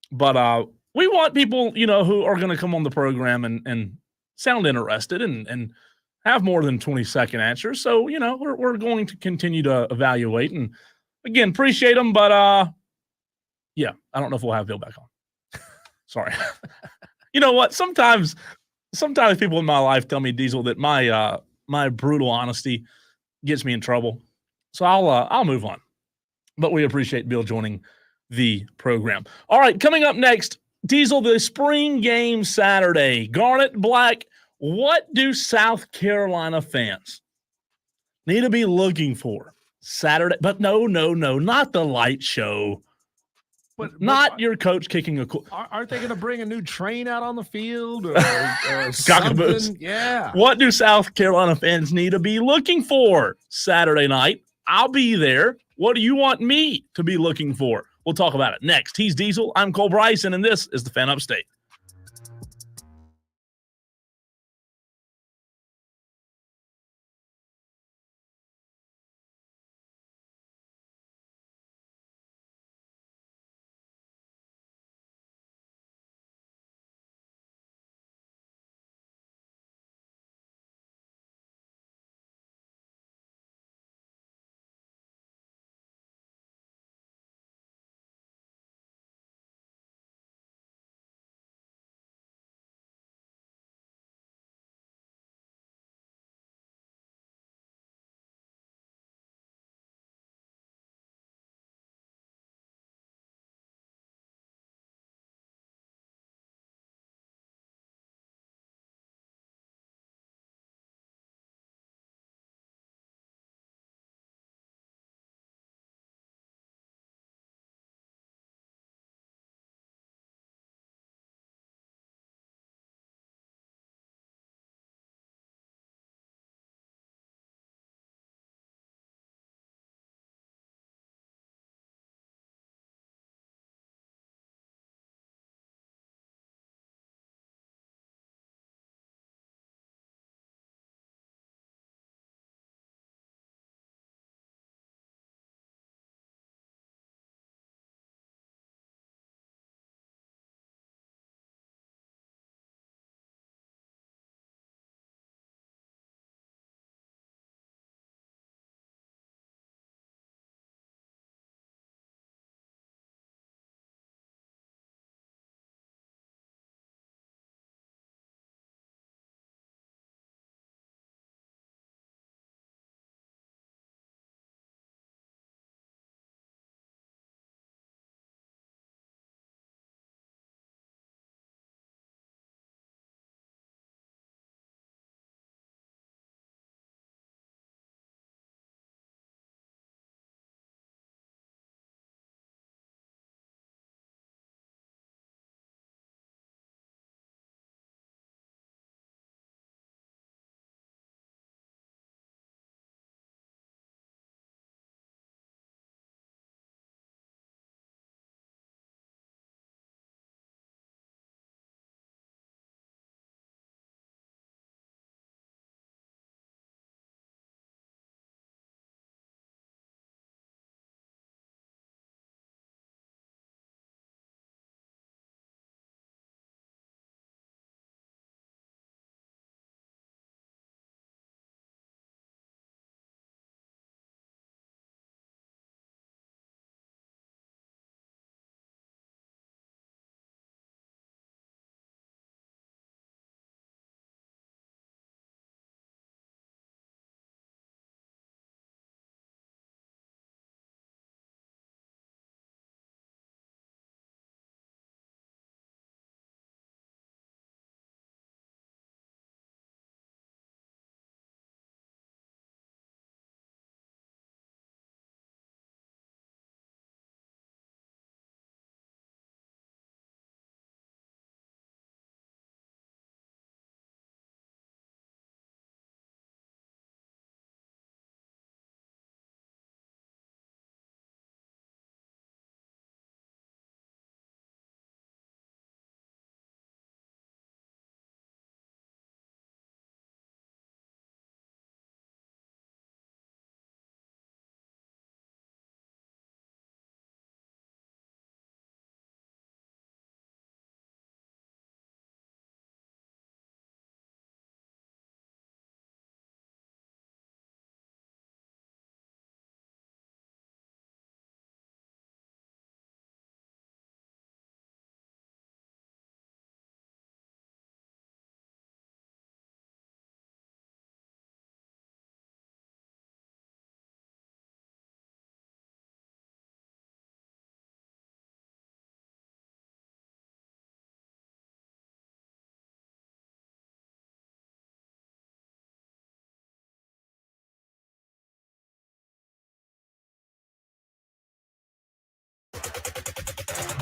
But we want people, who are going to come on the program and sound interested and have more than 20-second answers. So, we're going to continue to evaluate. And again, appreciate them. But yeah, I don't know if we'll have Bill back on. Sorry. You know what? Sometimes people in my life tell me, Diesel, that my brutal honesty gets me in trouble. So I'll move on. But we appreciate Bill joining the program. All right, coming up next, Diesel, the spring game Saturday. Garnet Black, what do South Carolina fans need to be looking for Saturday? But no, not the light show. But not your coach kicking a cool. Aren't they going to bring a new train out on the field or something? Yeah. What do South Carolina fans need to be looking for Saturday night? I'll be there. What do you want me to be looking for? We'll talk about it next. He's Diesel. I'm Cole Bryson, and this is the Fan Upstate.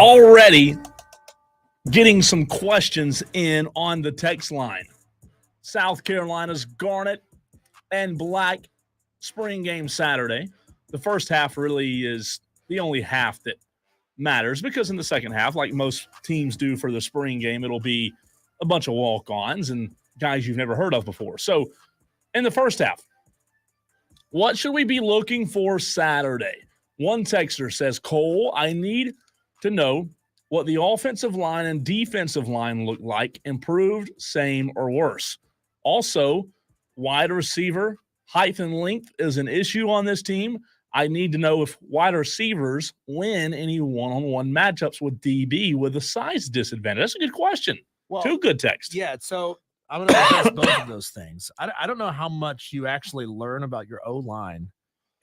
already getting some questions in on the text line. South Carolina's Garnet and Black spring game Saturday. The first half really is the only half that matters, because in the second half, like most teams do for the spring game, it'll be a bunch of walk-ons and guys you've never heard of before. So in the first half, what should we be looking for Saturday? One texter says, Cole, I need to know what the offensive line and defensive line look like, improved, same, or worse. Also, wide receiver height and length is an issue on this team. I need to know if wide receivers win any one-on-one matchups with DB with a size disadvantage. That's a good question. Well, two good texts. Yeah, so I'm going to address both of those things. I don't know how much you actually learn about your O-line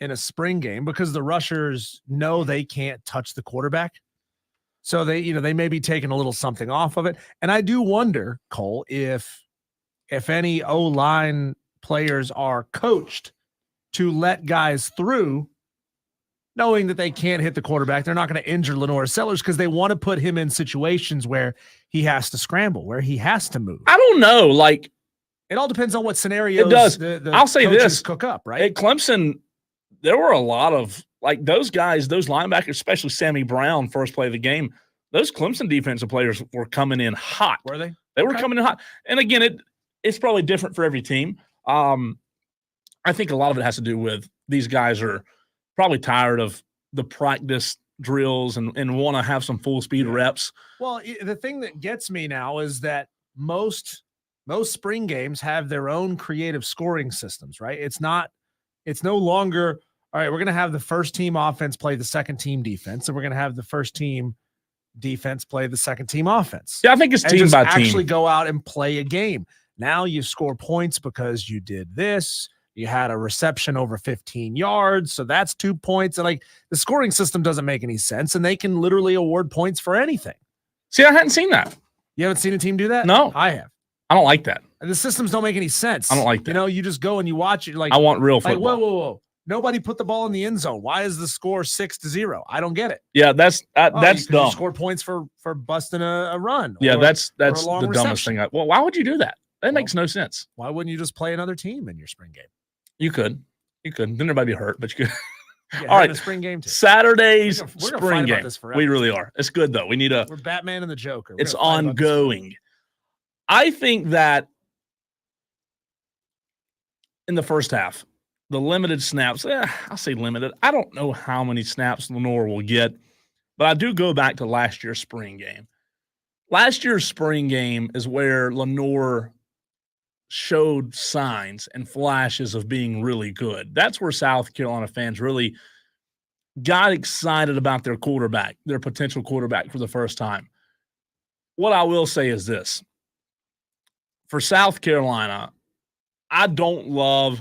in a spring game, because the rushers know they can't touch the quarterback. So they may be taking a little something off of it. And I do wonder, Cole, if any O-line players are coached to let guys through, knowing that they can't hit the quarterback. They're not going to injure Lenore Sellers because they want to put him in situations where he has to scramble, where he has to move. I don't know. Like, it all depends on what scenarios it does. The I'll say this. cook up, right? At Clemson, there were a lot of, like, those guys, those linebackers, especially Sammy Brown, first play of the game, those Clemson defensive players were coming in hot. Were they? They were coming in hot. And again, it's probably different for every team. I think a lot of it has to do with these guys are probably tired of the practice drills and want to have some full speed reps. Well, the thing that gets me now is that most spring games have their own creative scoring systems, right? It's no longer, all right, we're going to have the first team offense play the second team defense, and we're going to have the first team defense play the second team offense. Yeah, I think it's team by team. Actually go out and play a game. Now you score points because you did this. You had a reception over 15 yards, so that's 2 points. And like, the scoring system doesn't make any sense, and they can literally award points for anything. See, I hadn't seen that. You haven't seen a team do that? No. I have. I don't like that. And the systems don't make any sense. I don't like that. You know, you just go and you watch it. Like, I want real football. Like, whoa. Nobody put the ball in the end zone. Why is the score 6-0? I don't get it. Yeah, that's dumb. You score points for busting a run. Yeah, that's the reception. dumbest thing. Well, why would you do that? That makes no sense. Why wouldn't you just play another team in your spring game? You could. Then everybody be hurt, but you could. Yeah, all right, a spring game too. Saturday's we're gonna spring game. We really are. It's good though. We're Batman and the Joker. It's ongoing. I think that in the first half, the limited snaps, I'll say limited. I don't know how many snaps Lenore will get, but I do go back to last year's spring game. Last year's spring game is where Lenore showed signs and flashes of being really good. That's where South Carolina fans really got excited about their quarterback, their potential quarterback for the first time. What I will say is this. For South Carolina, I don't love,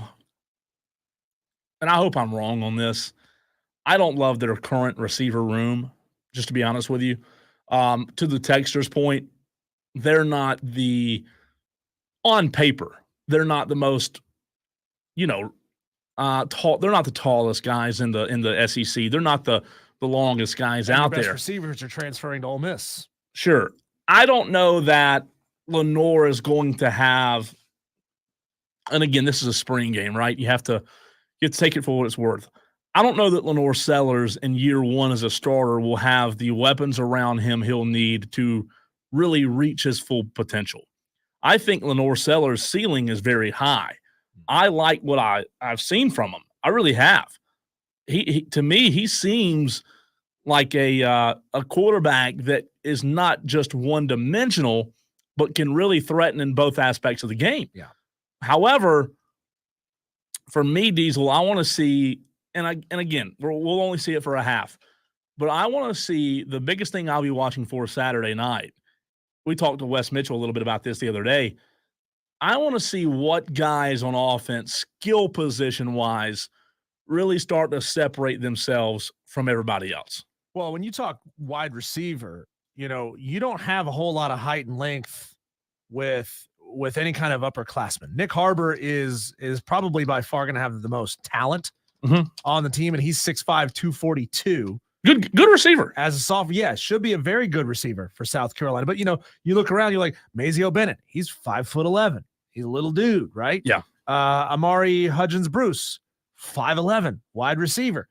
and I hope I'm wrong on this, I don't love their current receiver room, just to be honest with you. To the texter's point, they're not on paper, they're not the most, tall. They're not the tallest guys in the SEC. They're not the longest guys out there. Receivers are transferring to Ole Miss. Sure. I don't know that Lenore is going to have, and again, this is a spring game, right? You have to take it for what it's worth. I don't know that Lenore Sellers in year one as a starter will have the weapons around him he'll need to really reach his full potential. I think Lenore Sellers' ceiling is very high. I like what I've seen from him. I really have. He to me, he seems like a quarterback that is not just one-dimensional, but can really threaten in both aspects of the game. Yeah. However, for me, Diesel, I want to see, and again, we'll only see it for a half, but I want to see the biggest thing I'll be watching for Saturday night. We talked to Wes Mitchell a little bit about this the other day. I want to see what guys on offense, skill position-wise, really start to separate themselves from everybody else. Well, when you talk wide receiver, you don't have a whole lot of height and length with any kind of upperclassman. Nick Harbor is probably by far going to have the most talent on the team, and he's 6'5", 242. Good receiver. As a sophomore, yeah, should be a very good receiver for South Carolina. But, you look around, you're like, Mazeo Bennett, he's 5'11". He's a little dude, right? Yeah. Amari Hudgens-Bruce, 5'11", wide receiver.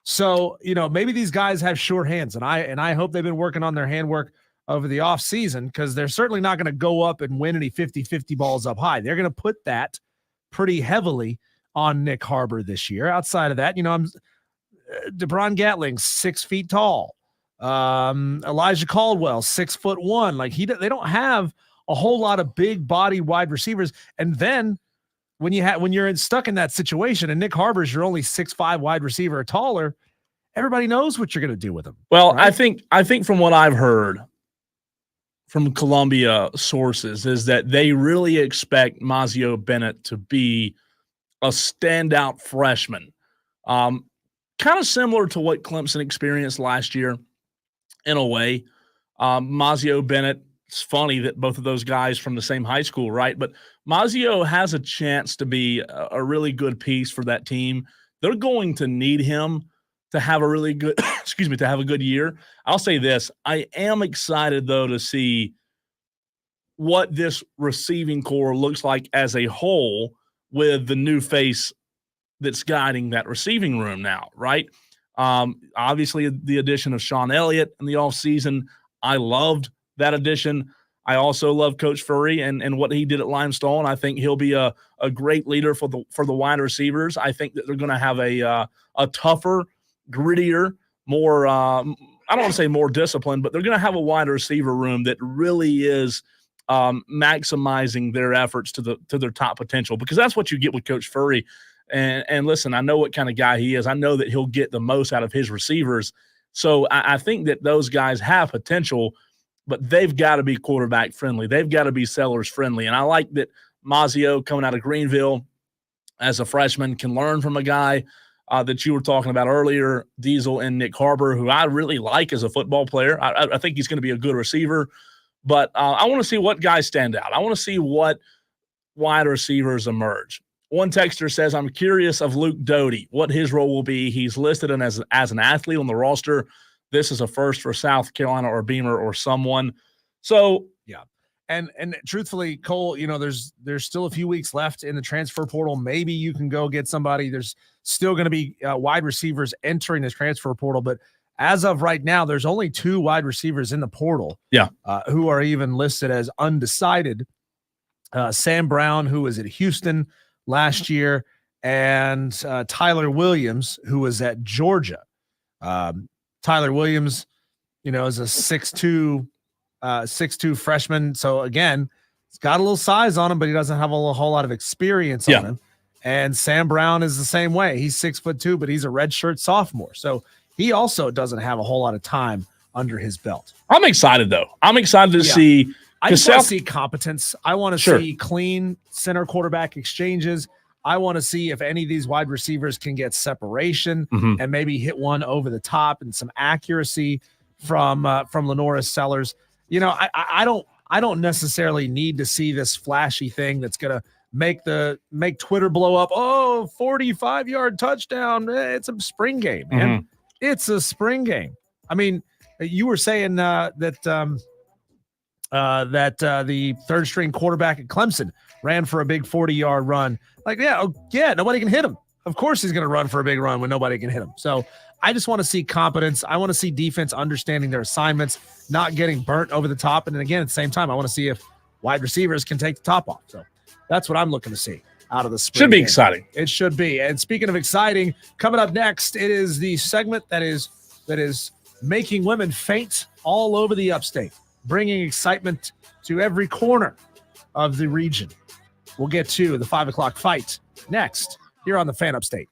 So, maybe these guys have sure hands, and I hope they've been working on their handwork over the offseason, because they're certainly not going to go up and win any 50-50 balls up high. They're going to put that pretty heavily on Nick Harbor this year. Outside of that, DeBron Gatling, 6 feet tall. Elijah Caldwell, 6'1". Like they don't have a whole lot of big body wide receivers. And then when you're stuck in that situation, and Nick Harbor's your only 6'5" wide receiver or taller, everybody knows what you're going to do with him. Well, right? I think from what I've heard from Columbia sources is that they really expect Mazeo Bennett to be a standout freshman. Kind of similar to what Clemson experienced last year in a way. Mazeo Bennett, it's funny that both of those guys from the same high school, right? But Mazeo has a chance to be a really good piece for that team. They're going to need him to have a really good, to have a good year. I'll say this. I am excited, though, to see what this receiving core looks like as a whole with the new face that's guiding that receiving room now, right? Obviously, the addition of Sean Elliott in the offseason, I loved that addition. I also love Coach Furry and what he did at Limestone. I think he'll be a great leader for the wide receivers. I think that they're going to have a tougher, grittier, more I don't want to say more disciplined, but they're going to have a wide receiver room that really is maximizing their efforts to their top potential, because that's what you get with Coach Furry. And listen, I know what kind of guy he is. I know that he'll get the most out of his receivers. So I think that those guys have potential, but they've got to be quarterback friendly. They've got to be sellers friendly. And I like that Mazeo, coming out of Greenville as a freshman, can learn from a guy that you were talking about earlier, Diesel and Nick Harbor, who I really like as a football player. I think he's going to be a good receiver. But I want to see what guys stand out. I want to see what wide receivers emerge. One texter says, I'm curious of Luke Doty, what his role will be. He's listed as an athlete on the roster. This is a first for South Carolina or Beamer or someone. So, yeah. And truthfully, Cole, there's still a few weeks left in the transfer portal. Maybe you can go get somebody. There's still going to be wide receivers entering this transfer portal. But as of right now, there's only 2 wide receivers in the portal who are even listed as undecided. Sam Brown, who was at Houston last year, and Tyler Williams, who was at Georgia. Tyler Williams, is a 6'2", 6'2" freshman. So again, he's got a little size on him, but he doesn't have a whole lot of experience on him. And Sam Brown is the same way. He's 6'2", but he's a redshirt sophomore. So he also doesn't have a whole lot of time under his belt. I'm excited, though. I'm excited to see. I just want to see competence. I want to see clean center quarterback exchanges. I want to see if any of these wide receivers can get separation and maybe hit one over the top, and some accuracy from Lenora Sellers. I don't necessarily need to see this flashy thing that's going to make Twitter blow up. Oh, 45-yard touchdown. It's a spring game, man. It's a spring game. I mean, you were saying that the third string quarterback at Clemson ran for a big 40-yard run. Like, nobody can hit him. Of course he's going to run for a big run when nobody can hit him. So I just want to see competence. I want to see defense understanding their assignments, not getting burnt over the top. And then again, at the same time, I want to see if wide receivers can take the top off. So that's what I'm looking to see out of the spring. Should be game. exciting. It should be. And speaking of exciting, coming up next, it is the segment that is making women faint all over the upstate, bringing excitement to every corner of the region. We'll get to the 5 o'clock fight next here on the Fan Upstate.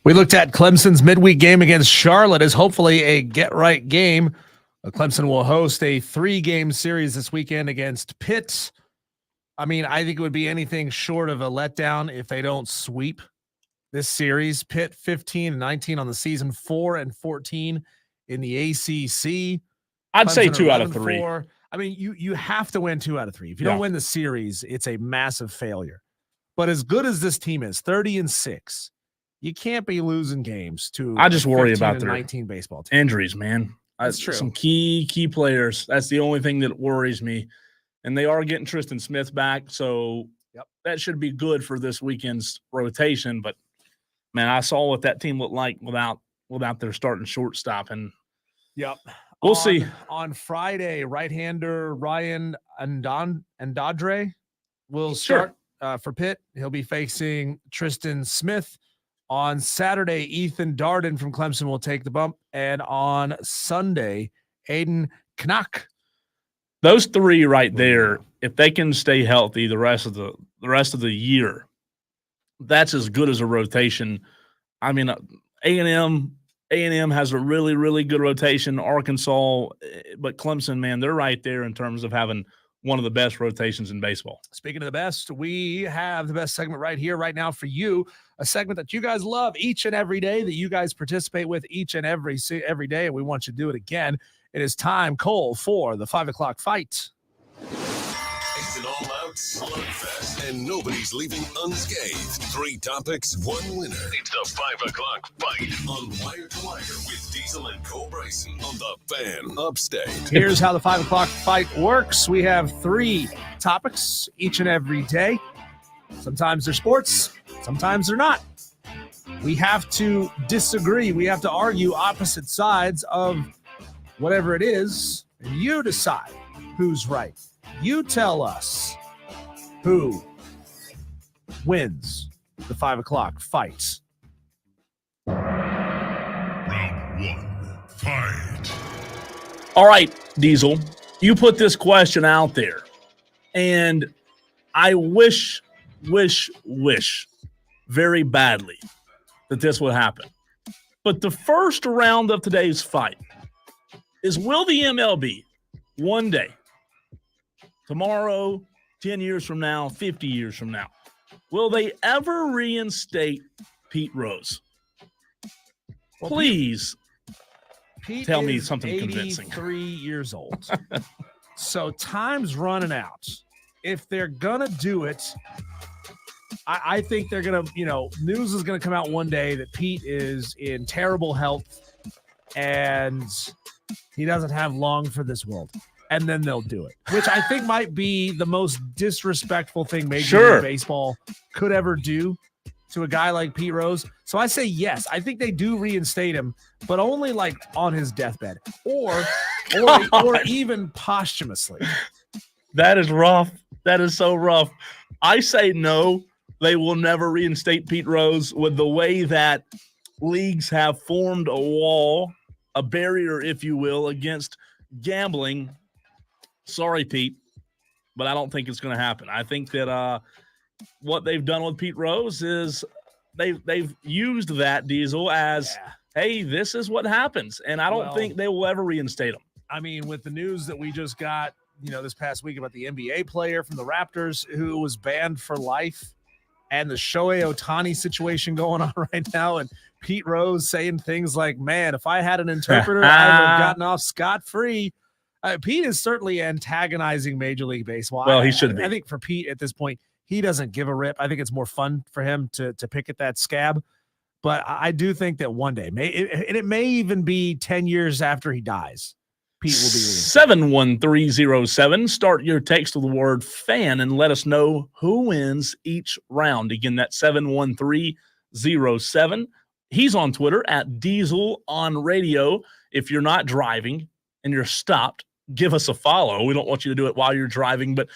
We looked at Clemson's midweek game against Charlotte as hopefully a get-right game. Clemson will host a 3-game series this weekend against Pitt. I mean, I think it would be anything short of a letdown if they don't sweep this series. Pitt 15-19 on the season, 4-14 in the ACC. I'd say Clemson 2 out of 3. 11-4. I mean, you have to win 2 out of 3. If you don't win the series, it's a massive failure. But as good as this team is, 30-6, you can't be losing games to. I just worry about their 19 baseball team. Injuries, man. That's true. Some key players. That's the only thing that worries me. And they are getting Tristan Smith back, so that should be good for this weekend's rotation. But man, I saw what that team looked like without their starting shortstop, and we'll see. On Friday, right-hander Ryan Andadre will start for Pitt. He'll be facing Tristan Smith. On Saturday, Ethan Darden from Clemson will take the bump, and on Sunday, Aiden Knack. Those 3 right there, if they can stay healthy the rest of the year, that's as good as a rotation. I mean, A&M has a really, really good rotation. Arkansas, but Clemson, man, they're right there in terms of having one of the best rotations in baseball. Speaking of the best, we have the best segment right here, right now for you, a segment that you guys love each and every day, that you guys participate with each and every day, and we want you to do it again. It is time, Cole, for the 5 o'clock fight. It's an all-out slugfest, and nobody's leaving unscathed. 3 topics, 1 winner. It's the 5 o'clock fight on Wire to Wire with Diesel and Cole Bryson on the Fan Upstate. Here's how the 5 o'clock fight works. We have 3 topics each and every day. Sometimes they're sports, sometimes they're not. We have to disagree. We have to argue opposite sides of whatever it is, and you decide who's right. You tell us who wins the 5 o'clock fight. Round 1, fight. All right, Diesel, you put this question out there, and I wish very badly that this would happen. But the first round of today's fight is, will the MLB one day, tomorrow, 10 years from now, 50 years from now, will they ever reinstate Pete Rose? Well, Please Pete tell me something convincing. 83 years old. So time's running out. If they're going to do it, I think they're going to, news is going to come out one day that Pete is in terrible health and he doesn't have long for this world. And then they'll do it, which I think might be the most disrespectful thing Major League Baseball could ever do to a guy like Pete Rose. So I say yes. I think they do reinstate him, but only like on his deathbed or even posthumously. That is rough. That is so rough. I say no. They will never reinstate Pete Rose with the way that leagues have formed a wall, a barrier, if you will, against gambling. Sorry, Pete, but I don't think it's going to happen. I think that what they've done with Pete Rose is they've used that, Diesel, as, hey, this is what happens. And I don't think they will ever reinstate him. I mean, with the news that we just got, this past week about the NBA player from the Raptors who was banned for life, and the Shohei Ohtani situation going on right now, and Pete Rose saying things like, man, if I had an interpreter, I would have gotten off scot-free. Pete is certainly antagonizing Major League Baseball. Well, he should be. I think for Pete at this point, he doesn't give a rip. I think it's more fun for him to pick at that scab. But I do think that one day, it may even be 10 years after he dies, Pete will be 71307. Start your text with the word fan and let us know who wins each round. Again, that's 71307. He's on Twitter at Diesel on Radio. If you're not driving and you're stopped, give us a follow. We don't want you to do it while you're driving, but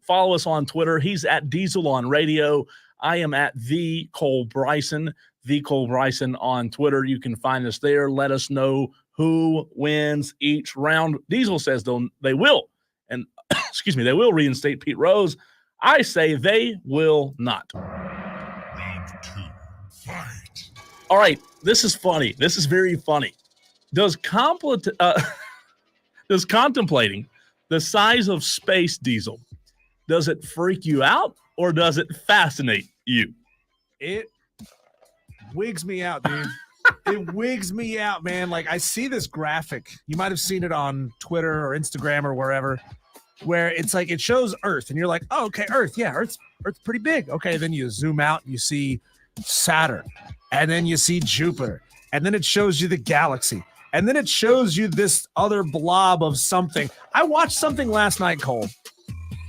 follow us on Twitter. He's at Diesel on Radio. I am at The Cole Bryson on Twitter. You can find us there. Let us know who wins each round. Diesel says they will, and they will reinstate Pete Rose. I say they will not. Round 2, fight. All right, this is funny. This is very funny. Does contemplating the size of space, Diesel, does it freak you out or does it fascinate you? It wigs me out, dude. It wigs me out, man. Like, I see this graphic. You might have seen it on Twitter or Instagram or wherever, where it's like it shows Earth, and you're like, oh, okay, Earth. Yeah, Earth's pretty big. Okay, then you zoom out and you see Saturn, and then you see Jupiter, and then it shows you the galaxy, and then it shows you this other blob of something. I watched something last night, Cole,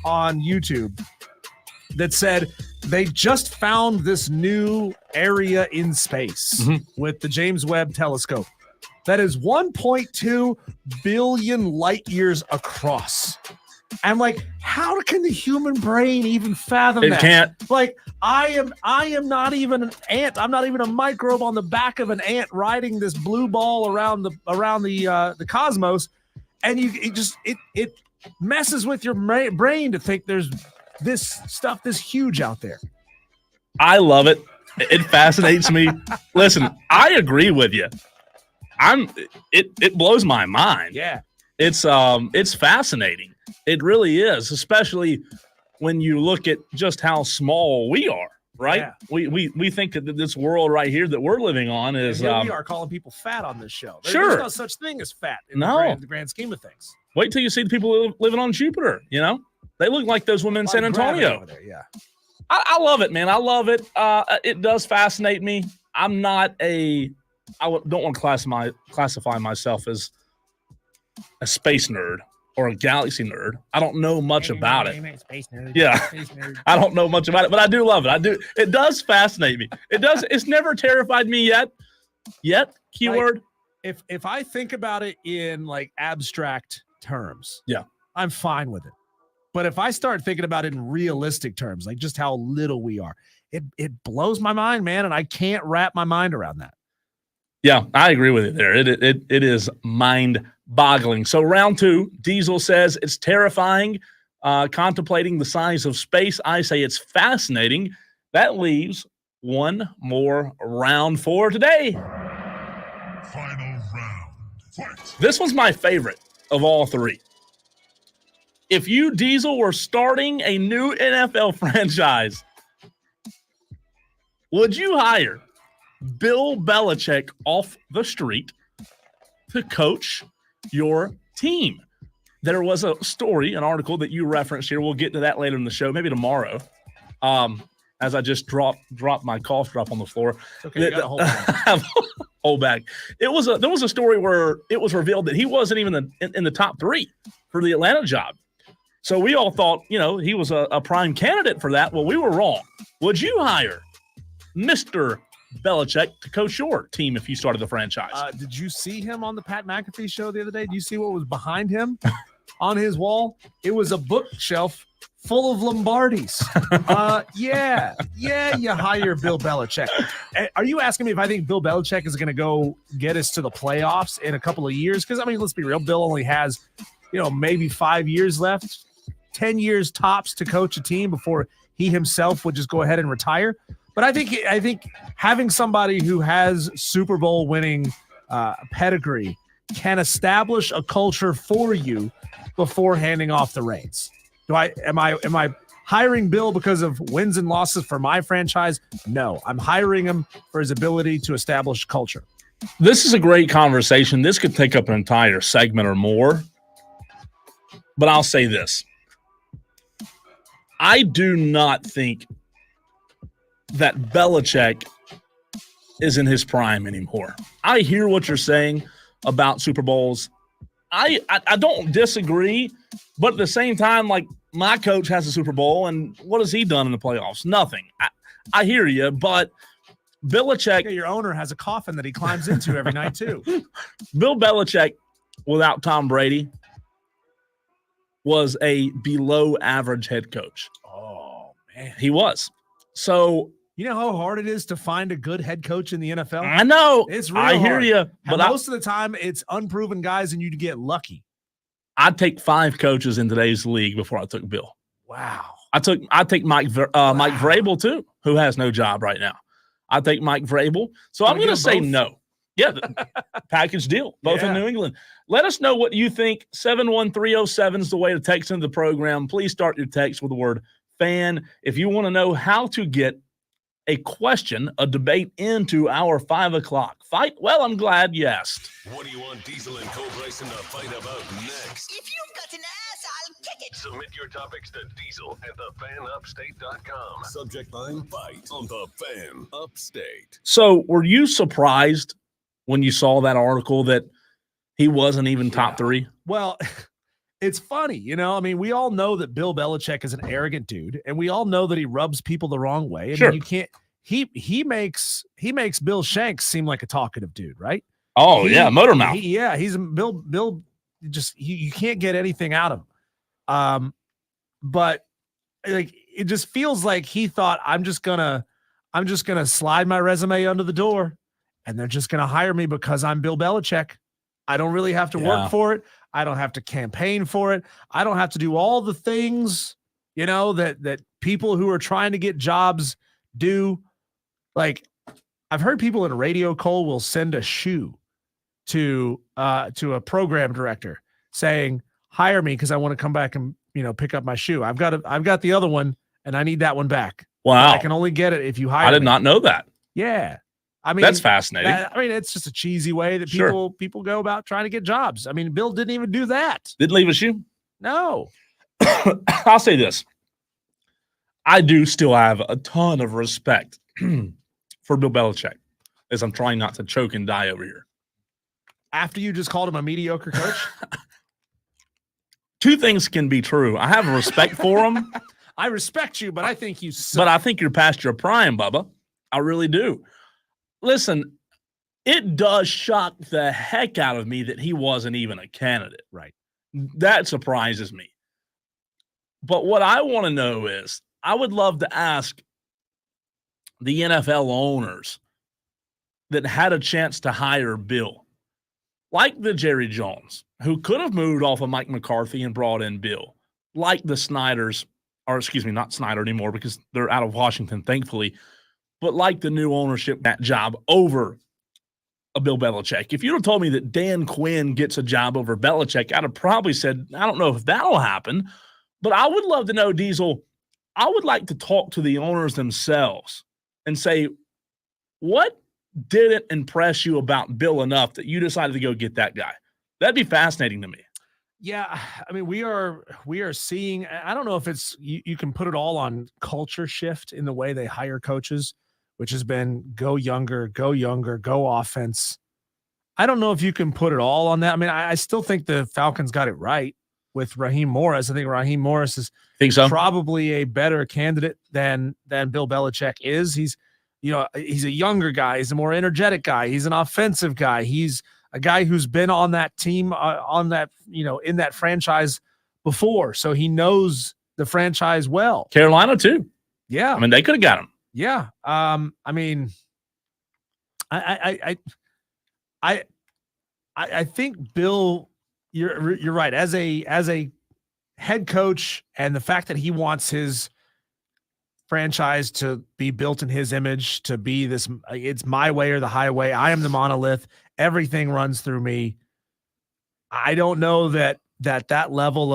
on YouTube that said they just found this new area in space with the James Webb Telescope that is 1.2 billion light years across. I'm like, how can the human brain even fathom that? It can't. Like, I am not even an ant. I'm not even a microbe on the back of an ant riding this blue ball around the cosmos, and it messes with your brain to think there's this stuff this huge out there. I love it. It fascinates me. Listen, I agree with you. It blows my mind. Yeah. It's fascinating. It really is, especially when you look at just how small we are, right? Yeah. We think that this world right here that we're living on is and here we are calling people fat on this show. Sure. There's no such thing as fat in the grand scheme of things. Wait till you see the people living on Jupiter, you know? They look like those women in San Antonio. Over there, yeah. I love it, man. I love it. It does fascinate me. I don't want to classify myself as a space nerd or a galaxy nerd. I don't know much about it. Space nerd. Yeah. Space nerd. I don't know much about it, but I do love it. It does fascinate me. It's never terrified me yet. Keyword. Like, if I think about it in like abstract terms, yeah, I'm fine with it. But if I start thinking about it in realistic terms, like just how little we are, it blows my mind, man, and I can't wrap my mind around that. Yeah, I agree with you there. It is mind-boggling. So round 2, Diesel says it's terrifying, contemplating the size of space. I say it's fascinating. That leaves one more round for today. Final round. Fight. This one's my favorite of all 3. If you, Diesel, were starting a new NFL franchise, would you hire Bill Belichick off the street to coach your team? There was a story, an article that you referenced here. We'll get to that later in the show, maybe tomorrow. As I just dropped my cough drop on the floor. Okay, you got a whole bag. Whole bag. There was a story where it was revealed that he wasn't even in the top 3 for the Atlanta job. So we all thought, he was a prime candidate for that. Well, we were wrong. Would you hire Mr. Belichick to coach your team if you started the franchise? Did you see him on the Pat McAfee show the other day? Do you see what was behind him on his wall? It was a bookshelf full of Lombardis. Yeah, you hire Bill Belichick. Are you asking me if I think Bill Belichick is going to go get us to the playoffs in a couple of years? Because, let's be real. Bill only has, maybe 5 years left, 10 years tops to coach a team before he himself would just go ahead and retire. But I think having somebody who has Super Bowl winning pedigree can establish a culture for you before handing off the reins. Am I hiring Bill because of wins and losses for my franchise? No, I'm hiring him for his ability to establish culture. This is a great conversation. This could take up an entire segment or more. But I'll say this. I do not think that Belichick is in his prime anymore. I hear what you're saying about Super Bowls. I don't disagree, but at the same time, like, my coach has a Super Bowl, and what has he done in the playoffs? Nothing. I hear you, but Belichick... Yeah, your owner has a coffin that he climbs into every night, too. Bill Belichick, without Tom Brady, was a below-average head coach. Oh, man. He was. So... You know how hard it is to find a good head coach in the NFL? I know. It's real I hear hard. you. But most of the time, it's unproven guys, and you get lucky. I'd take 5 coaches in today's league before I took Bill. Wow. I'd take Mike Vrabel too, who has no job right now. I take Mike Vrabel. So I'm going to say both? no. Yeah, the package deal, both in New England. Let us know what you think. 71307 is the way to text into the program. Please start your text with the word fan. If you want to know how to get a question, a debate into our 5 o'clock fight, well, I'm glad you asked. What do you want Diesel and Cole Bryson to fight about next? If you've got an ass, I'll kick it. Submit your topics to Diesel at thefanupstate.com. Subject line fight on the Fan Upstate. So were you surprised when you saw that article that he wasn't even top 3? Well, it's funny, you know. I mean, we all know that Bill Belichick is an arrogant dude, and we all know that he rubs people the wrong way. I mean, you can't. He makes Bill Shanks seem like a talkative dude, right? Oh, motor mouth. He's Bill. Just you can't get anything out of him. But like it just feels like he thought I'm just gonna slide my resume under the door, and they're just gonna hire me because I'm Bill Belichick. I don't really have to work for it. I don't have to campaign for it. I don't have to do all the things, you know, that people who are trying to get jobs do. Like I've heard people in a radio call will send a shoe to a program director saying, hire me because I want to come back and, you know, pick up my shoe. I've got the other one and I need that one back. Wow. I can only get it if you hire me. I did not know that. Yeah. I mean, that's fascinating. It's just a cheesy way that people go about trying to get jobs. I mean, Bill didn't even do that. Didn't leave a shoe? No. I'll say this. I do still have a ton of respect for Bill Belichick, as I'm trying not to choke and die over here. After you just called him a mediocre coach? Two things can be true. I have respect for him. I respect you, but I think you suck. But I think you're past your prime, Bubba. I really do. Listen, it does shock the heck out of me that he wasn't even a candidate. Right. That surprises me. But what I want to know is, I would love to ask the NFL owners that had a chance to hire Bill, like the Jerry Jones, who could have moved off of Mike McCarthy and brought in Bill, like the Snyders, or excuse me, not Snyder anymore because they're out of Washington, thankfully, but like the new ownership, that job over a Bill Belichick. If you'd have told me that Dan Quinn gets a job over Belichick, I'd have probably said, I don't know if that'll happen, but I would love to know, Diesel, I would like to talk to the owners themselves and say, what didn't impress you about Bill enough that you decided to go get that guy? That'd be fascinating to me. Yeah, I mean, we are seeing, I don't know if it's, you can put it all on culture shift in the way they hire coaches, which has been go younger, go offense. I don't know if you can put it all on that. I mean, I still think the Falcons got it right with Raheem Morris. I think Raheem Morris is probably a better candidate than Bill Belichick is. He's a younger guy. He's a more energetic guy. He's an offensive guy. He's a guy who's been on that team, in that franchise before. So he knows the franchise well. Carolina too. Yeah. I mean, they could have got him. Yeah. I mean, I think Bill, you're right. As a head coach, and the fact that he wants his franchise to be built in his image, to be this, it's my way or the highway. I am the monolith. Everything runs through me. I don't know that level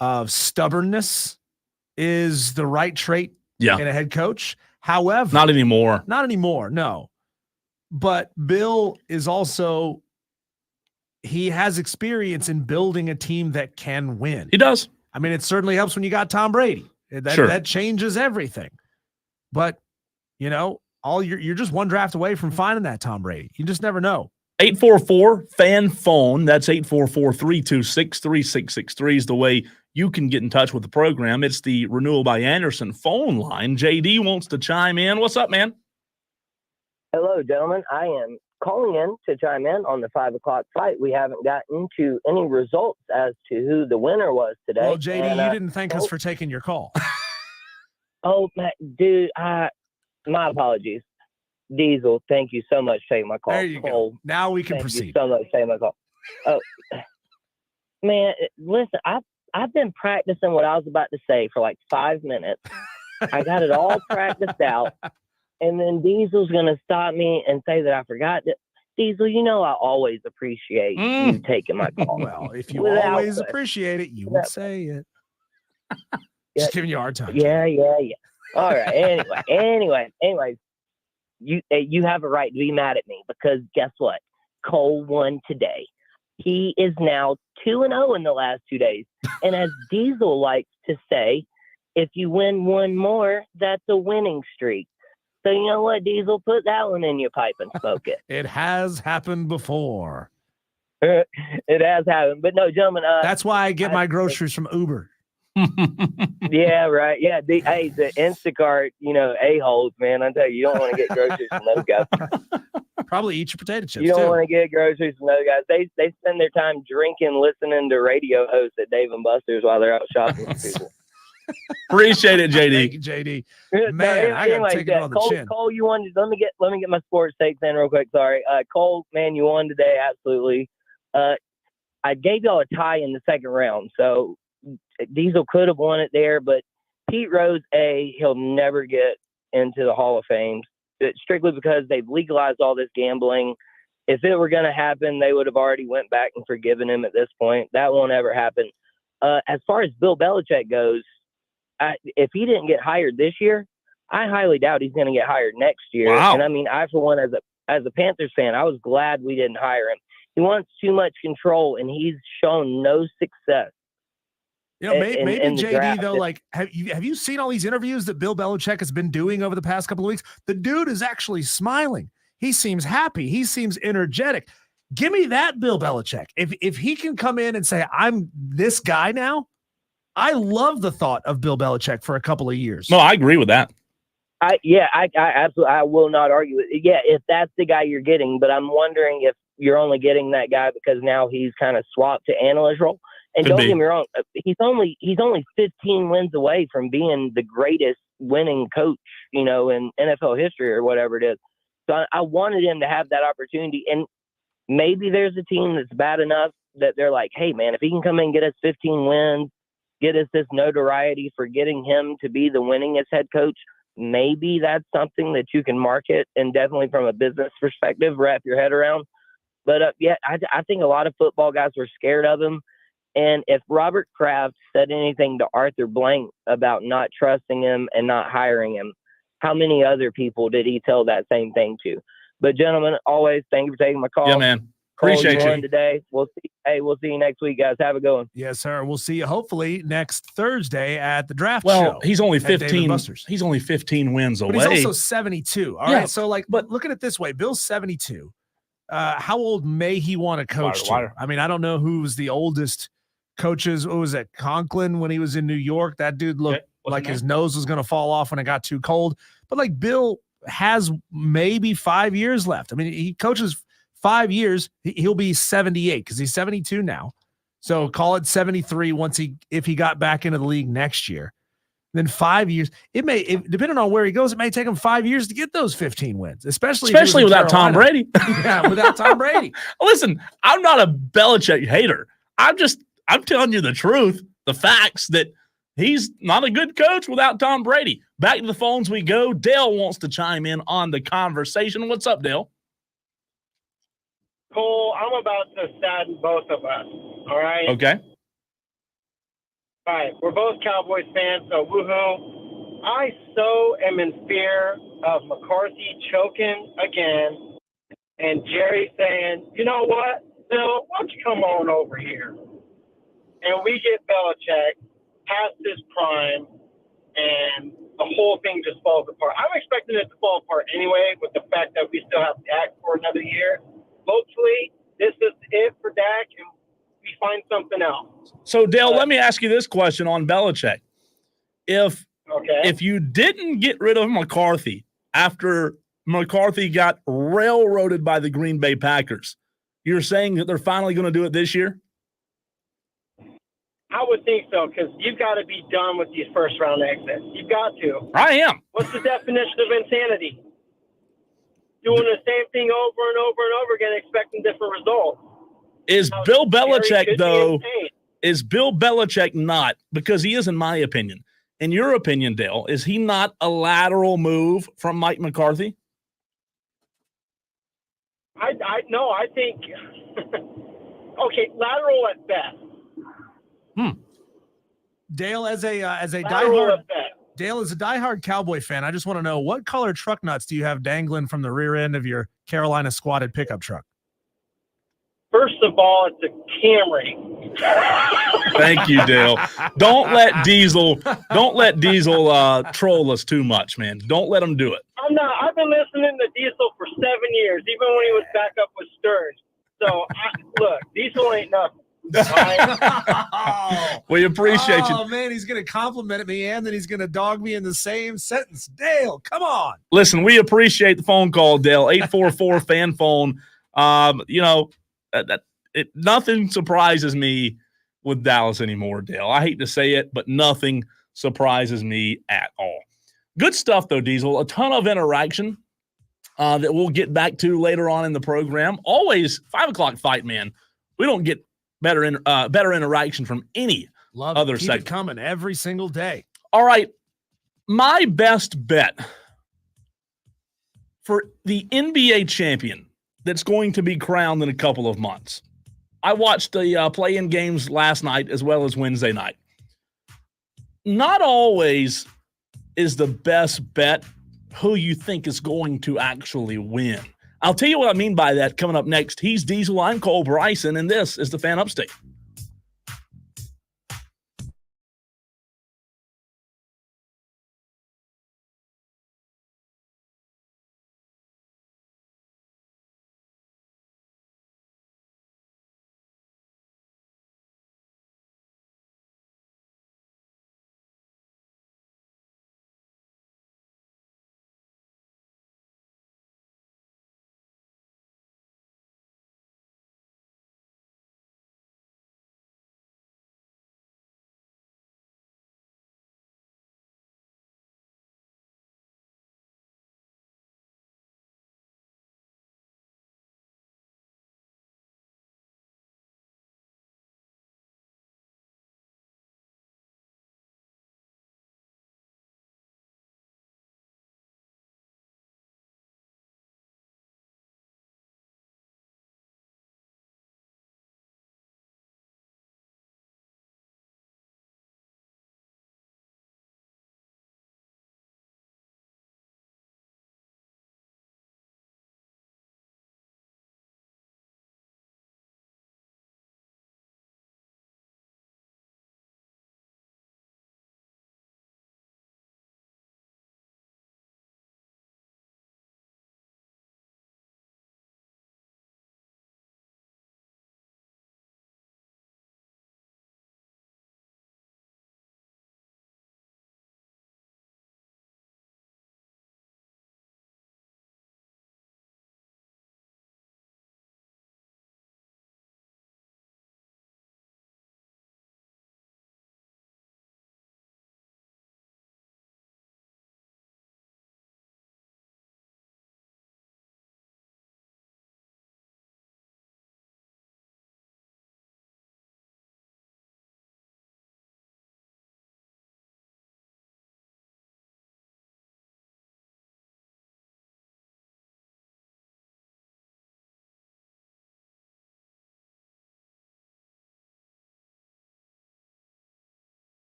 of stubbornness is the right trait in a head coach. However, not anymore. No. But Bill is also, he has experience in building a team that can win. He does. I mean, it certainly helps when you got Tom Brady. That changes everything. But, you know, you're just one draft away from finding that Tom Brady. You just never know. 844-FAN-PHONE. That's 844-326-3663 is the way you can get in touch with the program. It's the Renewal by Anderson phone line. JD wants to chime in. What's up, man? Hello, gentlemen. I am calling in to chime in on the 5 o'clock fight. We haven't gotten to any results as to who the winner was today. Well, JD, you didn't thank us for taking your call. Oh, dude, my apologies. Diesel, thank you so much for taking my call. There you go. Now we can proceed. Thank you so much for taking my call. Oh, man, listen, I've been practicing what I was about to say for like 5 minutes. I got it all practiced out. And then Diesel's going to stop me and say that I forgot that. Diesel, you know I always appreciate you taking my call. Well, if you Without always question. appreciate it, you would say it. Just giving you a hard time. Yeah. All right. Anyway, you have a right to be mad at me because guess what? Cole won today. He is now 2-0 in the last 2 days. And as Diesel likes to say, if you win one more, that's a winning streak. So you know what, Diesel? Put that one in your pipe and smoke it. It has happened before. It has happened. But no, gentlemen. That's why I get my groceries from Uber. Yeah, right. Yeah. The Instacart, a-holes, man. I tell you, you don't want to get groceries from those guys. Probably eat your potato chips. You don't want to get groceries from those guys. They spend their time drinking, listening to radio hosts at Dave and Buster's while they're out shopping with people. Appreciate it, JD. Thank you, JD. Man, I gotta take it on the chin. Cole, you won. Let me get my sports takes in real quick. Sorry, Cole, man, you won today. Absolutely. I gave y'all a tie in the second round, so Diesel could have won it there, but Pete Rose, he'll never get into the Hall of Fame strictly because they've legalized all this gambling. If it were going to happen, they would have already went back and forgiven him at this point. That won't ever happen. As far as Bill Belichick goes, if he didn't get hired this year, I highly doubt he's going to get hired next year. Wow. And I mean, I, for one, as a Panthers fan, I was glad we didn't hire him. He wants too much control, and he's shown no success. Maybe in JD draft. though, like have you seen all these interviews that Bill Belichick has been doing over the past couple of weeks? The dude is actually smiling. He seems happy. He seems energetic. Give me that Bill Belichick. If he can come in and say, I'm this guy now, I love the thought of Bill Belichick for a couple of years. No, I agree with that. I absolutely, I will not argue it. Yeah, if that's the guy you're getting, but I'm wondering if you're only getting that guy because now he's kind of swapped to analyst role. And don't get me wrong, he's only 15 wins away from being the greatest winning coach, in NFL history or whatever it is. So I wanted him to have that opportunity. And maybe there's a team that's bad enough that they're like, hey, man, if he can come in and get us 15 wins, get us this notoriety for getting him to be the winningest head coach, maybe that's something that you can market and definitely from a business perspective, wrap your head around. But I think a lot of football guys were scared of him. And if Robert Kraft said anything to Arthur Blank about not trusting him and not hiring him, how many other people did he tell that same thing to? But gentlemen, always thank you for taking my call. Yeah, man. Appreciate you. Today. We'll see. Hey, we'll see you next week, guys. Have a good one. Yes, sir. We'll see you hopefully next Thursday at the draft Well, show. he's only at Dave and 15. Buster's. He's only 15 wins away. But he's also 72. All Yeah, right. So but look at it this way. Bill's 72. How old may he want to coach to? I mean, I don't know who's the oldest coaches. What was that? Conklin when he was in New York? That dude looked like his nose was going to fall off when it got too cold. But like Bill has maybe 5 years left. I mean, he coaches 5 years. He'll be 78 because he's 72 now. So call it 73 if he got back into the league next year. Then 5 years. Depending on where he goes, it may take him 5 years to get those 15 wins, especially without Tom Brady. Yeah, without Tom Brady. Listen, I'm not a Belichick hater. I'm telling you the truth, the facts that he's not a good coach without Tom Brady. Back to the phones we go. Dale wants to chime in on the conversation. What's up, Dale? Cole, I'm about to sadden both of us. All right? Okay. All right. We're both Cowboys fans, so woohoo. I so am in fear of McCarthy choking again and Jerry saying, you know what, Bill, why don't you come on over here? And we get Belichick past his prime, and the whole thing just falls apart. I'm expecting it to fall apart anyway with the fact that we still have Dak for another year. Hopefully, this is it for Dak, and we find something else. So, Dale, let me ask you this question on Belichick. If you didn't get rid of McCarthy after McCarthy got railroaded by the Green Bay Packers, you're saying that they're finally going to do it this year? I would think so, because you've got to be done with these first-round exits. You've got to. I am. What's the definition of insanity? Doing the same thing over and over and over again, expecting different results. Is Bill Belichick not, because he is, in my opinion, In your opinion, Dale, is he not a lateral move from Mike McCarthy? I think okay, lateral at best. Dale, as a Lateral diehard at best. Dale, as a diehard Cowboy fan, I just want to know, what color truck nuts do you have dangling from the rear end of your Carolina squatted pickup truck? First of all, it's a Camry. Thank you, Dale. Don't let Diesel troll us too much, man. Don't let him do it. I'm not. I've been listening to Diesel for 7 years, even when he was back up with Stearns. So look, Diesel ain't nothing. We appreciate you. Oh man, he's gonna compliment me and then he's gonna dog me in the same sentence. Dale, come on. Listen, we appreciate the phone call, Dale. 844 fan phone. Nothing surprises me with Dallas anymore, Dale. I hate to say it, but nothing surprises me at all. Good stuff, though, Diesel. A ton of interaction that we'll get back to later on in the program. Always 5 o'clock fight, man. We don't get better interaction from any other Keep segment. it coming every single day. All right. My best bet for the NBA champion that's going to be crowned in a couple of months. I watched the play-in games last night as well as Wednesday night. Not always is the best bet who you think is going to actually win. I'll tell you what I mean by that coming up next. He's Diesel, I'm Cole Bryson, and this is the Fan Upstate.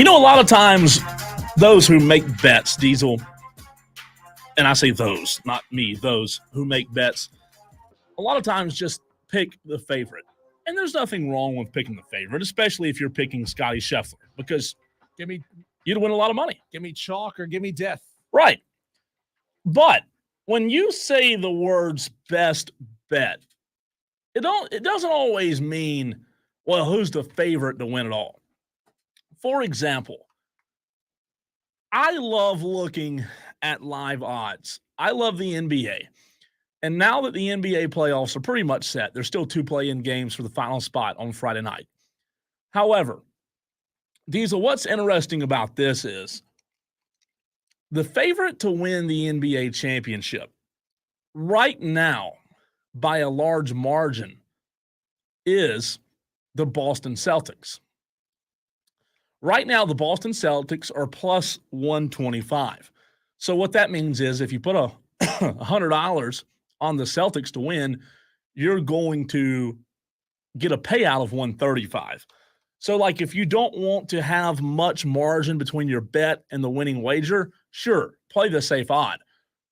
You know, a lot of times those who make bets, Diesel, and I say those, not me, those who make bets, a lot of times just pick the favorite. And there's nothing wrong with picking the favorite, especially if you're picking Scotty Scheffler, because you'd win a lot of money. Give me chalk or give me death. Right. But when you say the words best bet, it doesn't always mean, well, who's the favorite to win it all? For example, I love looking at live odds. I love the NBA. And now that the NBA playoffs are pretty much set, there's still 2 play-in games for the final spot on Friday night. However, Diesel, what's interesting about this is the favorite to win the NBA championship right now by a large margin is the Boston Celtics. Right now, the Boston Celtics are plus 125. So what that means is if you put $100 on the Celtics to win, you're going to get a payout of 135. So like if you don't want to have much margin between your bet and the winning wager, sure, play the safe odd.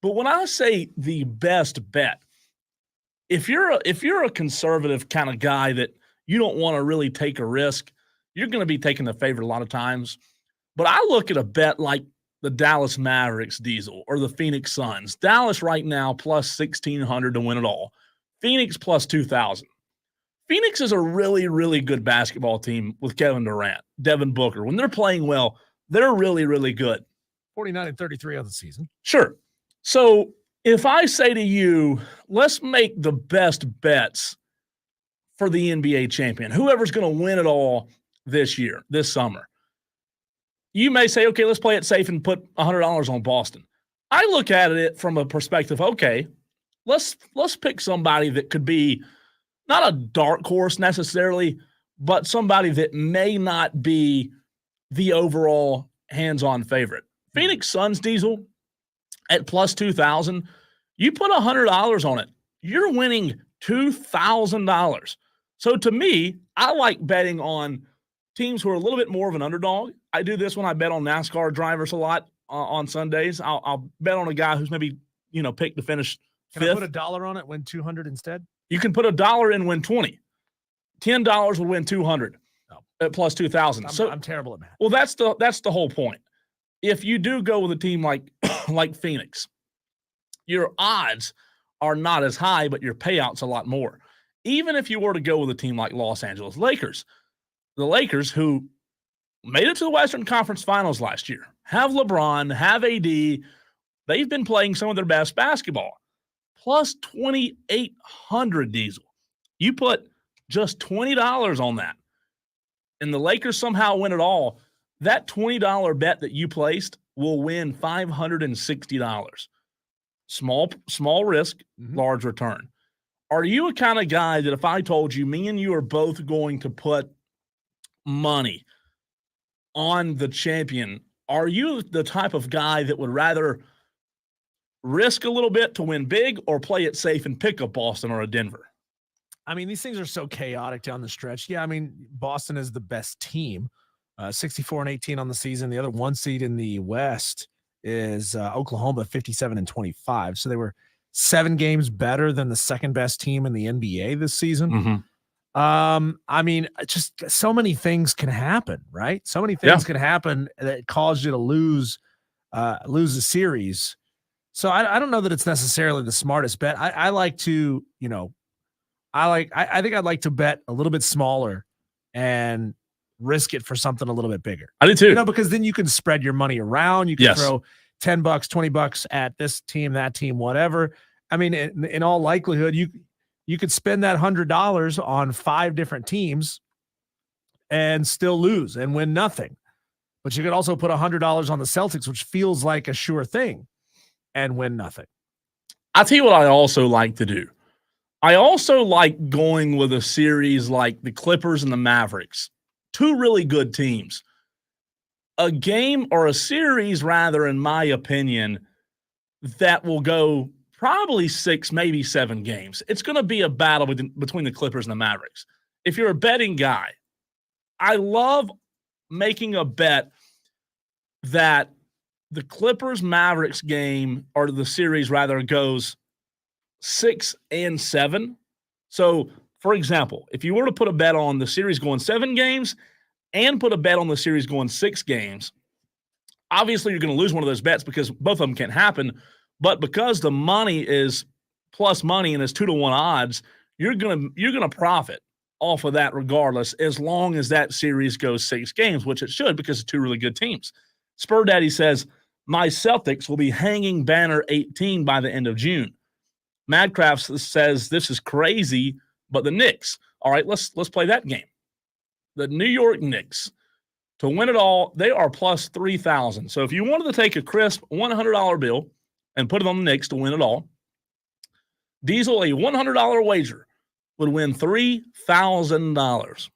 But when I say the best bet, if you're a conservative kind of guy that you don't want to really take a risk, you're going to be taking the favorite a lot of times. But I look at a bet like the Dallas Mavericks, Diesel, or the Phoenix Suns. Dallas right now plus 1,600 to win it all. Phoenix plus 2,000. Phoenix is a really, really good basketball team with Kevin Durant, Devin Booker. When they're playing well, they're really, really good. 49-33 on the season. Sure. So if I say to you, let's make the best bets for the NBA champion, whoever's going to win it all this year, this summer, you may say, okay, let's play it safe and put $100 on Boston. I look at it from a perspective, okay, let's pick somebody that could be not a dark horse necessarily, but somebody that may not be the overall hands-on favorite. Phoenix Suns, Diesel, at plus 2,000, you put $100 on it, you're winning $2,000. So to me, I like betting on teams who are a little bit more of an underdog. I do this when I bet on NASCAR drivers a lot on Sundays. I'll bet on a guy who's maybe, picked to finish Can fifth. I put $1 on it, win 200 instead? You can put $1 in, win 20. $10 will win 200 at plus 2,000. So I'm terrible at math. Well, that's the whole point. If you do go with a team like Phoenix, your odds are not as high, but your payout's a lot more. Even if you were to go with a team like Los Angeles Lakers, the Lakers, who made it to the Western Conference Finals last year, have LeBron, have AD, they've been playing some of their best basketball. Plus 2,800, Diesel. You put just $20 on that, and the Lakers somehow win it all. That $20 bet that you placed will win $560. Small risk, large return. Are you a kind of guy that if I told you, me and you are both going to put money on the champion, are you the type of guy that would rather risk a little bit to win big or play it safe and pick up Boston or a Denver? I mean, these things are so chaotic down the stretch. Yeah, I mean, Boston is the best team, 64-18 on the season. The other 1 seed in the West is Oklahoma, 57-25. So they were 7 games better than the second best team in the NBA this season. I mean, just so many things can happen, right? So many things can happen that cause you to lose a series. So I don't know that it's necessarily the smartest bet. I like to, I think I'd like to bet a little bit smaller and risk it for something a little bit bigger. I do too. Because then you can spread your money around. You can throw $10, $20 at this team, that team, whatever. I mean, in all likelihood, you could spend that $100 on 5 different teams and still lose and win nothing. But you could also put $100 on the Celtics, which feels like a sure thing, and win nothing. I'll tell you what I also like to do. I also like going with a series like the Clippers and the Mavericks, 2 really good teams. A game or a series, rather, in my opinion, that will go probably 6, maybe 7 games. It's going to be a battle between the Clippers and the Mavericks. If you're a betting guy, I love making a bet that the Clippers Mavericks game, or the series rather, goes 6 and 7. So, for example, if you were to put a bet on the series going 7 games and put a bet on the series going 6 games, obviously you're going to lose one of those bets because both of them can't happen. But because the money is plus money and it's 2-to-1 odds, you're gonna profit off of that regardless, as long as that series goes 6 games, which it should, because it's 2 really good teams. Spur Daddy says, my Celtics will be hanging banner 18 by the end of June. Madcraft says, this is crazy, but the Knicks. All right, let's play that game. The New York Knicks, to win it all, they are plus 3,000. So if you wanted to take a crisp $100 bill and put it on the Knicks to win it all, Diesel, a $100 wager would win $3,000.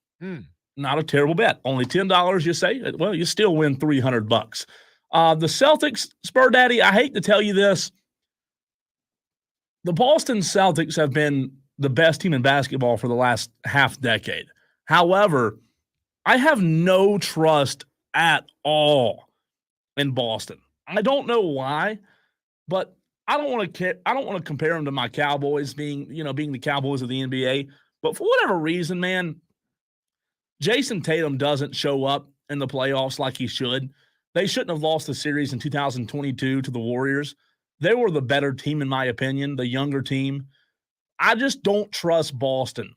Not a terrible bet. Only $10, you say? Well, you still win $300. The Celtics, Spur Daddy, I hate to tell you this, the Boston Celtics have been the best team in basketball for the last half decade. However, I have no trust at all in Boston. I don't know why, but I don't want to compare them to my Cowboys being the Cowboys of the NBA. But for whatever reason, man, Jason Tatum doesn't show up in the playoffs like he should. They shouldn't have lost the series in 2022 to the Warriors. They were the better team, in my opinion, the younger team. I just don't trust Boston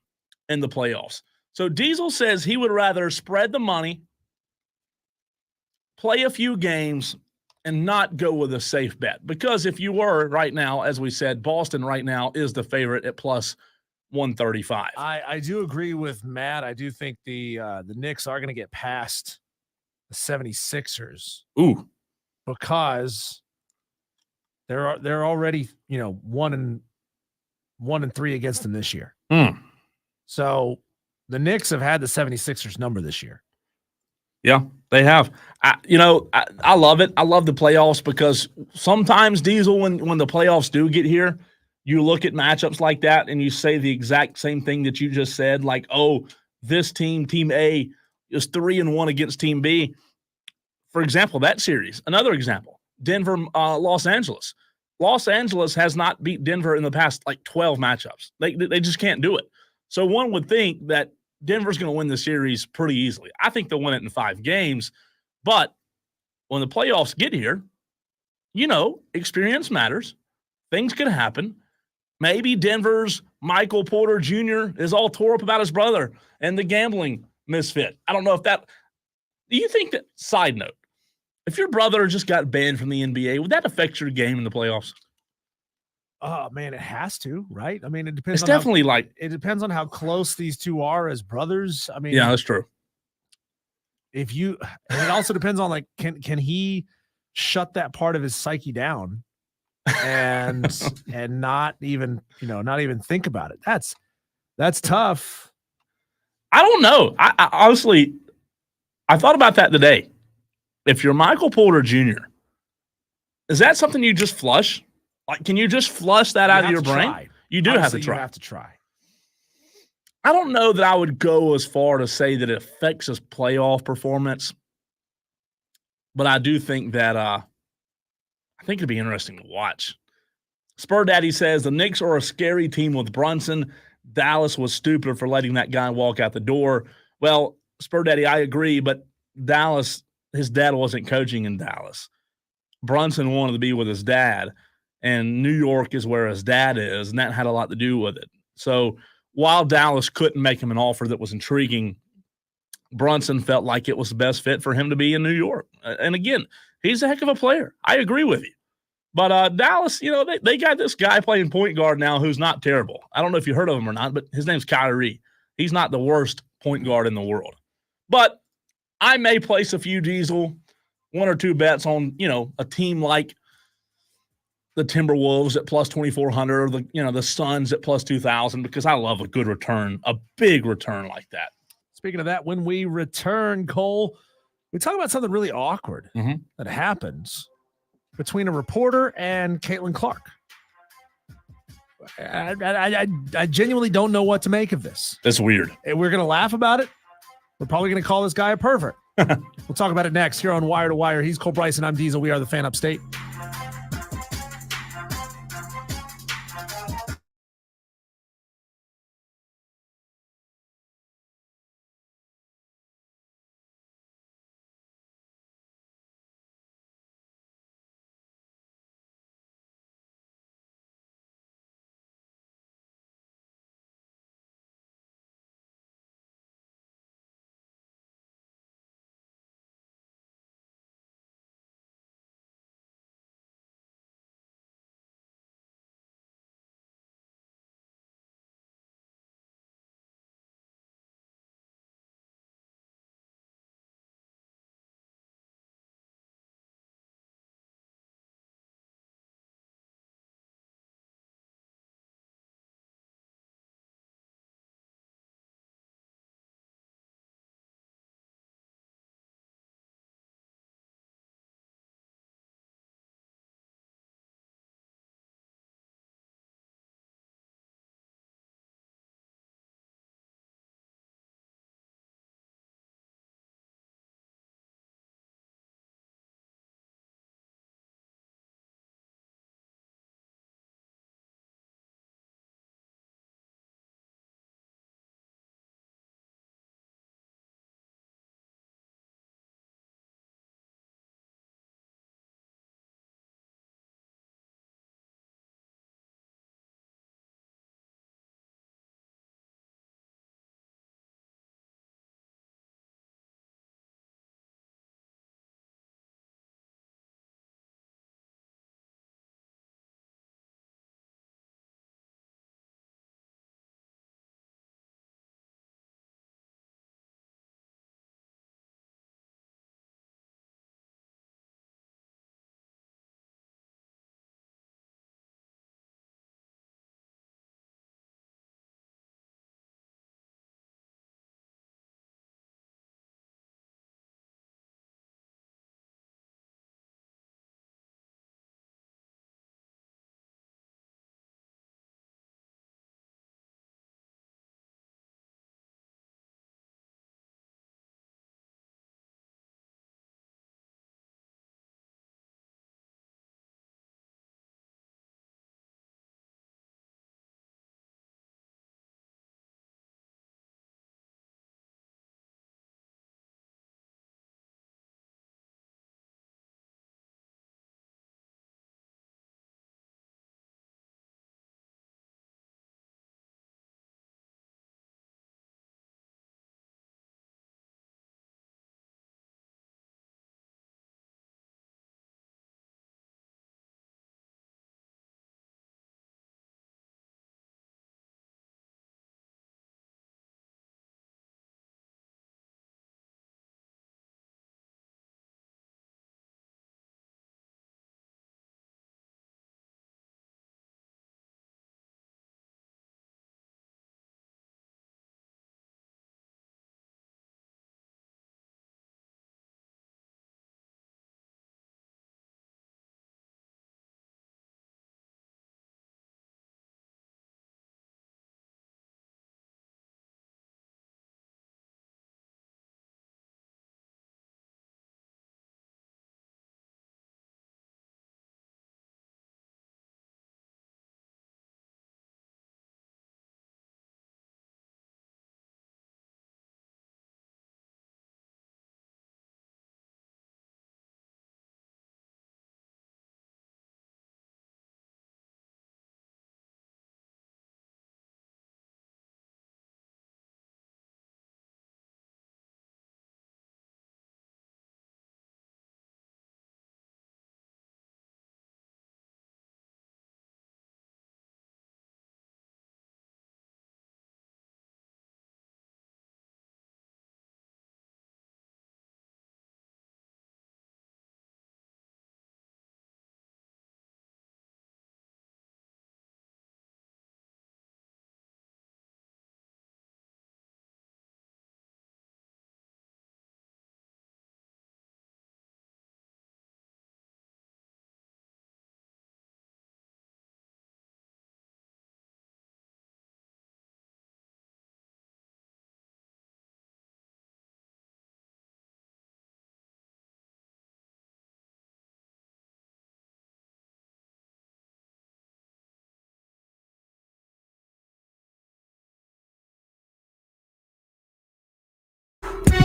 in the playoffs. So Diesel says he would rather spread the money, play a few games, and not go with a safe bet. Because if you were right now, as we said, Boston right now is the favorite at plus 135. I do agree with Matt. I do think the Knicks are going to get past the 76ers. Ooh. Because they're already, 1-3 against them this year. So the Knicks have had the 76ers number this year. Yeah, they have. I love it. I love the playoffs because sometimes, Diesel, when the playoffs do get here, you look at matchups like that and you say the exact same thing that you just said, like, oh, this team, Team A, is 3-1 against Team B. For example, that series. Another example, Denver, Los Angeles. Los Angeles has not beat Denver in the past, 12 matchups. They just can't do it. So one would think that Denver's going to win the series pretty easily. I think they'll win it in 5 games. But when the playoffs get here, experience matters. Things could happen. Maybe Denver's Michael Porter Jr. is all tore up about his brother and the gambling misfit. I don't know if that – do you think that – side note, if your brother just got banned from the NBA, would that affect your game in the playoffs? Oh, man, it has to, right? I mean, it depends. It's definitely it depends on how close these two are as brothers. I mean, yeah, that's true. And it also depends on can he shut that part of his psyche down and not even think about it. That's tough. I don't know. I honestly, I thought about that today. If you're Michael Porter Jr., is that something you just flush? Can you just flush that out of your brain? Try. You do have to try. You have to try. I don't know that I would go as far to say that it affects his playoff performance, but I do think that I think it'd be interesting to watch. Spur Daddy says the Knicks are a scary team with Brunson. Dallas was stupid for letting that guy walk out the door. Well, Spur Daddy, I agree, but Dallas, his dad wasn't coaching in Dallas. Brunson wanted to be with his dad, and New York is where his dad is, and that had a lot to do with it. So while Dallas couldn't make him an offer that was intriguing, Brunson felt like it was the best fit for him to be in New York. And again, he's a heck of a player. I agree with you. But Dallas, they got this guy playing point guard now who's not terrible. I don't know if you heard of him or not, but his name's Kyrie. He's not the worst point guard in the world. But I may place a few Diesel, 1 or 2 bets on, a team like the Timberwolves at plus 2,400 or the Suns at plus 2,000 because I love a good return, a big return like that. Speaking of that, when we return, Cole, we talk about something really awkward that happens between a reporter and Caitlin Clark. I genuinely don't know what to make of this. That's weird. And we're going to laugh about it. We're probably going to call this guy a pervert. We'll talk about it next here on Wire to Wire. He's Cole Bryson. I'm Diesel. We are the Fan Upstate.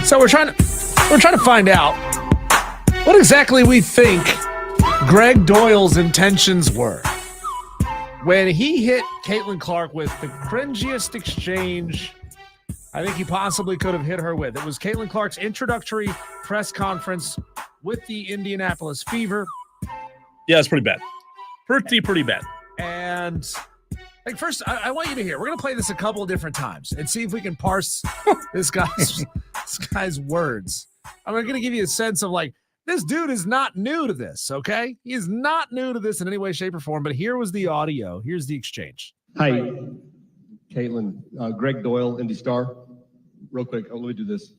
So we're trying to find out what exactly we think Greg Doyle's intentions were when he hit Caitlin Clark with the cringiest exchange I think he possibly could have hit her with. It was Caitlin Clark's introductory press conference with the Indianapolis Fever. Yeah, it's pretty bad. Pretty bad. And like first, I want you to hear. We're gonna play this a couple of different times and see if we can parse this guy's words. I'm gonna give you a sense of like this dude is not new to this. Okay, he is not new to this in any way, shape, or form. But here was the audio. Here's the exchange. Hi, Caitlin. Greg Doyle, Indy Star. Real quick, let me do this.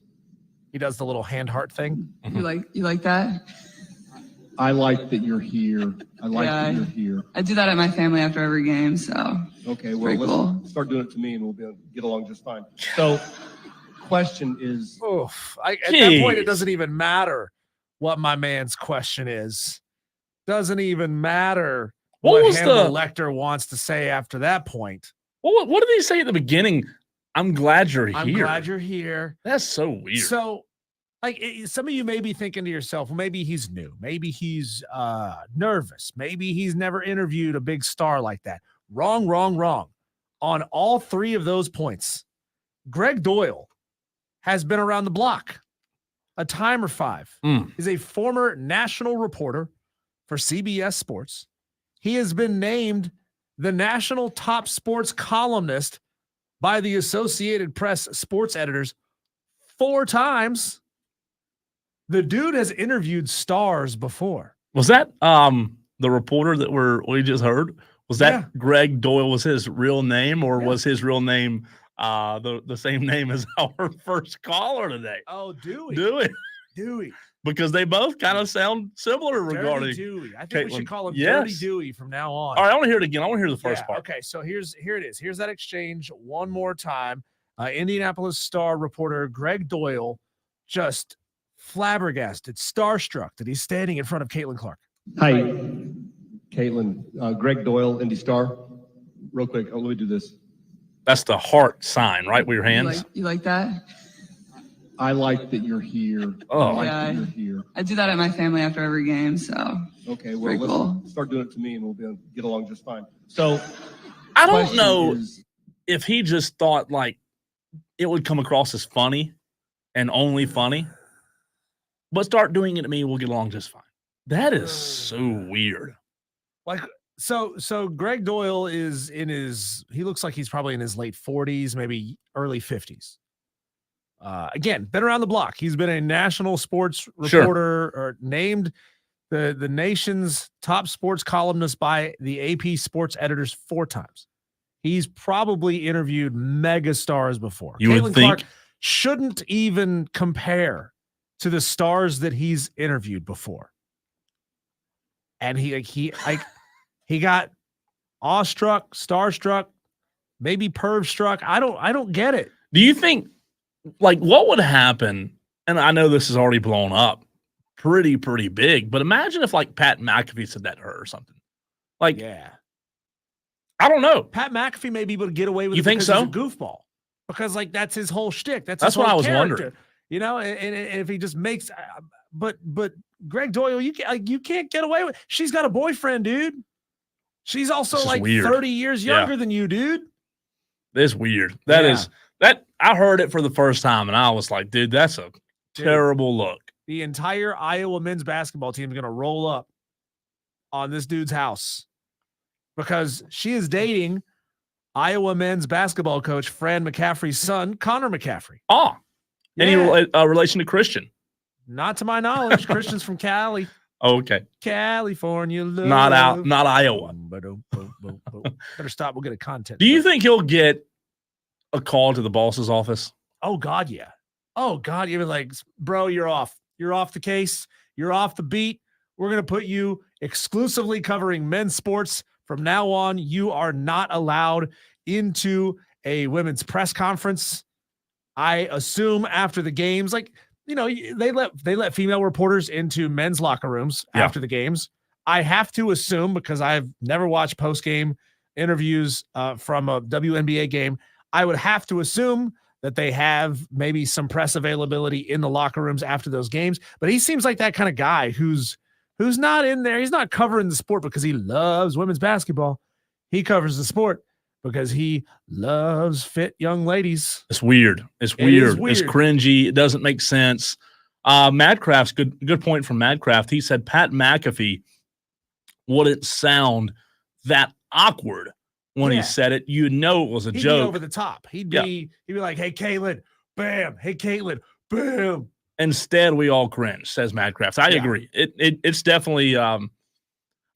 He does the little hand heart thing. You like that? I like that you're here. I like that you're here. I do that at my family after every game, so. Okay, well, let's start doing it to me and we'll be able to get along just fine. So, question is... At that point, it doesn't even matter what my man's question is. Doesn't even matter what Hannibal Lecter wants to say after that point. What did he say at the beginning? I'm glad you're here. I'm glad you're here. That's so weird. So, like, some of you may be thinking to yourself, well, maybe he's new. Maybe he's nervous. Maybe he's never interviewed a big star like that. Wrong. On all three of those points, Greg Doyle has been around the block a time or five. He's a former national reporter for CBS Sports. He has been named the national top sports columnist by the Associated Press sports editors 4 times. The dude has interviewed stars before. Was that the reporter that we just heard? Was that Greg Doyle was his real name, or was his real name the same name as our first caller today? Oh, Dewey. Because they both kind of sound similar regarding Dewey. I think we should call him Dirty Dewey from now on. All right, I want to hear it again. I want to hear the first part. Okay, so here it is. Here's that exchange one more time. Indianapolis Star reporter Greg Doyle just flabbergasted, starstruck that he's standing in front of Caitlin Clark. Hi, Caitlin. Greg Doyle, Indy Star. Real quick, let me do this. That's the heart sign, right, with your hands? You like that? I like that you're here. That you're here. I do that at my family after every game, so. Okay, well, let's start doing it to me and we'll be able to get along just fine. So, I don't know if he just thought like it would come across as funny and only funny, but start doing it to me, we'll get along just fine. That is so weird. Like, so Greg Doyle is he looks like he's probably in his late 40s, maybe early 50s. Again, been around the block. He's been a national sports reporter or named the nation's top sports columnist by the AP sports editors 4 times. He's probably interviewed mega stars before. Caitlin Clark shouldn't even compare to the stars that he's interviewed before. And he got awestruck, starstruck, maybe perv struck. I don't get it. Do you think, like, what would happen? And I know this is already blown up pretty big, but imagine if like Pat McAfee said that to her or something. Like, I don't know. Pat McAfee may be able to get away with you it think because so? he's a goofball. Because like that's his whole shtick. That's what I was wondering. You know, and if he just makes, but Greg Doyle, you can't get away with. She's got a boyfriend, dude. She's also like weird. 30 years younger than you, dude. That's weird. That I heard it for the first time and I was like, dude, that's a terrible look. The entire Iowa men's basketball team is going to roll up on this dude's house because she is dating Iowa men's basketball coach Fran McCaffrey's son, Connor McCaffrey. Oh, any relation to Christian? Not to my knowledge. Christian's from Cali. Oh, okay. California love. Not Iowa. Better stop. We'll get a content. Do you think he'll get a call to the boss's office? Oh, God, yeah. Oh, God. You're like, bro, you're off. You're off the case. You're off the beat. We're going to put you exclusively covering men's sports. From now on, you are not allowed into a women's press conference. I assume after the games, like, you know, they let female reporters into men's locker rooms after the games. I have to assume, because I've never watched post-game interviews from a WNBA game, I would have to assume that they have maybe some press availability in the locker rooms after those games. But he seems like that kind of guy who's not in there. He's not covering the sport because he loves women's basketball. He covers the sport because he loves fit young ladies. It's weird. It's weird. It's cringy. It doesn't make sense. Madcraft's good point from Madcraft. He said Pat McAfee wouldn't sound that awkward when he said it. You know it was a joke. Be over the top. He'd be like, "Hey, Caitlin, bam. Hey, Caitlin, bam." Instead, we all cringe, says Madcraft. I agree. It's definitely I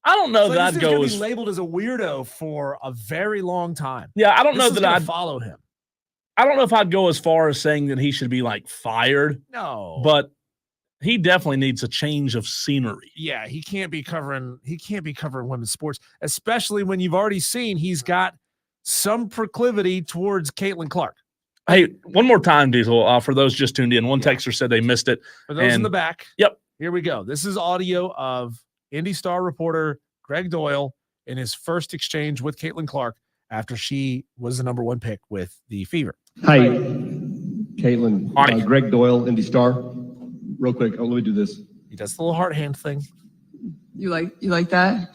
don't know that I'd go as labeled as a weirdo for a very long time. Yeah, I don't know that I'd follow him. I don't know if I'd go as far as saying that he should be like fired. No. But he definitely needs a change of scenery. Yeah, he can't be covering women's sports, especially when you've already seen he's got some proclivity towards Caitlin Clark. Hey, one more time, Diesel, for those just tuned in. One texter said they missed it. For those in the back. Yep. Here we go. This is audio of Indy Star reporter Greg Doyle in his first exchange with Caitlin Clark after she was the #1 pick with the Fever. Hi, Caitlin. Hi. Greg Doyle, Indy Star. Real quick, let me do this. He does the little heart hand thing. You like that?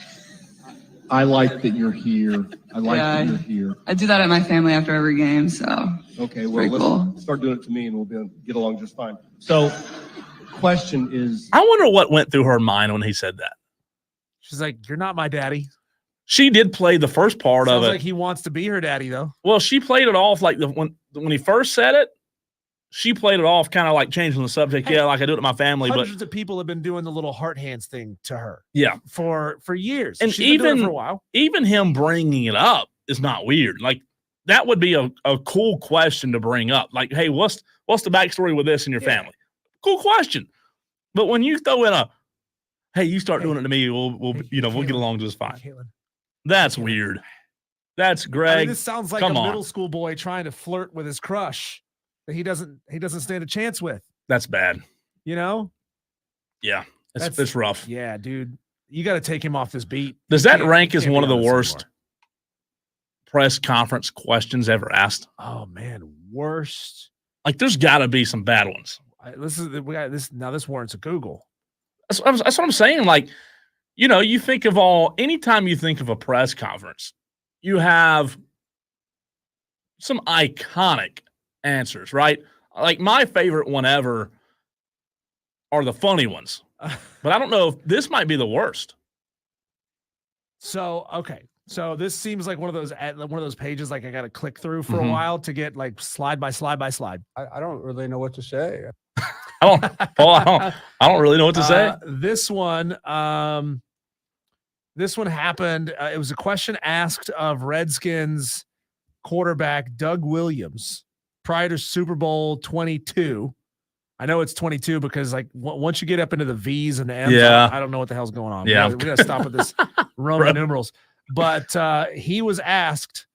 I like that you're here. I like that you're here. I do that at my family after every game, so. Okay, well, let's start doing it to me and we'll be able to get along just fine. So, question is... I wonder what went through her mind when he said that. She's like, "You're not my daddy." She did play the first part of it. Sounds like he wants to be her daddy, though. Well, she played it off like when he first said it, she played it off kind of like changing the subject. Hey, yeah, like I do it to my family. Hundreds of people have been doing the little heart hands thing to her. Yeah. For years. And She's been doing it for a while. Even him bringing it up is not weird. Like that would be a cool question to bring up. Like, hey, what's the backstory with this in your family? Cool question. But when you throw in hey, you start doing it to me, we'll get along just fine. That's weird. That's Greg. I mean, this sounds like a middle school boy trying to flirt with his crush that he doesn't stand a chance with. That's bad. You know? Yeah. It's rough. Yeah, dude. You got to take him off this beat. Does that rank as one of the worst press conference questions ever asked? Oh man, worst. Like there's got to be some bad ones. This warrants a Google. That's what I'm saying. Like, you think of anytime you think of a press conference, you have some iconic answers, right? Like my favorite one ever are the funny ones, but I don't know if this might be the worst. So, okay. So this seems like one of those pages like I got to click through for a while to get like slide by slide by slide. I don't really know what to say. I don't really know what to say. This one happened. It was a question asked of Redskins quarterback Doug Williams prior to Super Bowl 22. I know it's 22 because like once you get up into the V's and the M's, I don't know what the hell's going on. Yeah, we gotta stop with this Roman numerals. But he was asked,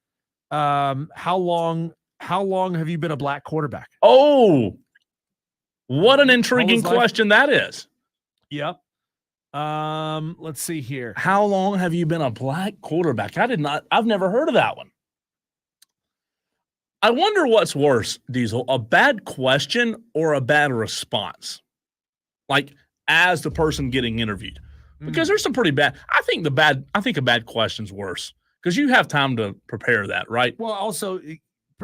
how long have you been a black quarterback? Oh, what an intriguing question that is. Yep. Let's see here. How long have you been a black quarterback? I've never heard of that one. I wonder what's worse, Diesel, a bad question or a bad response? Like as the person getting interviewed. Because there's some pretty bad. I think a bad question's worse because you have time to prepare that, right? Well, also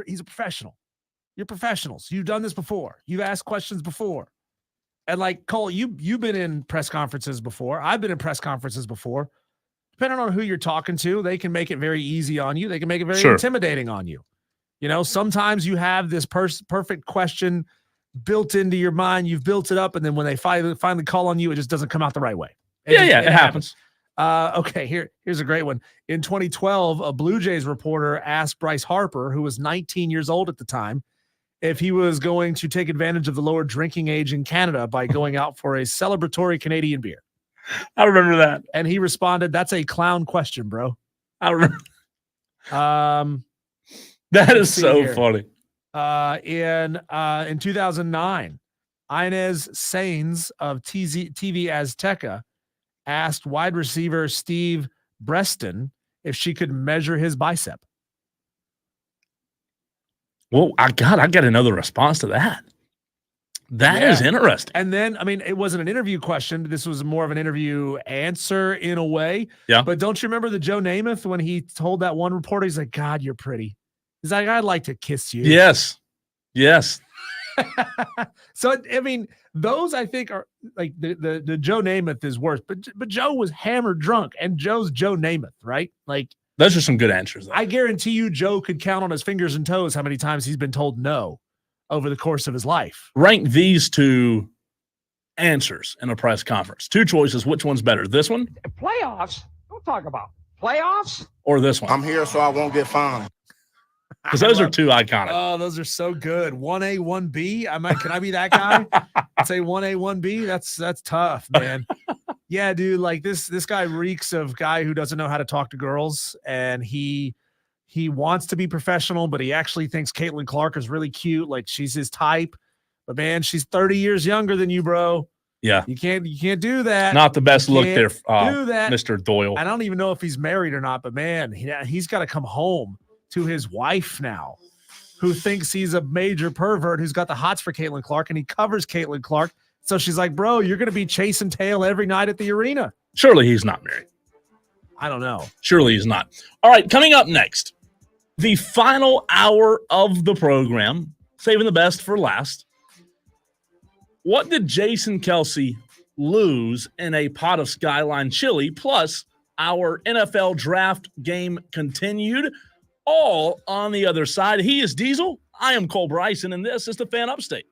he's a professional. You're professionals. You've done this before. You've asked questions before. And like Cole, you've been in press conferences before. I've been in press conferences before. Depending on who you're talking to, they can make it very easy on you. They can make it very intimidating on you. Sometimes you have this perfect question built into your mind. You've built it up, and then when they finally call on you, it just doesn't come out the right way. It happens. Okay, here's a great one. In 2012, a Blue Jays reporter asked Bryce Harper, who was 19 years old at the time, if he was going to take advantage of the lower drinking age in Canada by going out for a celebratory Canadian beer. I remember that. And he responded, "That's a clown question, bro." I remember. That is so funny. In 2009, Inez Sainz of TV Azteca asked wide receiver Steve Breston if she could measure his bicep. Well, I got another response to that. That is interesting. And then, I mean, it wasn't an interview question. This was more of an interview answer in a way. Yeah. But don't you remember the Joe Namath when he told that one reporter, he's like, God, you're pretty. He's like, I'd like to kiss you. Yes. Yes. So, I mean, those I think are like the Joe Namath is worse, but Joe was hammered drunk and Joe's Joe Namath, right? Like, those are some good answers, though. I guarantee you Joe could count on his fingers and toes how many times he's been told no over the course of his life. Rank these two answers in a press conference. Two choices. Which one's better? This one? Playoffs? Don't talk about playoffs. Or this one? I'm here so I won't get fined. Because those are two iconic. Oh, those are so good. 1A, 1B. Can I be that guy? Say 1A, 1B. That's tough, man. Yeah, dude. Like this guy reeks of guy who doesn't know how to talk to girls, and he wants to be professional, but he actually thinks Caitlin Clark is really cute. Like she's his type, but man, she's 30 years younger than you, bro. Yeah, you can't do that. Not the best look there, do that, Mr. Doyle. I don't even know if he's married or not, but man, he's got to come home to his wife now, who thinks he's a major pervert who's got the hots for Caitlin Clark, and he covers Caitlin Clark. So she's like, bro, you're going to be chasing tail every night at the arena. Surely he's not married. I don't know. Surely he's not. All right, coming up next, the final hour of the program, saving the best for last. What did Jason Kelsey lose in a pot of Skyline chili? Plus, our NFL draft game continued. All on the other side. He is Diesel. I am Cole Bryson, and this is the Fan Upstate.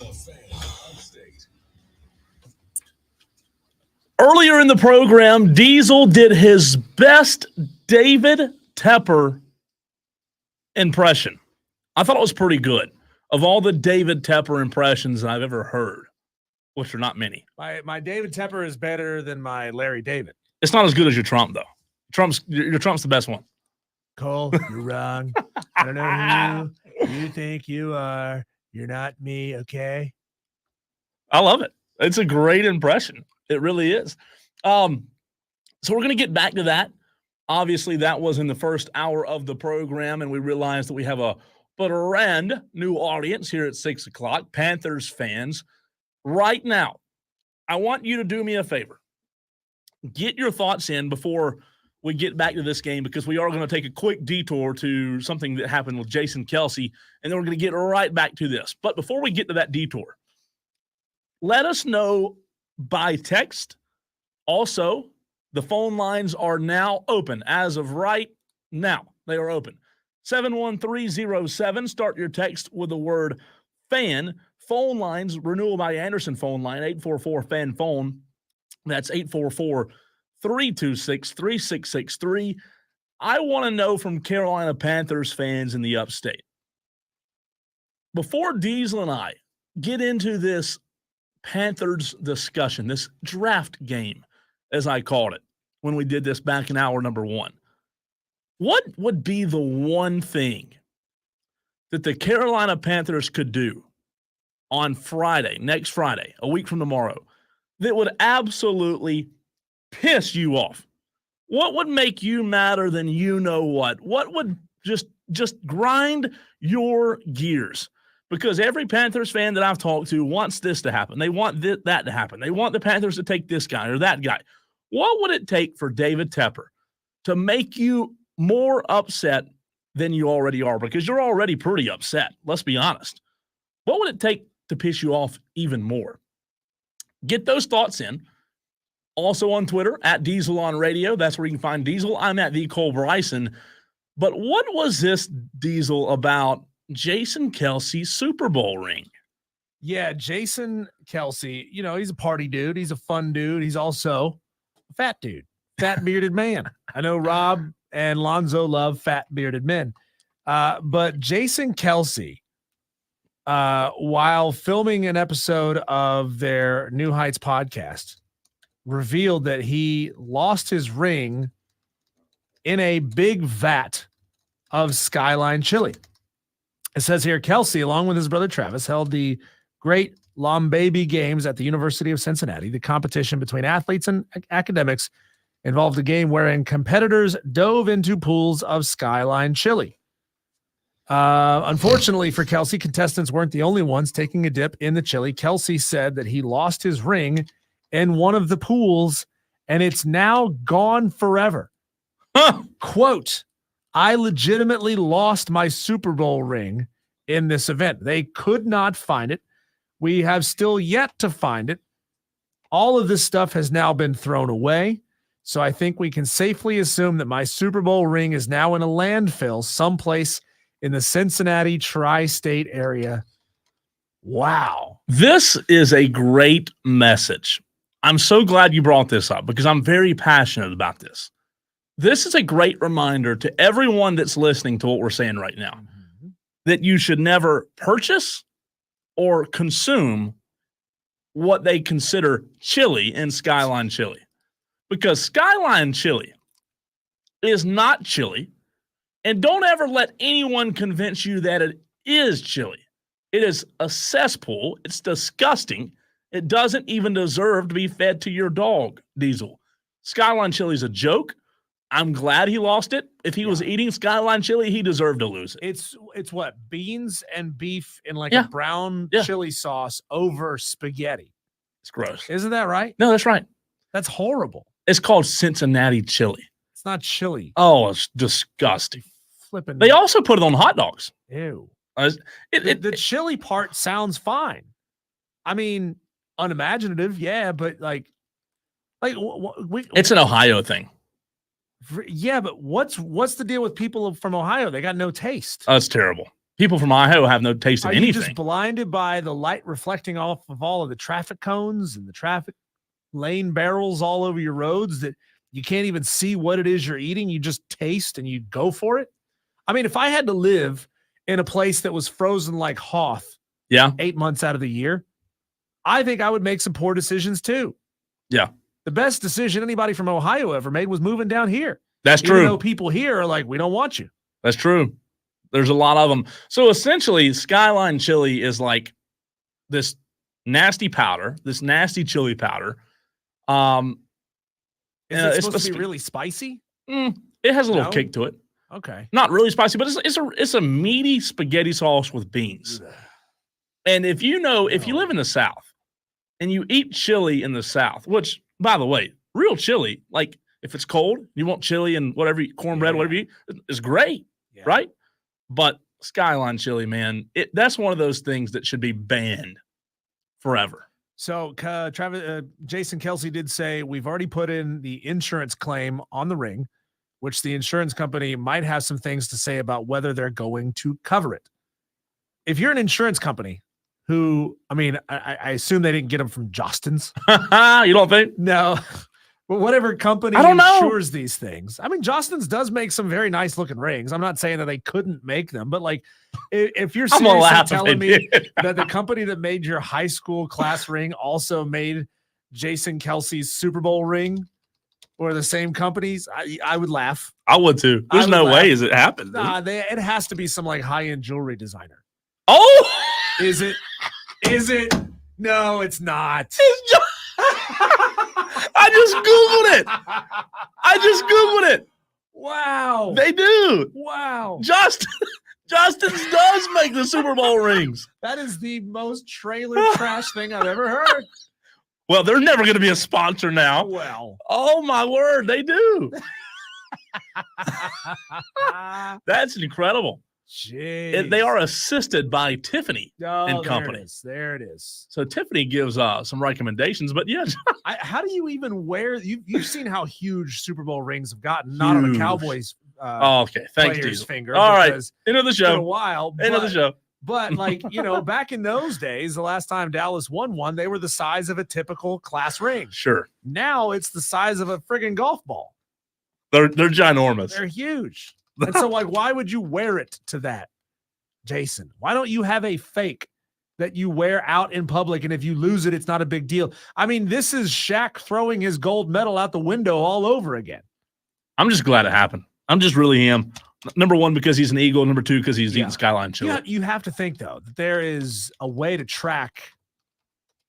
The Fan Upstate. Earlier in the program, Diesel did his best David Tepper impression. I thought it was pretty good. Of all the David Tepper impressions I've ever heard, which are not many. My David Tepper is better than my Larry David. It's not as good as your Trump, though. Your Trump's the best one. Cole, you're wrong. I don't know who you think you are. You're not me, okay? I love it. It's a great impression. It really is. So we're going to get back to that. Obviously, that was in the first hour of the program, and we realized that we have a brand new audience here at 6 o'clock, Panthers fans. Right now, I want you to do me a favor. Get your thoughts in before we get back to this game, because we are going to take a quick detour to something that happened with Jason Kelce, and then we're going to get right back to this. But before we get to that detour, let us know by text. Also, the phone lines are now open. As of right now, they are open. 71307. Start your text with the word fan. Phone lines, renewal by Anderson phone line, 844-FAN-PHONE. That's 844-326-3663. I want to know from Carolina Panthers fans in the upstate. Before Diesel and I get into this Panthers discussion, this draft game, as I called it, when we did this back in hour number 1, what would be the one thing that the Carolina Panthers could do on Friday, next Friday, a week from tomorrow, that would absolutely piss you off? What would make you madder than you know what? What would just grind your gears? Because every Panthers fan that I've talked to wants this to happen. They want that to happen. They want the Panthers to take this guy or that guy. What would it take for David Tepper to make you more upset than you already are? Because you're already pretty upset. Let's be honest. What would it take to piss you off even more? Get those thoughts in. Also on Twitter, at Diesel on Radio. That's where you can find Diesel. I'm at the Cole Bryson. But what was this, Diesel, about Jason Kelce's Super Bowl ring? Yeah, Jason Kelce, he's a party dude. He's a fun dude. He's also a fat dude, fat bearded man. I know Rob and Lonzo love fat bearded men. But Jason Kelce, while filming an episode of their New Heights podcast, revealed that he lost his ring in a big vat of Skyline chili. It says here, Kelce, along with his brother Travis, held the Great Lambaby Games at the University of Cincinnati. The competition between athletes and academics involved a game wherein competitors dove into pools of Skyline chili. Unfortunately for Kelce, contestants weren't the only ones taking a dip in the chili. Kelce said that he lost his ring in one of the pools, and it's now gone forever. Quote, I legitimately lost my Super Bowl ring in this event. They could not find it. We have still yet to find it. All of this stuff has now been thrown away. So I think we can safely assume that my Super Bowl ring is now in a landfill someplace in the Cincinnati tri-state area. Wow. This is a great message. I'm so glad you brought this up because I'm very passionate about this. This is a great reminder to everyone that's listening to what we're saying right now, that you should never purchase or consume what they consider chili in Skyline chili, because Skyline chili is not chili. And don't ever let anyone convince you that it is chili. It is a cesspool. It's disgusting. It doesn't even deserve to be fed to your dog, Diesel. Skyline chili is a joke. I'm glad he lost it. If he was eating Skyline chili, he deserved to lose it. It's what? Beans and beef in like a brown chili sauce over spaghetti. It's gross. Isn't that right? No, that's right. That's horrible. It's called Cincinnati chili. It's not chili. Oh, it's disgusting. Flipping. They also put it on hot dogs. Ew. The chili part sounds fine. I mean, unimaginative, yeah, but it's an Ohio thing. Yeah, but what's the deal with people from Ohio? They got no taste. That's terrible. People from Ohio have no taste in Are you anything. just blinded by the light reflecting off of all of the traffic cones and the traffic lane barrels all over your roads that you can't even see what it is you're eating? You just taste and you go for it. I mean, if I had to live in a place that was frozen like Hoth, 8 months out of the year, I think I would make some poor decisions too. Yeah. The best decision anybody from Ohio ever made was moving down here. That's Even true. though people here are like, we don't want you. That's true. There's a lot of them. So essentially, Skyline chili is like this nasty powder, this nasty chili powder. Is it supposed to be really spicy? It has a little kick to it. Okay. Not really spicy, but it's a meaty spaghetti sauce with beans. And if you live in the South and you eat chili in the South, which, by the way, real chili, like if it's cold, you want chili and whatever, cornbread, whatever you eat, is great, right? But Skyline chili, man, that's one of those things that should be banned forever. So Jason Kelsey did say, we've already put in the insurance claim on the ring, which the insurance company might have some things to say about whether they're going to cover it. If you're an insurance company who, I mean, I assume they didn't get them from Justin's. You don't think? No. But whatever company insures these things. I mean, Justin's does make some very nice looking rings. I'm not saying that they couldn't make them, but like if you're seriously telling me that the company that made your high school class ring also made Jason Kelsey's Super Bowl ring, or the same companies, I would laugh. I would too. There's no way it happened. Nah, it has to be some like high-end jewelry designer. Oh, is it? No, it's not. It's just I just Googled it. Wow. They do. Wow. Justin's does make the Super Bowl rings. That is the most trailer trash thing I've ever heard. Well, they're never going to be a sponsor now. Well. Oh, my word. They do. That's incredible. Jeez. They are assisted by Tiffany and Company. There it is. So Tiffany gives some recommendations, but yes. How do you even wear? You've seen how huge Super Bowl rings have gotten, not on the Cowboys. Okay, thanks, player's Diesel. finger. All right, end of the show. It's been a while. End of the show. But like, back in those days, the last time Dallas won one, they were the size of a typical class ring. Sure. Now it's the size of a friggin' golf ball. They're ginormous. They're huge. And so, like, why would you wear it to that, Jason? Why don't you have a fake that you wear out in public, and if you lose it, it's not a big deal? I mean, this is Shaq throwing his gold medal out the window all over again. I'm just glad it happened. I'm just really am. Number one, because he's an Eagle. Number two, because he's eating Skyline chili. You have to think, though, that there is a way to track,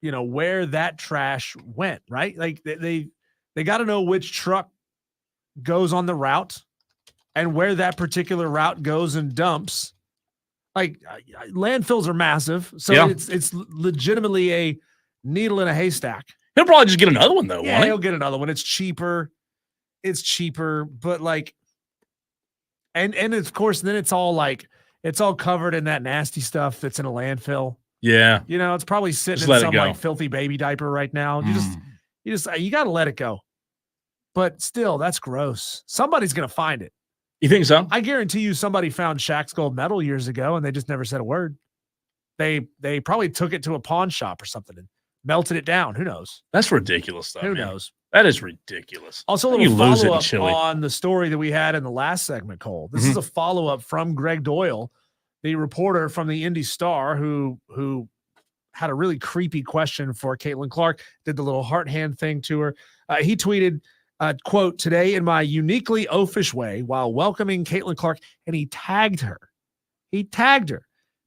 where that trash went, right? Like, they got to know which truck goes on the route and where that particular route goes and dumps. Like, landfills are massive, so it's legitimately a needle in a haystack. He'll probably just get another one though. Yeah, he'll get another one. It's cheaper, but like, and of course, then it's all covered in that nasty stuff that's in a landfill. Yeah, it's probably sitting in some like filthy baby diaper right now. You got to let it go. But still, that's gross. Somebody's gonna find it. You think so? I guarantee you somebody found Shaq's gold medal years ago and they just never said a word. They probably took it to a pawn shop or something and melted it down. Who knows? That's ridiculous stuff. Who knows? That is ridiculous. Also, a little follow-up on the story that we had in the last segment, Cole. This is a follow-up from Greg Doyle, the reporter from the Indy Star who had a really creepy question for Caitlin Clark, did the little heart hand thing to her. He tweeted, quote, "Today in my uniquely oafish way while welcoming Caitlin Clark," and he tagged her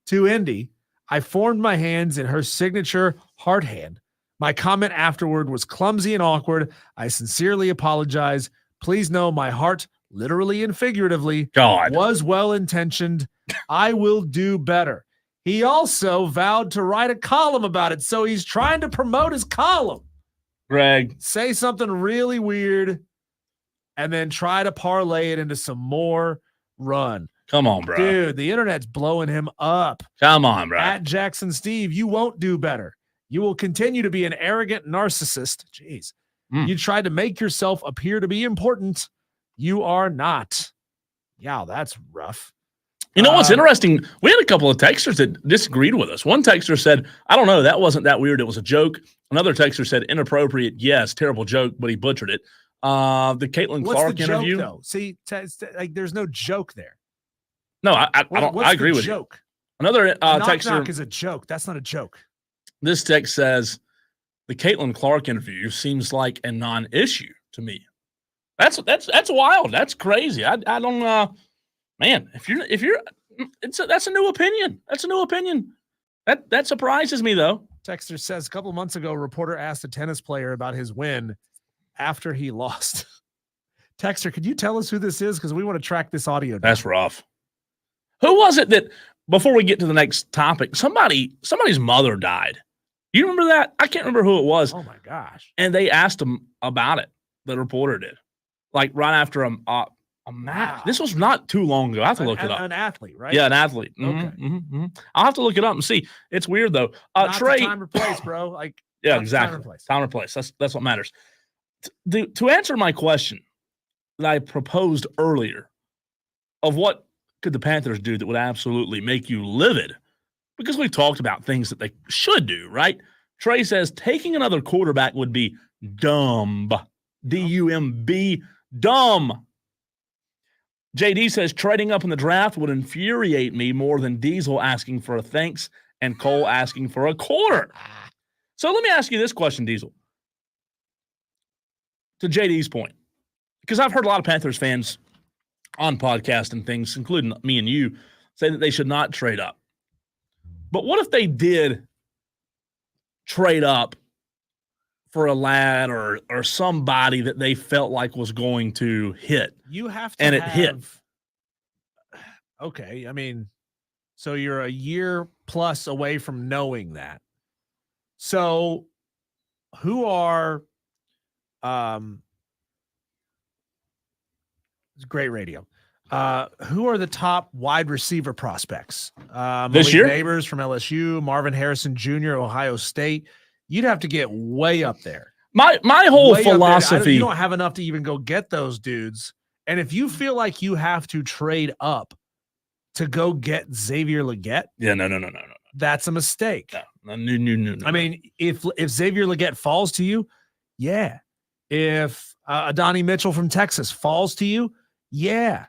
to Indy. "I formed my hands in her signature heart hand. My comment afterward was clumsy and awkward. I sincerely apologize. Please know my heart, literally and figuratively, was well-intentioned. I will do better." He also vowed to write a column about it, so he's trying to promote his column. Greg, say something really weird and then try to parlay it into some more run. Come on, bro. Dude, the internet's blowing him up. Come on, bro. At Jackson Steve, you won't do better. You will continue to be an arrogant narcissist. Jeez. You tried to make yourself appear to be important. You are not. Yeah, that's rough. You know what's interesting? We had a couple of texters that disagreed with us. One texter said, I don't know, that wasn't that weird. It was a joke. Another texter said, inappropriate. Yes, terrible joke, but he butchered it. The Caitlin Clark interview. Joke, though? See, like there's no joke there. No, I don't. I agree with joke? You. Another texter. Knock is a joke. That's not a joke. This text says, the Caitlin Clark interview seems like a non-issue to me. That's wild. That's crazy. I don't man, if you're that's a new opinion. That's a new opinion. That surprises me though. Texter says a couple months ago, a reporter asked a tennis player about his win after he lost. Texter, could you tell us who this is? Because we want to track this audio down. That's rough. Who was it that, before we get to the next topic, somebody's mother died? You remember that? I can't remember who it was. Oh my gosh. And they asked him about it. The reporter did. Like right after a match. Wow. This was not too long ago. I have to look it up. An athlete, right? Yeah, an athlete. Okay. I'll have to look it up and see. It's weird though. Not Trey, time or place, bro. Like yeah, exactly. Time or place. That's what matters. To answer my question that I proposed earlier of what could the Panthers do that would absolutely make you livid, because we talked about things that they should do, right? Trey says taking another quarterback would be dumb. D-U-M-B, dumb. JD says trading up in the draft would infuriate me more than Diesel asking for a thanks and Cole asking for a quarter. So let me ask you this question, Diesel. To JD's point, because I've heard a lot of Panthers fans on podcasts and things, including me and you, say that they should not trade up. But what if they did trade up for a lad or somebody that they felt like was going to hit? You have to, and it hit. Okay, I mean, so you're a year plus away from knowing that. So, who are it's great radio. Who are the top wide receiver prospects? This year? Neighbors from LSU, Marvin Harrison Jr., Ohio State. You'd have to get way up there. My whole philosophy. You don't have enough to even go get those dudes. And if you feel like you have to trade up to go get Xavier Legette, no. That's a mistake. No. I mean, if Xavier Legette falls to you, yeah. If Adonai Mitchell from Texas falls to you, yeah.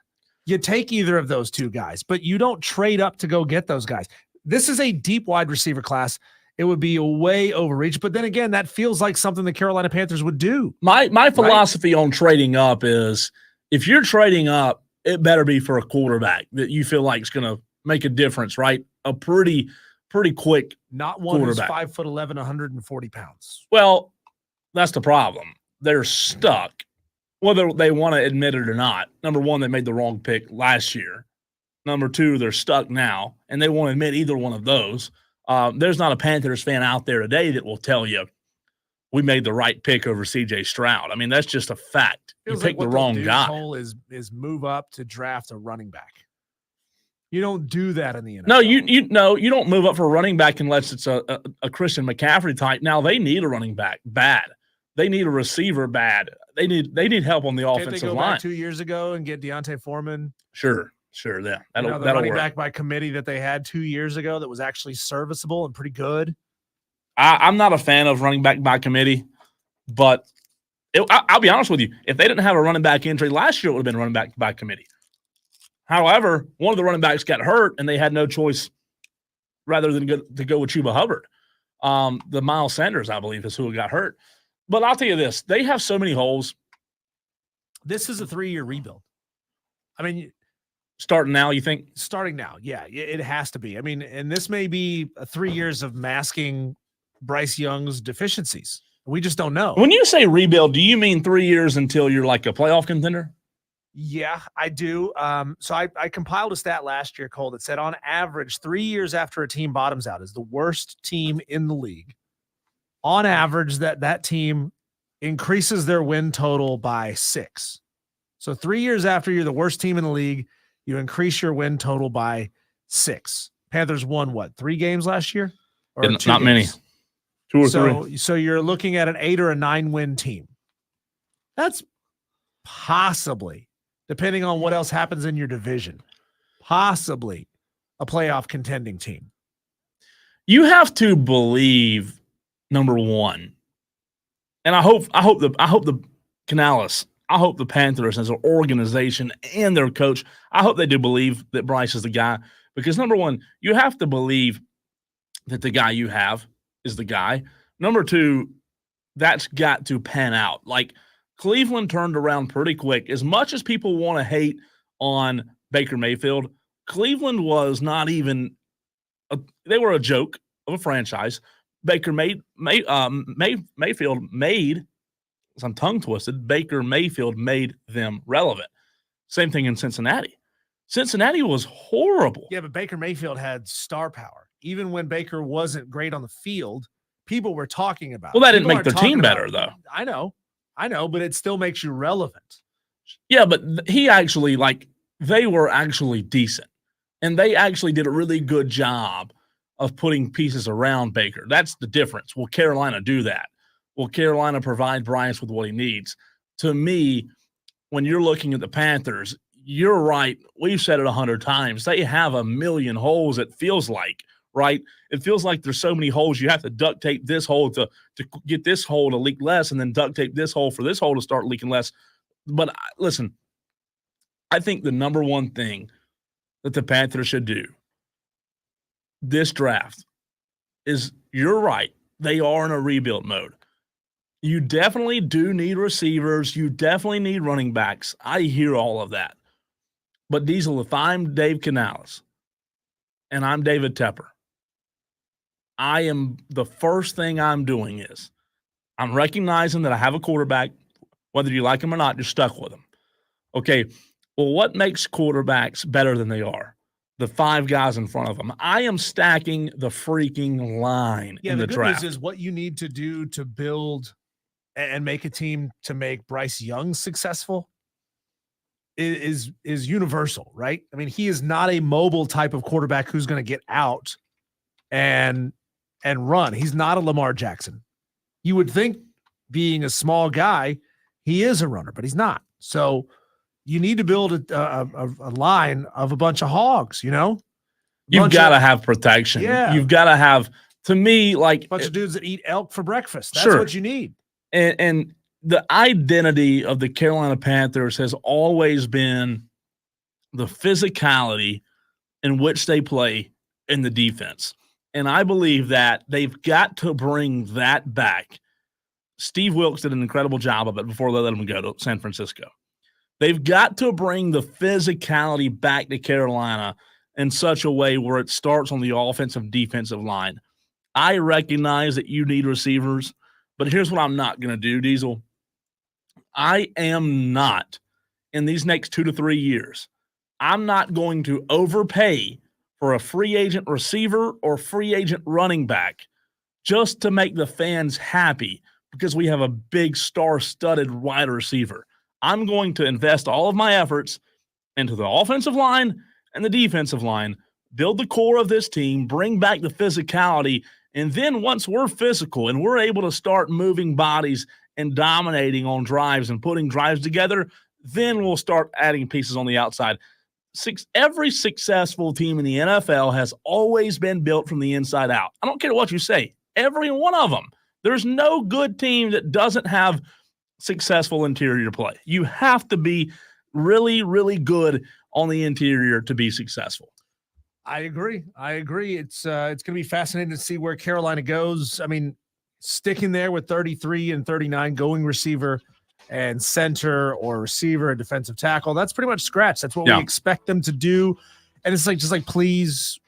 You take either of those two guys, but you don't trade up to go get those guys. This is a deep wide receiver class. It would be a way overreach, but then again, that feels like something the Carolina Panthers would do. My philosophy on trading up is, if you're trading up, it better be for a quarterback that you feel like is going to make a difference, right? A pretty quick not one who's 5'11", 140 pounds. Well, that's the problem. They're stuck, whether they want to admit it or not. Number one, they made the wrong pick last year. Number two, they're stuck now, and they won't admit either one of those. There's not a Panthers fan out there today that will tell you we made the right pick over C.J. Stroud. I mean, that's just a fact. You picked the wrong guy. Cole is move up to draft a running back. You don't do that in the NFL. No, you don't move up for a running back unless it's a Christian McCaffrey type. Now they need a running back bad. They need a receiver bad. They need help on the offensive they go line. Back 2 years ago and get Deontay Foreman? Sure. Yeah, that'll running work. Back by committee that they had 2 years ago that was actually serviceable and pretty good. I'm not a fan of running back by committee, but I'll be honest with you. If they didn't have a running back injury last year, it would have been running back by committee. However, one of the running backs got hurt, and they had no choice rather than to go with Chuba Hubbard. The Miles Sanders, I believe, is who got hurt. But I'll tell you this. They have so many holes. This is a 3-year rebuild. I mean, starting now, you think? Starting now, yeah. It has to be. I mean, and this may be 3 years of masking Bryce Young's deficiencies. We just don't know. When you say rebuild, do you mean 3 years until you're like a playoff contender? Yeah, I do. So I compiled a stat last year, Cole, that said on average 3 years after a team bottoms out is the worst team in the league. On average, that team increases their win total by 6. So 3 years after you're the worst team in the league, you increase your win total by 6. Panthers won what, 3 games last year? Or not games? Many. 2 or 3. So you're looking at an 8 or a 9 win team. That's possibly, depending on what else happens in your division, possibly a playoff contending team? You have to believe, number one, and I hope the Canales, I hope the Panthers as an organization and their coach, I hope they do believe that Bryce is the guy, because number one, you have to believe that the guy you have is the guy. Number two, that's got to pan out. Like, Cleveland turned around pretty quick. As much as people want to hate on Baker Mayfield, Cleveland was not even they were a joke of a franchise. Baker Mayfield made, I'm tongue twisted, Baker Mayfield made them relevant. Same thing in Cincinnati. Cincinnati was horrible. Yeah, but Baker Mayfield had star power. Even when Baker wasn't great on the field, people were talking about. Well, that didn't make their team better, though. I know, but it still makes you relevant. Yeah, but he actually, they were actually decent. And they actually did a really good job of putting pieces around Baker. That's the difference. Will Carolina do that? Will Carolina provide Bryce with what he needs? To me, when you're looking at the Panthers, you're right. We've said it 100 times. They have a million holes, it feels like, right? It feels like there's so many holes. You have to duct tape this hole to get this hole to leak less, and then duct tape this hole for this hole to start leaking less. But listen, I think the number one thing that the Panthers should do this draft is, you're right, they are in a rebuild mode. You definitely do need receivers. You definitely need running backs. I hear all of that. But Diesel, if I'm Dave Canales and I'm David Tepper, the first thing I'm doing is I'm recognizing that I have a quarterback. Whether you like him or not, you're stuck with him. Okay, well, what makes quarterbacks better than they are? The 5 guys in front of them. I am stacking the freaking line in the draft. Good news is what you need to do to build and make a team to make Bryce Young successful is universal, right? I mean, he is not a mobile type of quarterback who's going to get out and run. He's not a Lamar Jackson. You would think, being a small guy, he is a runner, but he's not. So you need to build a line of a bunch of hogs, You've got to have protection. Yeah. You've got to have, to me, like, a bunch of dudes that eat elk for breakfast. That's sure. what you need. And the identity of the Carolina Panthers has always been the physicality in which they play in the defense. And I believe that they've got to bring that back. Steve Wilkes did an incredible job of it before they let him go to San Francisco. They've got to bring the physicality back to Carolina in such a way where it starts on the offensive defensive line. I recognize that you need receivers, but here's what I'm not going to do, Diesel. I am not, in these next 2 to 3 years, I'm not going to overpay for a free agent receiver or free agent running back just to make the fans happy because we have a big star-studded wide receiver. I'm going to invest all of my efforts into the offensive line and the defensive line, build the core of this team, bring back the physicality, and then once we're physical and we're able to start moving bodies and dominating on drives and putting drives together, then we'll start adding pieces on the outside. Every successful team in the NFL has always been built from the inside out. I don't care what you say. Every one of them. There's no good team that doesn't have successful interior play. You have to be really, really good on the interior to be successful. I agree. It's going to be fascinating to see where Carolina goes. I mean, sticking there with 33 and 39, going receiver and center or receiver and defensive tackle, that's pretty much scratch. That's what we expect them to do. And it's just like, please,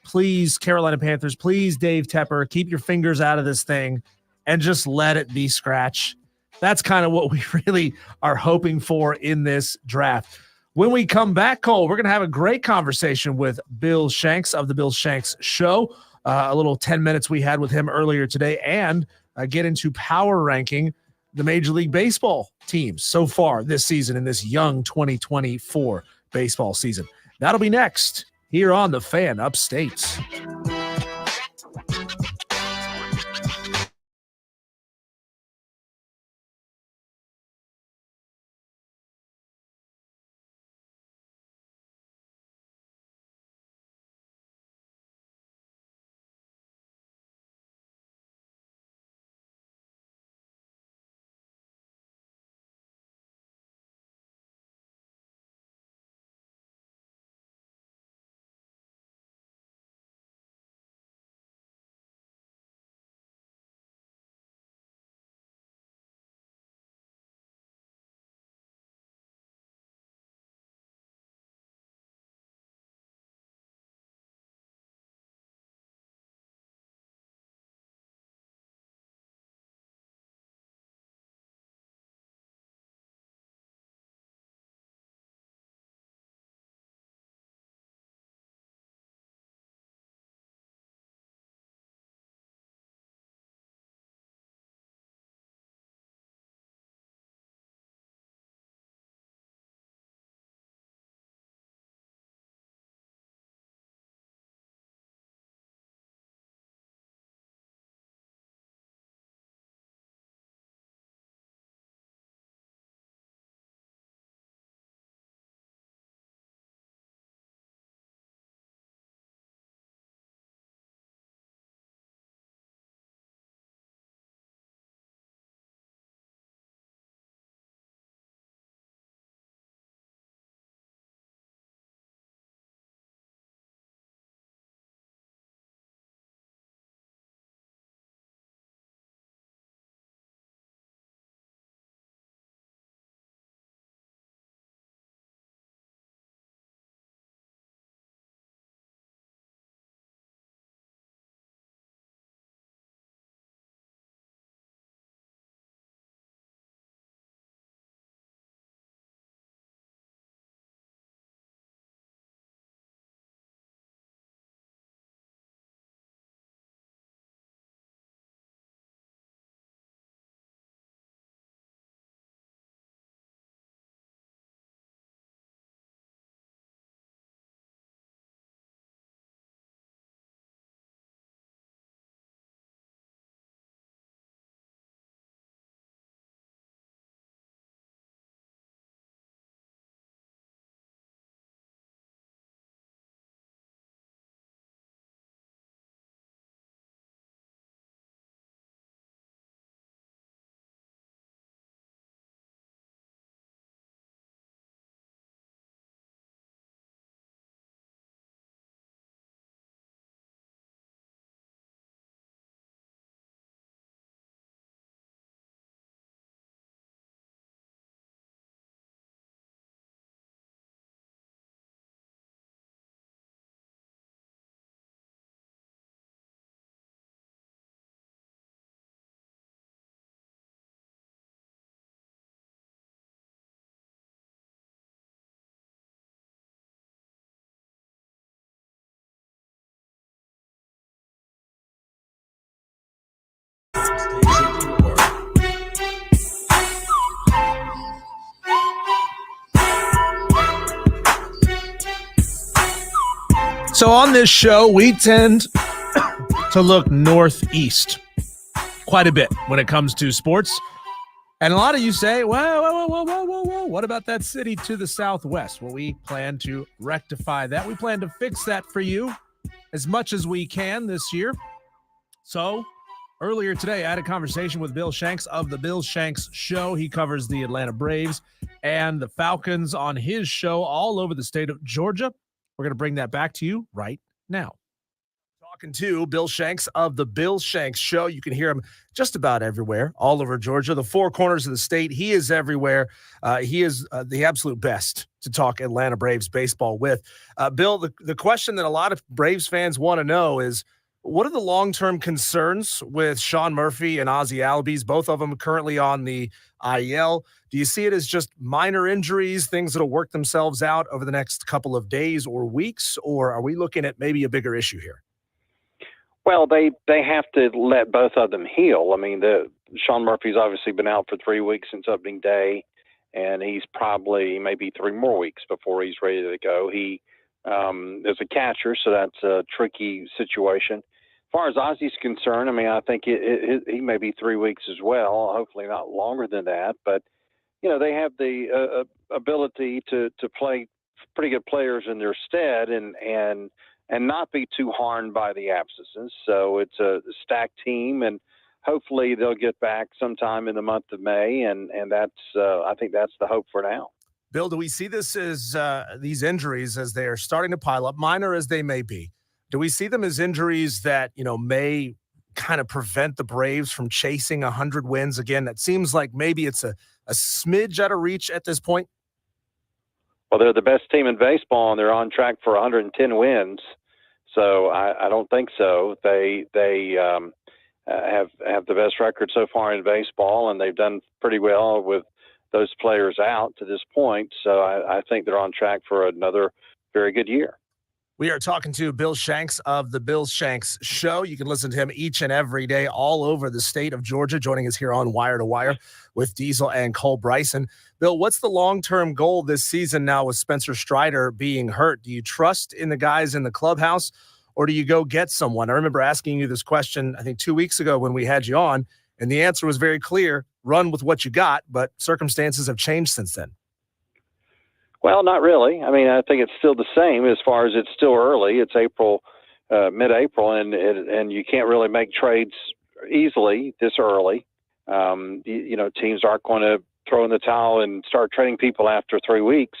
Carolina Panthers, please, Dave Tepper, keep your fingers out of this thing and just let it be scratch. That's kind of what we really are hoping for in this draft. When we come back, Cole, we're going to have a great conversation with Bill Shanks of the Bill Shanks Show. A little 10 minutes we had with him earlier today, and get into power ranking the Major League Baseball teams so far this season in this young 2024 baseball season. That'll be next here on the Fan Upstate. So on this show, we tend to look northeast quite a bit when it comes to sports. And a lot of you say, whoa, what about that city to the southwest? Well, we plan to rectify that. We plan to fix that for you as much as we can this year. So earlier today, I had a conversation with Bill Shanks of the Bill Shanks Show. He covers the Atlanta Braves and the Falcons on his show all over the state of Georgia. We're going to bring that back to you right now. Talking to Bill Shanks of the Bill Shanks Show. You can hear him just about everywhere, all over Georgia, the four corners of the state. He is everywhere. He is the absolute best to talk Atlanta Braves baseball with. Bill, the question that a lot of Braves fans want to know is, what are the long-term concerns with Sean Murphy and Ozzie Albies, both of them currently on the IL? Do you see it as just minor injuries, things that'll work themselves out over the next couple of days or weeks, or are we looking at maybe a bigger issue here? Well, they have to let both of them heal. I mean, Sean Murphy's obviously been out for 3 weeks since opening day, and he's probably maybe 3 more weeks before he's ready to go. He is a catcher, so that's a tricky situation. As far as Ozzie's concerned, I mean, I think he may be 3 weeks as well, hopefully not longer than that. But, you know, they have the ability to play pretty good players in their stead and not be too harmed by the absences. So it's a stacked team, and hopefully they'll get back sometime in the month of May, and that's I think that's the hope for now. Bill, do we see this as these injuries as they're starting to pile up, minor as they may be? Do we see them as injuries that, you know, may kind of prevent the Braves from chasing 100 wins again? That seems like maybe it's a smidge out of reach at this point. Well, they're the best team in baseball, and they're on track for 110 wins. So I don't think so. They have the best record so far in baseball, and they've done pretty well with those players out to this point. So I think they're on track for another very good year. We are talking to Bill Shanks of the Bill Shanks Show. You can listen to him each and every day all over the state of Georgia, joining us here on Wire to Wire with Diesel and Cole Bryson. Bill, what's the long-term goal this season now with Spencer Strider being hurt? Do you trust in the guys in the clubhouse, or do you go get someone? I remember asking you this question, I think 2 weeks ago when we had you on, and the answer was very clear: run with what you got, but circumstances have changed since then. Well, not really. I mean, I think it's still the same as far as it's still early. It's April, mid-April, and you can't really make trades easily this early. You know, teams aren't going to throw in the towel and start trading people after 3 weeks.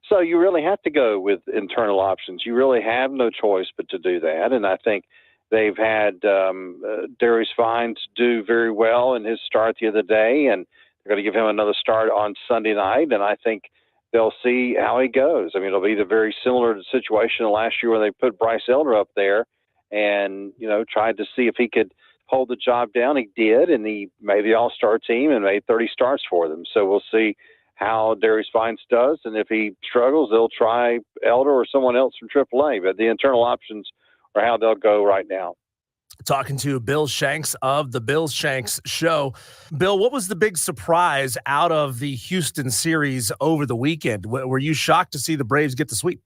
So you really have to go with internal options. You really have no choice but to do that. And I think they've had Darius Vines do very well in his start the other day, and they're going to give him another start on Sunday night. And I think they'll see how he goes. I mean, it'll be the very similar situation to last year when they put Bryce Elder up there and, you know, tried to see if he could hold the job down. He did, and he made the all-star team and made 30 starts for them. So we'll see how Darius Vines does, and if he struggles, they'll try Elder or someone else from AAA. But the internal options are how they'll go right now. Talking to Bill Shanks of the Bill Shanks Show. Bill, what was the big surprise out of the Houston series over the weekend? Were you shocked to see the Braves get the sweep?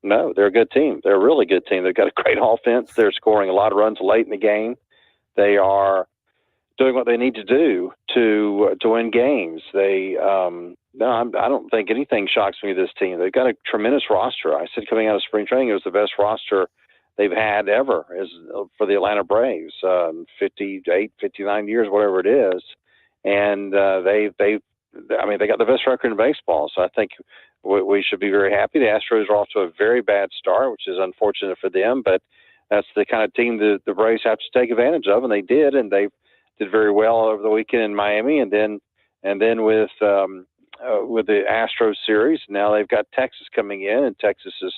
No, they're a good team. They're a really good team. They've got a great offense. They're scoring a lot of runs late in the game. They are doing what they need to do to win games. I don't think anything shocks me this team. They've got a tremendous roster. I said coming out of spring training, it was the best roster they've had ever for the Atlanta Braves, 58, 59 years, whatever it is. And they got the best record in baseball. So I think we should be very happy. The Astros are off to a very bad start, which is unfortunate for them, but that's the kind of team that the Braves have to take advantage of, and they did, and they did very well over the weekend in Miami, and then with the Astros series, now they've got Texas coming in, and Texas is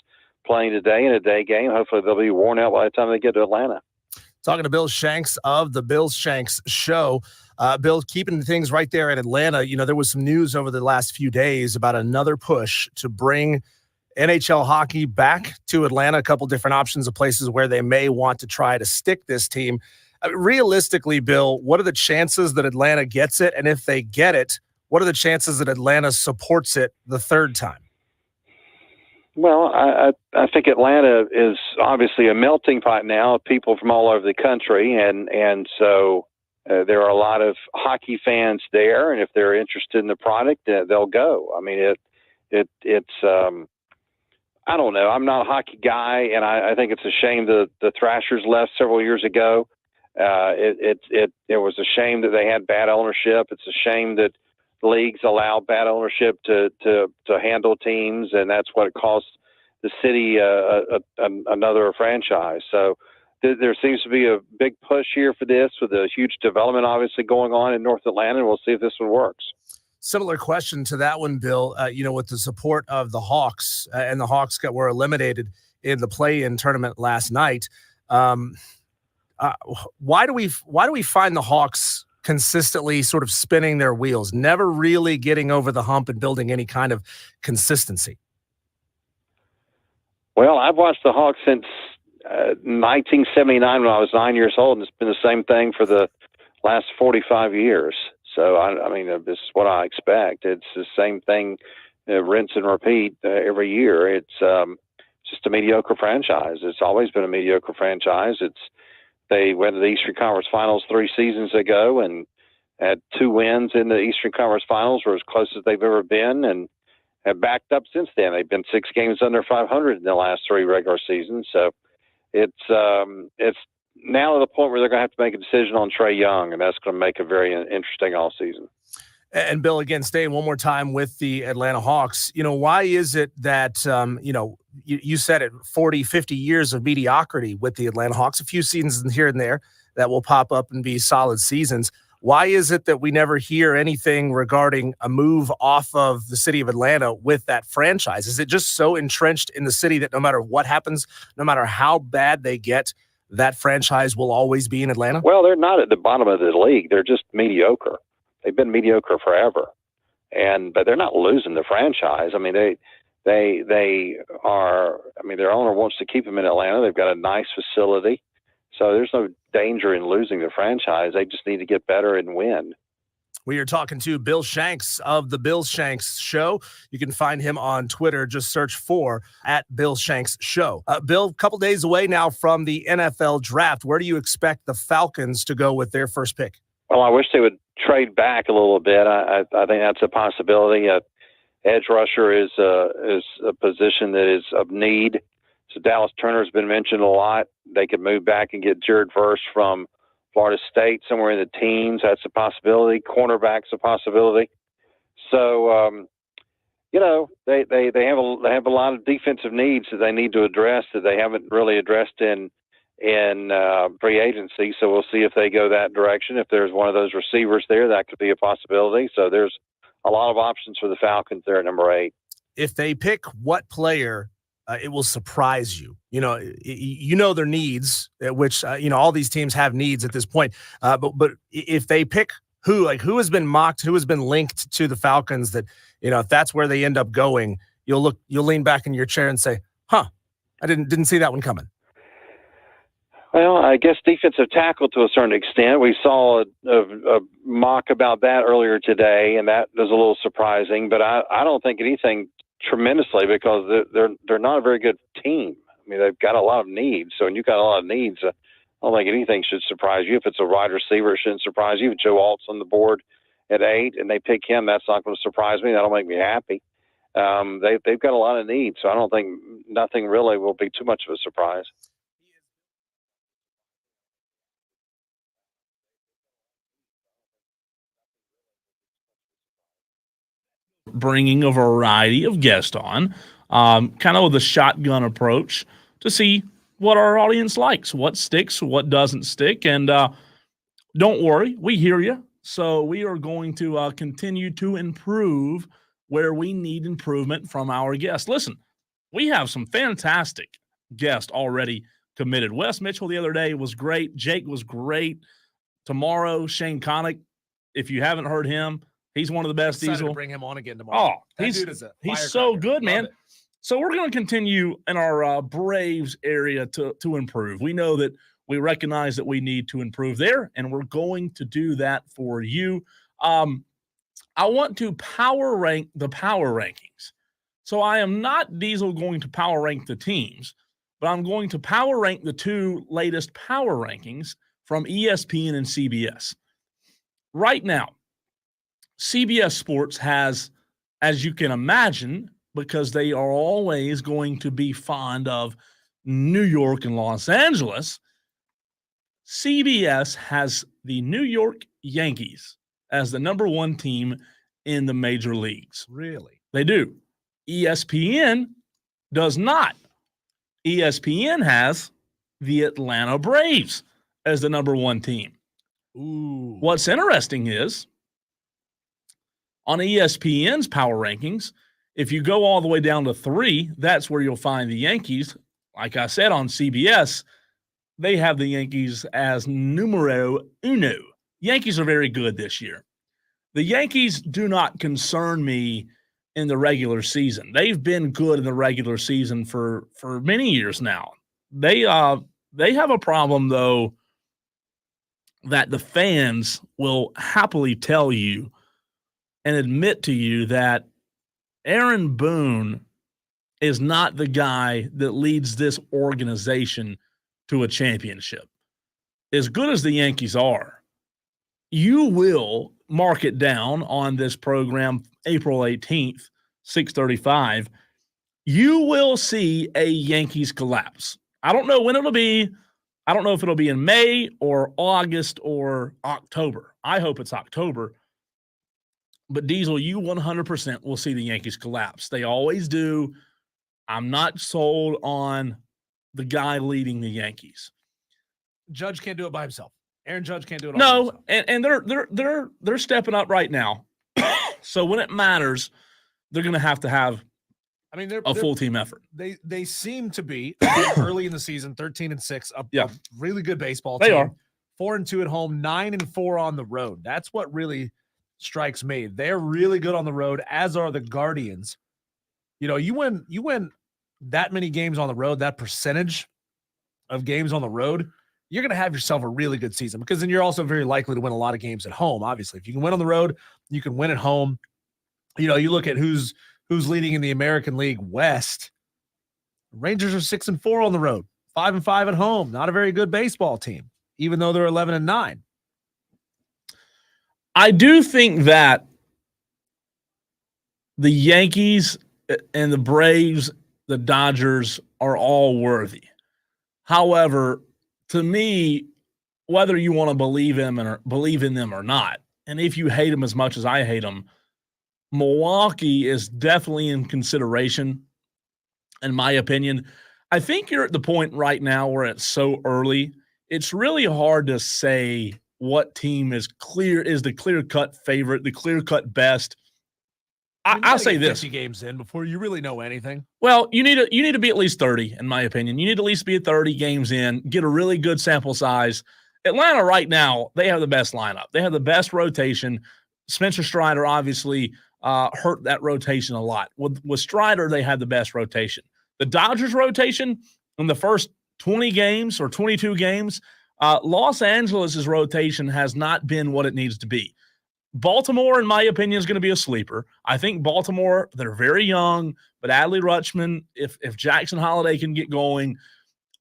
playing today in a day game. Hopefully they'll be worn out by the time they get to Atlanta. Talking to Bill Shanks of the Bill Shanks Show. Bill, keeping things right there in Atlanta, you know, there was some news over the last few days about another push to bring NHL hockey back to Atlanta, a couple different options of places where they may want to try to stick this team. Realistically, Bill, what are the chances that Atlanta gets it? And if they get it, what are the chances that Atlanta supports it the third time? Well, I think Atlanta is obviously a melting pot now of people from all over the country, and so there are a lot of hockey fans there, and if they're interested in the product, they'll go. I mean, it's I don't know. I'm not a hockey guy, and I think it's a shame the Thrashers left several years ago. It was a shame that they had bad ownership. It's a shame that leagues allow bad ownership to handle teams, and that's what costs the city another franchise. So there seems to be a big push here for this, with a huge development obviously going on in North Atlanta, and we'll see if this one works. Similar question to that one, Bill. With the support of the Hawks, and the Hawks were eliminated in the play-in tournament last night. Why do we find the Hawks consistently sort of spinning their wheels, never really getting over the hump and building any kind of consistency? Well, I've watched the Hawks since 1979 when I was 9 years old, and it's been the same thing for the last 45 years. So, I mean, this is what I expect. It's the same thing, rinse and repeat every year. It's just a mediocre franchise. It's always been a mediocre franchise. They went to the Eastern Conference Finals 3 seasons ago and had 2 wins in the Eastern Conference Finals, were as close as they've ever been, and have backed up since then. They've been 6 games under 500 in the last 3 regular seasons. So it's now to the point where they're going to have to make a decision on Trae Young, and that's going to make it very interesting all season. And Bill, again, staying one more time with the Atlanta Hawks, why is it that, you said it, 40, 50 years of mediocrity with the Atlanta Hawks, a few seasons here and there that will pop up and be solid seasons. Why is it that we never hear anything regarding a move off of the city of Atlanta with that franchise? Is it just so entrenched in the city that no matter what happens, no matter how bad they get, that franchise will always be in Atlanta? Well, they're not at the bottom of the league. They're just mediocre. They've been mediocre forever, but they're not losing the franchise. I mean, they are. I mean, their owner wants to keep them in Atlanta. They've got a nice facility, so there's no danger in losing the franchise. They just need to get better and win. We are talking to Bill Shanks of the Bill Shanks Show. You can find him on Twitter. Just search for @BillShanksShow. Bill, a couple days away now from the NFL draft. Where do you expect the Falcons to go with their first pick? Well, I wish they would trade back a little bit. I think that's a possibility. Edge rusher is a position that is of need. So Dallas Turner has been mentioned a lot. They could move back and get Jared Verse from Florida State, somewhere in the teens. That's a possibility. Cornerback's a possibility. So, they have a lot of defensive needs that they need to address that they haven't really addressed in free agency. So we'll see if they go that direction. If there's one of those receivers there, that could be a possibility. So there's a lot of options for the Falcons there at number 8. If they pick what player, it will surprise you. Their needs, which all these teams have needs at this point. But if they pick who has been mocked, who has been linked to the Falcons, that if that's where they end up going, you'll lean back in your chair and say, "Huh, I didn't see that one coming." Well, I guess defensive tackle to a certain extent. We saw a mock about that earlier today, and that was a little surprising. But I don't think anything tremendously, because they're not a very good team. I mean, they've got a lot of needs. So when you've got a lot of needs, I don't think anything should surprise you. If it's a wide receiver, it shouldn't surprise you. If Joe Alt's on the board at 8 and they pick him, that's not going to surprise me. That'll make me happy. They've got a lot of needs, so I don't think nothing really will be too much of a surprise. Bringing a variety of guests on, kind of with a shotgun approach to see what our audience likes, what sticks, what doesn't stick. And don't worry, we hear you. So we are going to continue to improve where we need improvement from our guests. Listen, we have some fantastic guests already committed. Wes Mitchell the other day was great. Jake was great. Tomorrow, Shane Connick, if you haven't heard him, he's one of the best. Diesel. To bring him on again tomorrow. Oh, he's so good, man. So we're going to continue in our Braves area to improve. We know that we recognize that we need to improve there, and we're going to do that for you. I want to power rank the power rankings. So I am not, Diesel, going to power rank the teams, but I'm going to power rank the two latest power rankings from ESPN and CBS. Right now, CBS Sports has, as you can imagine, because they are always going to be fond of New York and Los Angeles, CBS has the New York Yankees as the number one team in the major leagues. Really? They do. ESPN does not. ESPN has the Atlanta Braves as the number one team. Ooh. What's interesting is on ESPN's power rankings, if you go all the way down to 3, that's where you'll find the Yankees. Like I said, on CBS, they have the Yankees as numero uno. Yankees are very good this year. The Yankees do not concern me in the regular season. They've been good in the regular season for many years now. They have a problem, though, that the fans will happily tell you and admit to you that Aaron Boone is not the guy that leads this organization to a championship. As good as the Yankees are, you will mark it down on this program April 18th, 6:35. You will see a Yankees collapse. I don't know when it'll be. I don't know if it'll be in May or August or October. I hope it's October. But Diesel, you 100% will see the Yankees collapse. They always do. I'm not sold on the guy leading the Yankees. Judge can't do it by himself. Aaron Judge can't do it all by himself. And they're stepping up right now. So when it matters, they're going to have they're a full team effort. They seem to be early in the season, 13-6, a really good baseball team. They are 4-2 at home, 9-4 on the road. That's what really strikes me. They're really good on the road, as are the Guardians. You know, you win that many games on the road, that percentage of games on the road, you're going to have yourself a really good season, because then you're also very likely to win a lot of games at home. Obviously, if you can win on the road, you can win at home. You know, you look at who's leading in the American League West. Rangers are 6-4 on the road, 5-5 at home. Not a very good baseball team, even though they're 11-9. I do think that the Yankees and the Braves, the Dodgers are all worthy. However, to me, whether you want to believe in them or not, and if you hate them as much as I hate them, Milwaukee is definitely in consideration, in my opinion. I think you're at the point right now where it's so early, it's really hard to say what team is the clear-cut favorite, the clear-cut best. I'll say this: 50 games in before you really know anything. Well, you need to be at least 30, in my opinion. You need to at least be at 30 games in, get a really good sample size. Atlanta right now, they have the best lineup. They have the best rotation. Spencer Strider obviously hurt that rotation a lot. With Strider, they had the best rotation. The Dodgers rotation in the first 20 games or 22 games, Los Angeles' rotation has not been what it needs to be. Baltimore, in my opinion, is going to be a sleeper. I think Baltimore, they're very young, but Adley Rutschman, if Jackson Holiday can get going,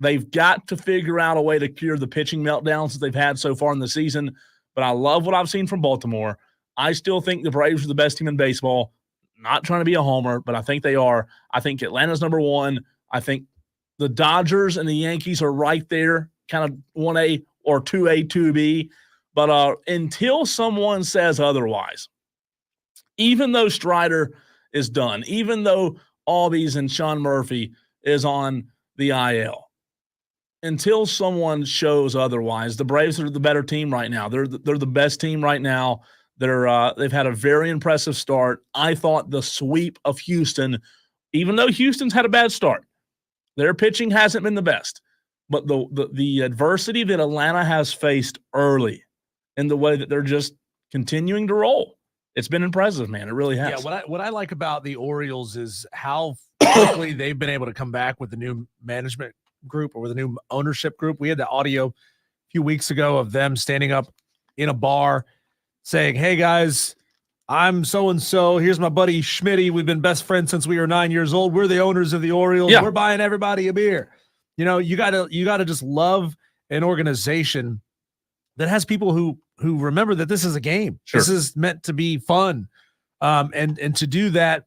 they've got to figure out a way to cure the pitching meltdowns that they've had so far in the season. But I love what I've seen from Baltimore. I still think the Braves are the best team in baseball. Not trying to be a homer, but I think they are. I think Atlanta's number one. I think the Dodgers and the Yankees are right there, kind of 1A or 2A, 2B. But until someone says otherwise, even though Strider is done, even though Albies and Sean Murphy is on the IL, until someone shows otherwise, the Braves are the better team right now. They're the best team right now. They've had a very impressive start. I thought the sweep of Houston, even though Houston's had a bad start, their pitching hasn't been the best. But the adversity that Atlanta has faced early, in the way that they're just continuing to roll, it's been impressive, man. It really has. Yeah, what I like about the Orioles is how quickly they've been able to come back with the new management group or with the new ownership group. We had the audio a few weeks ago of them standing up in a bar saying, "Hey guys, I'm so-and-so. Here's my buddy Schmitty. We've been best friends since we were 9 years old. We're the owners of the Orioles. Yeah. We're buying everybody a beer. You know, you gotta just love an organization that has people who remember that this is a game. Sure. This is meant to be fun. And to do that,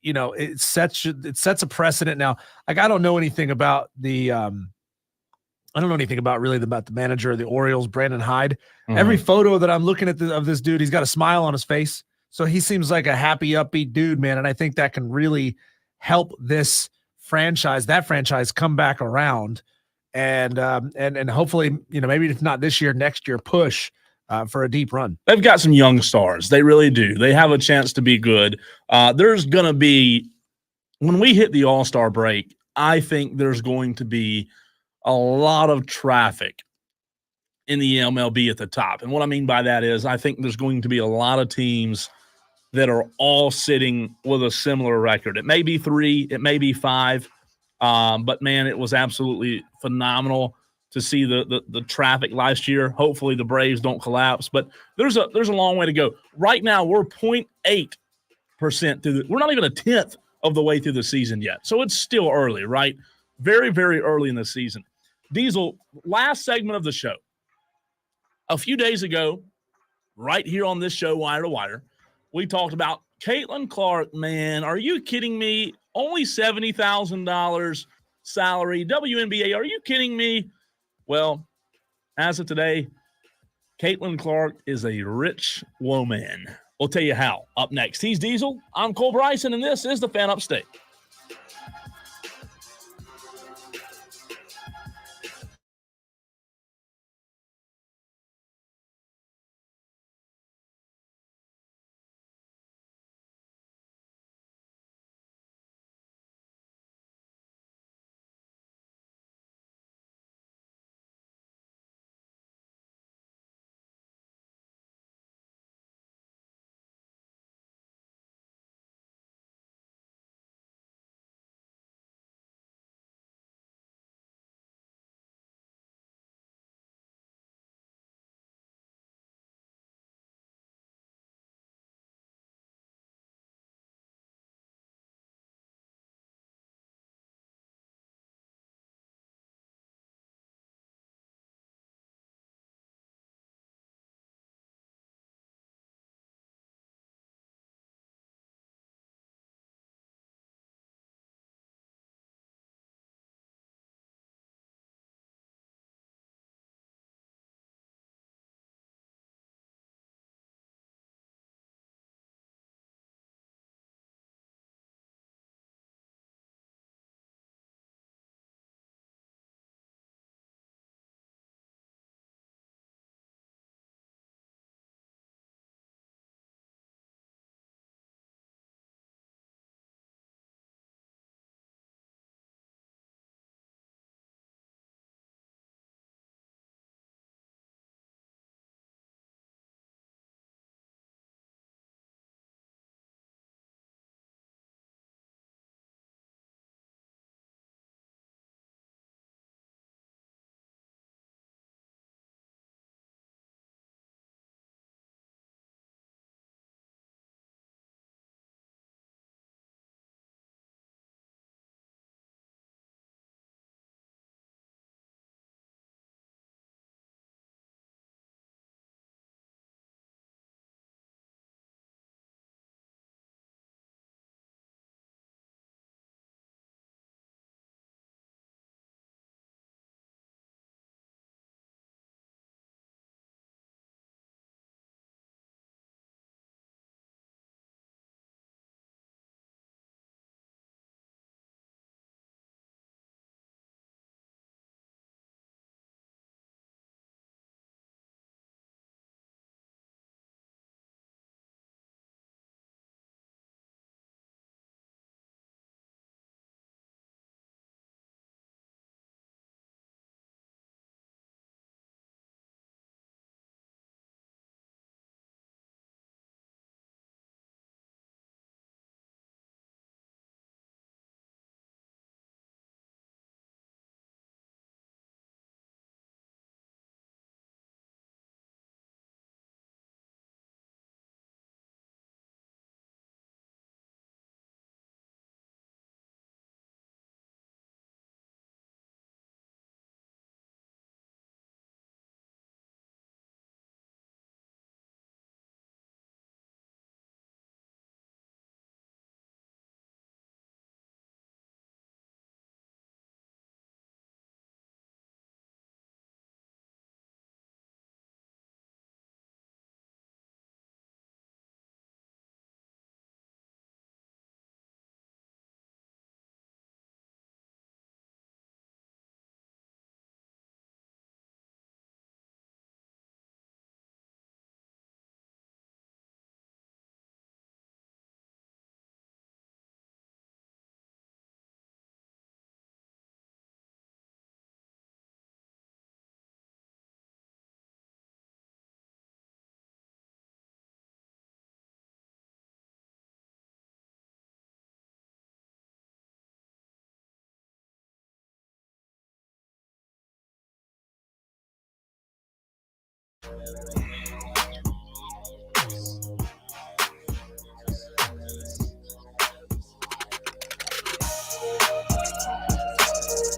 you know, it sets a precedent. Now, like, I don't know anything about the about the manager of the Orioles, Brandon Hyde. Mhm. Every photo that I'm looking at of this dude, he's got a smile on his face. So he seems like a happy, upbeat dude, man. And I think that can really help that franchise come back around and hopefully, you know, maybe if not this year, next year, push for a deep run. They've got some young stars. They really do. They have a chance to be good. There's going to be, when we hit the All-Star break, I think there's going to be a lot of traffic in the MLB at the top. And what I mean by that is I think there's going to be a lot of teams that are all sitting with a similar record. It may be 3, it may be 5, but, man, it was absolutely phenomenal to see the traffic last year. Hopefully the Braves don't collapse, but there's a long way to go. Right now we're 0.8% through we're not even a tenth of the way through the season yet. So it's still early, right? Very, very early in the season. Diesel, last segment of the show. A few days ago, right here on this show, Wire to Wire, we talked about Caitlin Clark. Man, are you kidding me? Only $70,000 salary. WNBA, are you kidding me? Well, as of today, Caitlin Clark is a rich woman. We'll tell you how. Up next, he's Diesel. I'm Cole Bryson, and this is the Fan Upstate.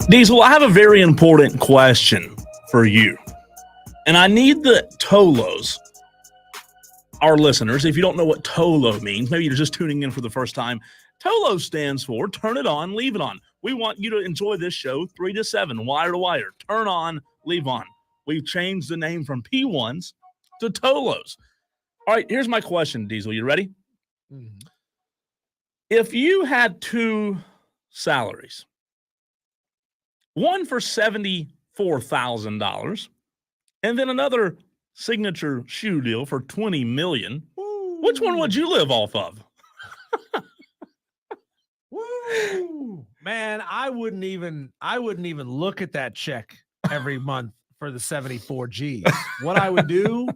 Diesel, I have a very important question for you. And I need the Tolos, our listeners. If you don't know what Tolo means, maybe you're just tuning in for the first time. Tolo stands for turn it on, leave it on. We want you to enjoy this show 3 to 7, wire to wire. Turn on, leave on. We've changed the name from P1s to Tolos. All right, here's my question, Diesel. You ready? Mm-hmm. If you had two salaries, one for $74,000 and then another signature shoe deal for $20 million, which one would you live off of? Woo! Man, I wouldn't even look at that check every month for the 74 G's. What I would do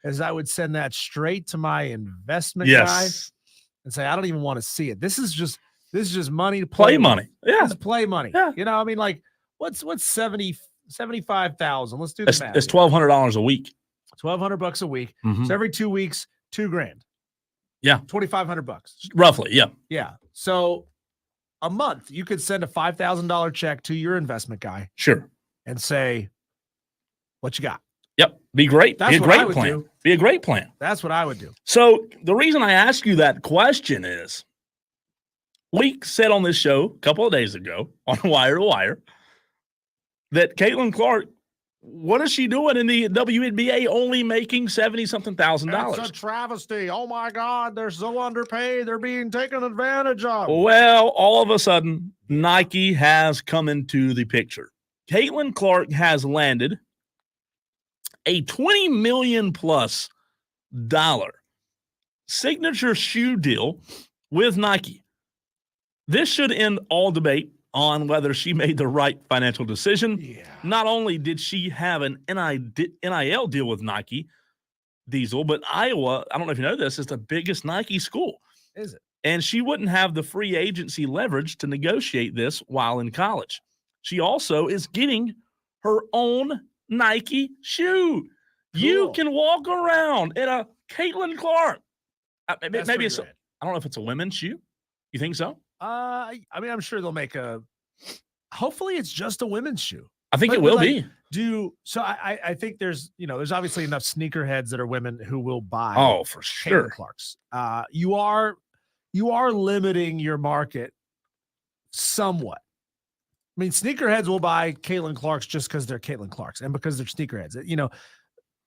is I would send that straight to my investment guy and say, I don't even want to see it. This is just money to play money. Yeah. It's play money. Yeah. You know, I mean, like what's 75,000? Let's do the math. It's $1,200 a week. $1,200 a week. Mm-hmm. So every 2 weeks, $2,000. Yeah. $2,500. Roughly. Yeah. Yeah. So a month, you could send a $5,000 check to your investment guy. Sure. And say, what you got? Yep. Be great. That's Be a what great I would plan. do. Be a great plan. That's what I would do. So the reason I ask you that question is we said on this show a couple of days ago on Wire to Wire that Caitlin Clark, what is she doing in the WNBA only making $70-something thousand? It's a travesty. Oh, my God. They're so underpaid. They're being taken advantage of. Well, all of a sudden, Nike has come into the picture. Caitlin Clark has landed a $20 million plus signature shoe deal with Nike. This should end all debate on whether she made the right financial decision. Yeah. Not only did she have an NIL deal with Nike, Diesel, but Iowa, I don't know if you know this, is the biggest Nike school. Is it? And she wouldn't have the free agency leverage to negotiate this while in college. She also is getting her own Nike shoe. Cool. You can walk around in a Caitlin Clark. Maybe it's, I don't know if it's a women's shoe. You think so? I mean, I'm sure they'll make hopefully it's just a women's shoe. I think it will be. I think there's obviously enough sneakerheads that are women who will buy. Oh, for sure. Caitlin Clarks. You are limiting your market somewhat. I mean, sneakerheads will buy Caitlin Clarks just because they're Caitlin Clarks and because they're sneakerheads.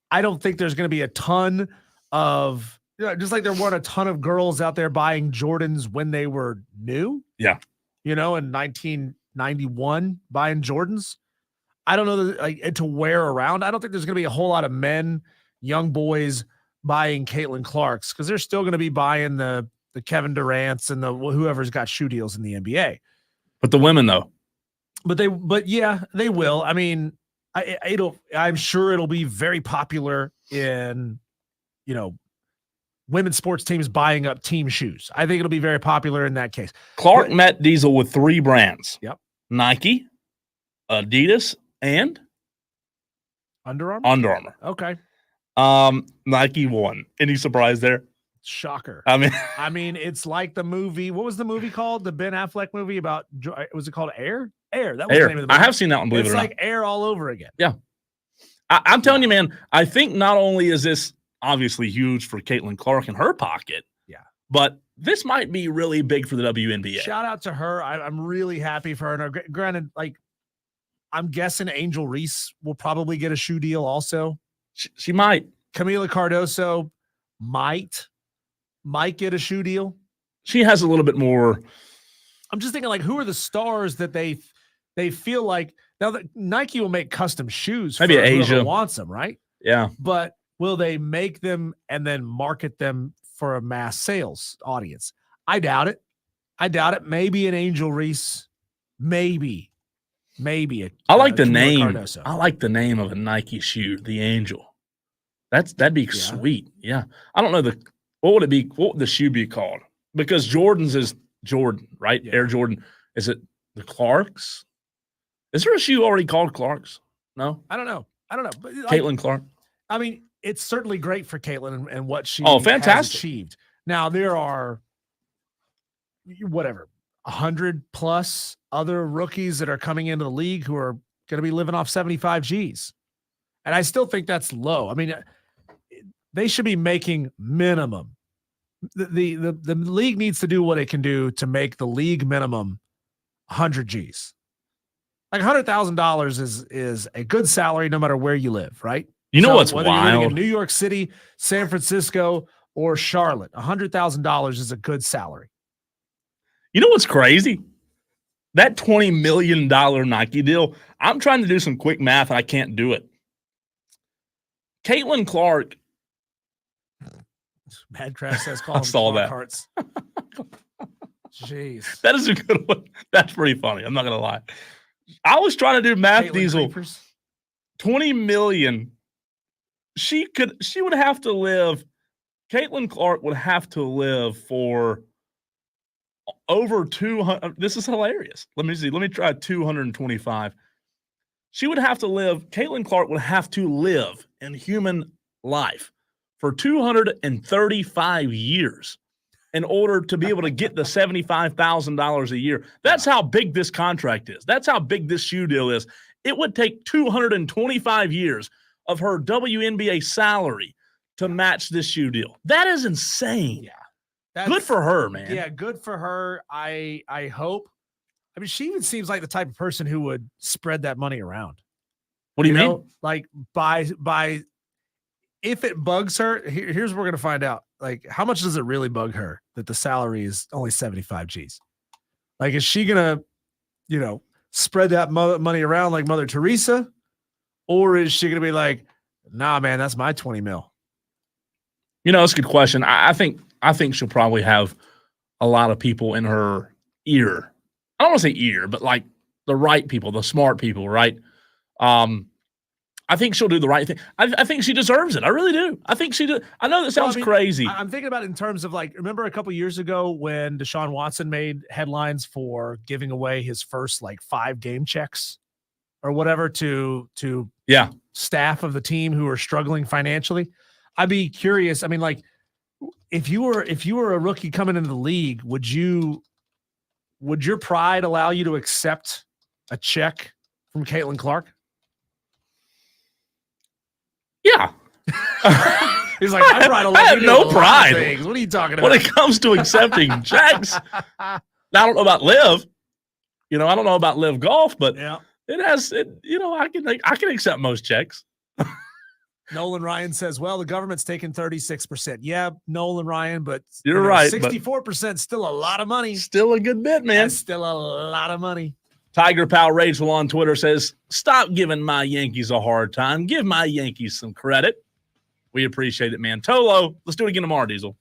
I don't think there's going to be a ton of, just like there weren't a ton of girls out there buying Jordans when they were new. Yeah. In 1991 buying Jordans. I don't know that, to wear around. I don't think there's going to be a whole lot of men, young boys buying Caitlin Clarks because they're still going to be buying the Kevin Durant's and the whoever's got shoe deals in the NBA. But the women though. But yeah, they will. I mean, I'm sure it'll be very popular in, women's sports teams buying up team shoes. I think it'll be very popular in that case. Clark met Diesel with 3 brands. Yep. Nike, Adidas, and Under Armour. Under Armour. Okay. Nike won. Any surprise there? Shocker. I mean, it's like the movie. What was the movie called? The Ben Affleck movie about, was it called Air? Air. That was the name of the movie. I have seen that one, believe it or not. It's like Air all over again. Yeah. I'm telling you, man, I think not only is this obviously huge for Caitlin Clark in her pocket, but this might be really big for the WNBA. Shout out to her. I'm really happy for her. And granted, I'm guessing Angel Reese will probably get a shoe deal also. She might. Camila Cardoso might get a shoe deal. She has a little bit more. I'm just thinking, who are the stars that they feel like now that Nike will make custom shoes maybe for Asia whoever wants them, right? Yeah. But will they make them and then market them for a mass sales audience? I doubt it. Maybe an Angel Reese, maybe I like the name. Cardoso. I like the name of a Nike shoe, the Angel. That'd be sweet. Yeah. I don't know what would it be? What would the shoe be called? Because Jordan's is Jordan, right? Yeah. Air Jordan. Is it the Clarks? Is there a shoe already called Clarks? No, I don't know. But Caitlin Clark. I mean, it's certainly great for Caitlin and what she fantastic. has achieved. Now, there are, 100 plus other rookies that are coming into the league who are going to be living off 75 G's. And I still think that's low. I mean, they should be making minimum. The league needs to do what it can do to make the league minimum 100 G's. Like $100,000 is a good salary no matter where you live, right? You know what's whether you're living wild? in New York City, San Francisco, or Charlotte, $100,000 is a good salary. You know what's crazy? That $20 million Nike deal, I'm trying to do some quick math and I can't do it. Caitlin Clark. Madcraft says call I saw that. Hearts. Jeez. That is a good one. That's pretty funny. I'm not going to lie. I was trying to do math, Caitlin Diesel. Creepers. 20 million. She would have to live. Caitlin Clark would have to live for over 200. This is hilarious. Let me see. Let me try 225. She would have to live. Caitlin Clark would have to live in human life for 235 years in order to be able to get the $75,000 a year. That's how big this contract is. That's how big this shoe deal is. It would take 225 years of her WNBA salary to match this shoe deal. That is insane. Yeah. Good for her, man. Yeah, good for her. I hope. I mean, she even seems like the type of person who would spread that money around. What do you mean? Know? Like by if it bugs her, here's what we're gonna find out. Like, how much does it really bug her that the salary is only 75 G's? Like, is she gonna, spread that money around like Mother Teresa, or is she gonna be like, nah, man, that's my 20 mil? That's a good question. I think she'll probably have a lot of people in her ear. I don't want to say ear, but like the right people, the smart people, right? I think she'll do the right thing. I think she deserves it. I really do. I think she does. I know that sounds crazy. I'm thinking about it in terms of like, remember a couple years ago when Deshaun Watson made headlines for giving away his first like 5 game checks or whatever to staff of the team who are struggling financially. I'd be curious. I mean, like, if you were a rookie coming into the league, would your pride allow you to accept a check from Caitlin Clark? Yeah. He's like, my pride will I have no pride. Things. What are you talking about? When it comes to accepting checks, I don't know about Liv. I don't know about Liv Golf, but it has. I can accept most checks. Nolan Ryan says, well, the government's taking 36%. Yeah, Nolan Ryan, but you're right. 64% still a lot of money. Still a good bit, man. That's still a lot of money. Tiger Pal Rachel on Twitter says, stop giving my Yankees a hard time. Give my Yankees some credit. We appreciate it, man. Tolo, let's do it again tomorrow, Diesel.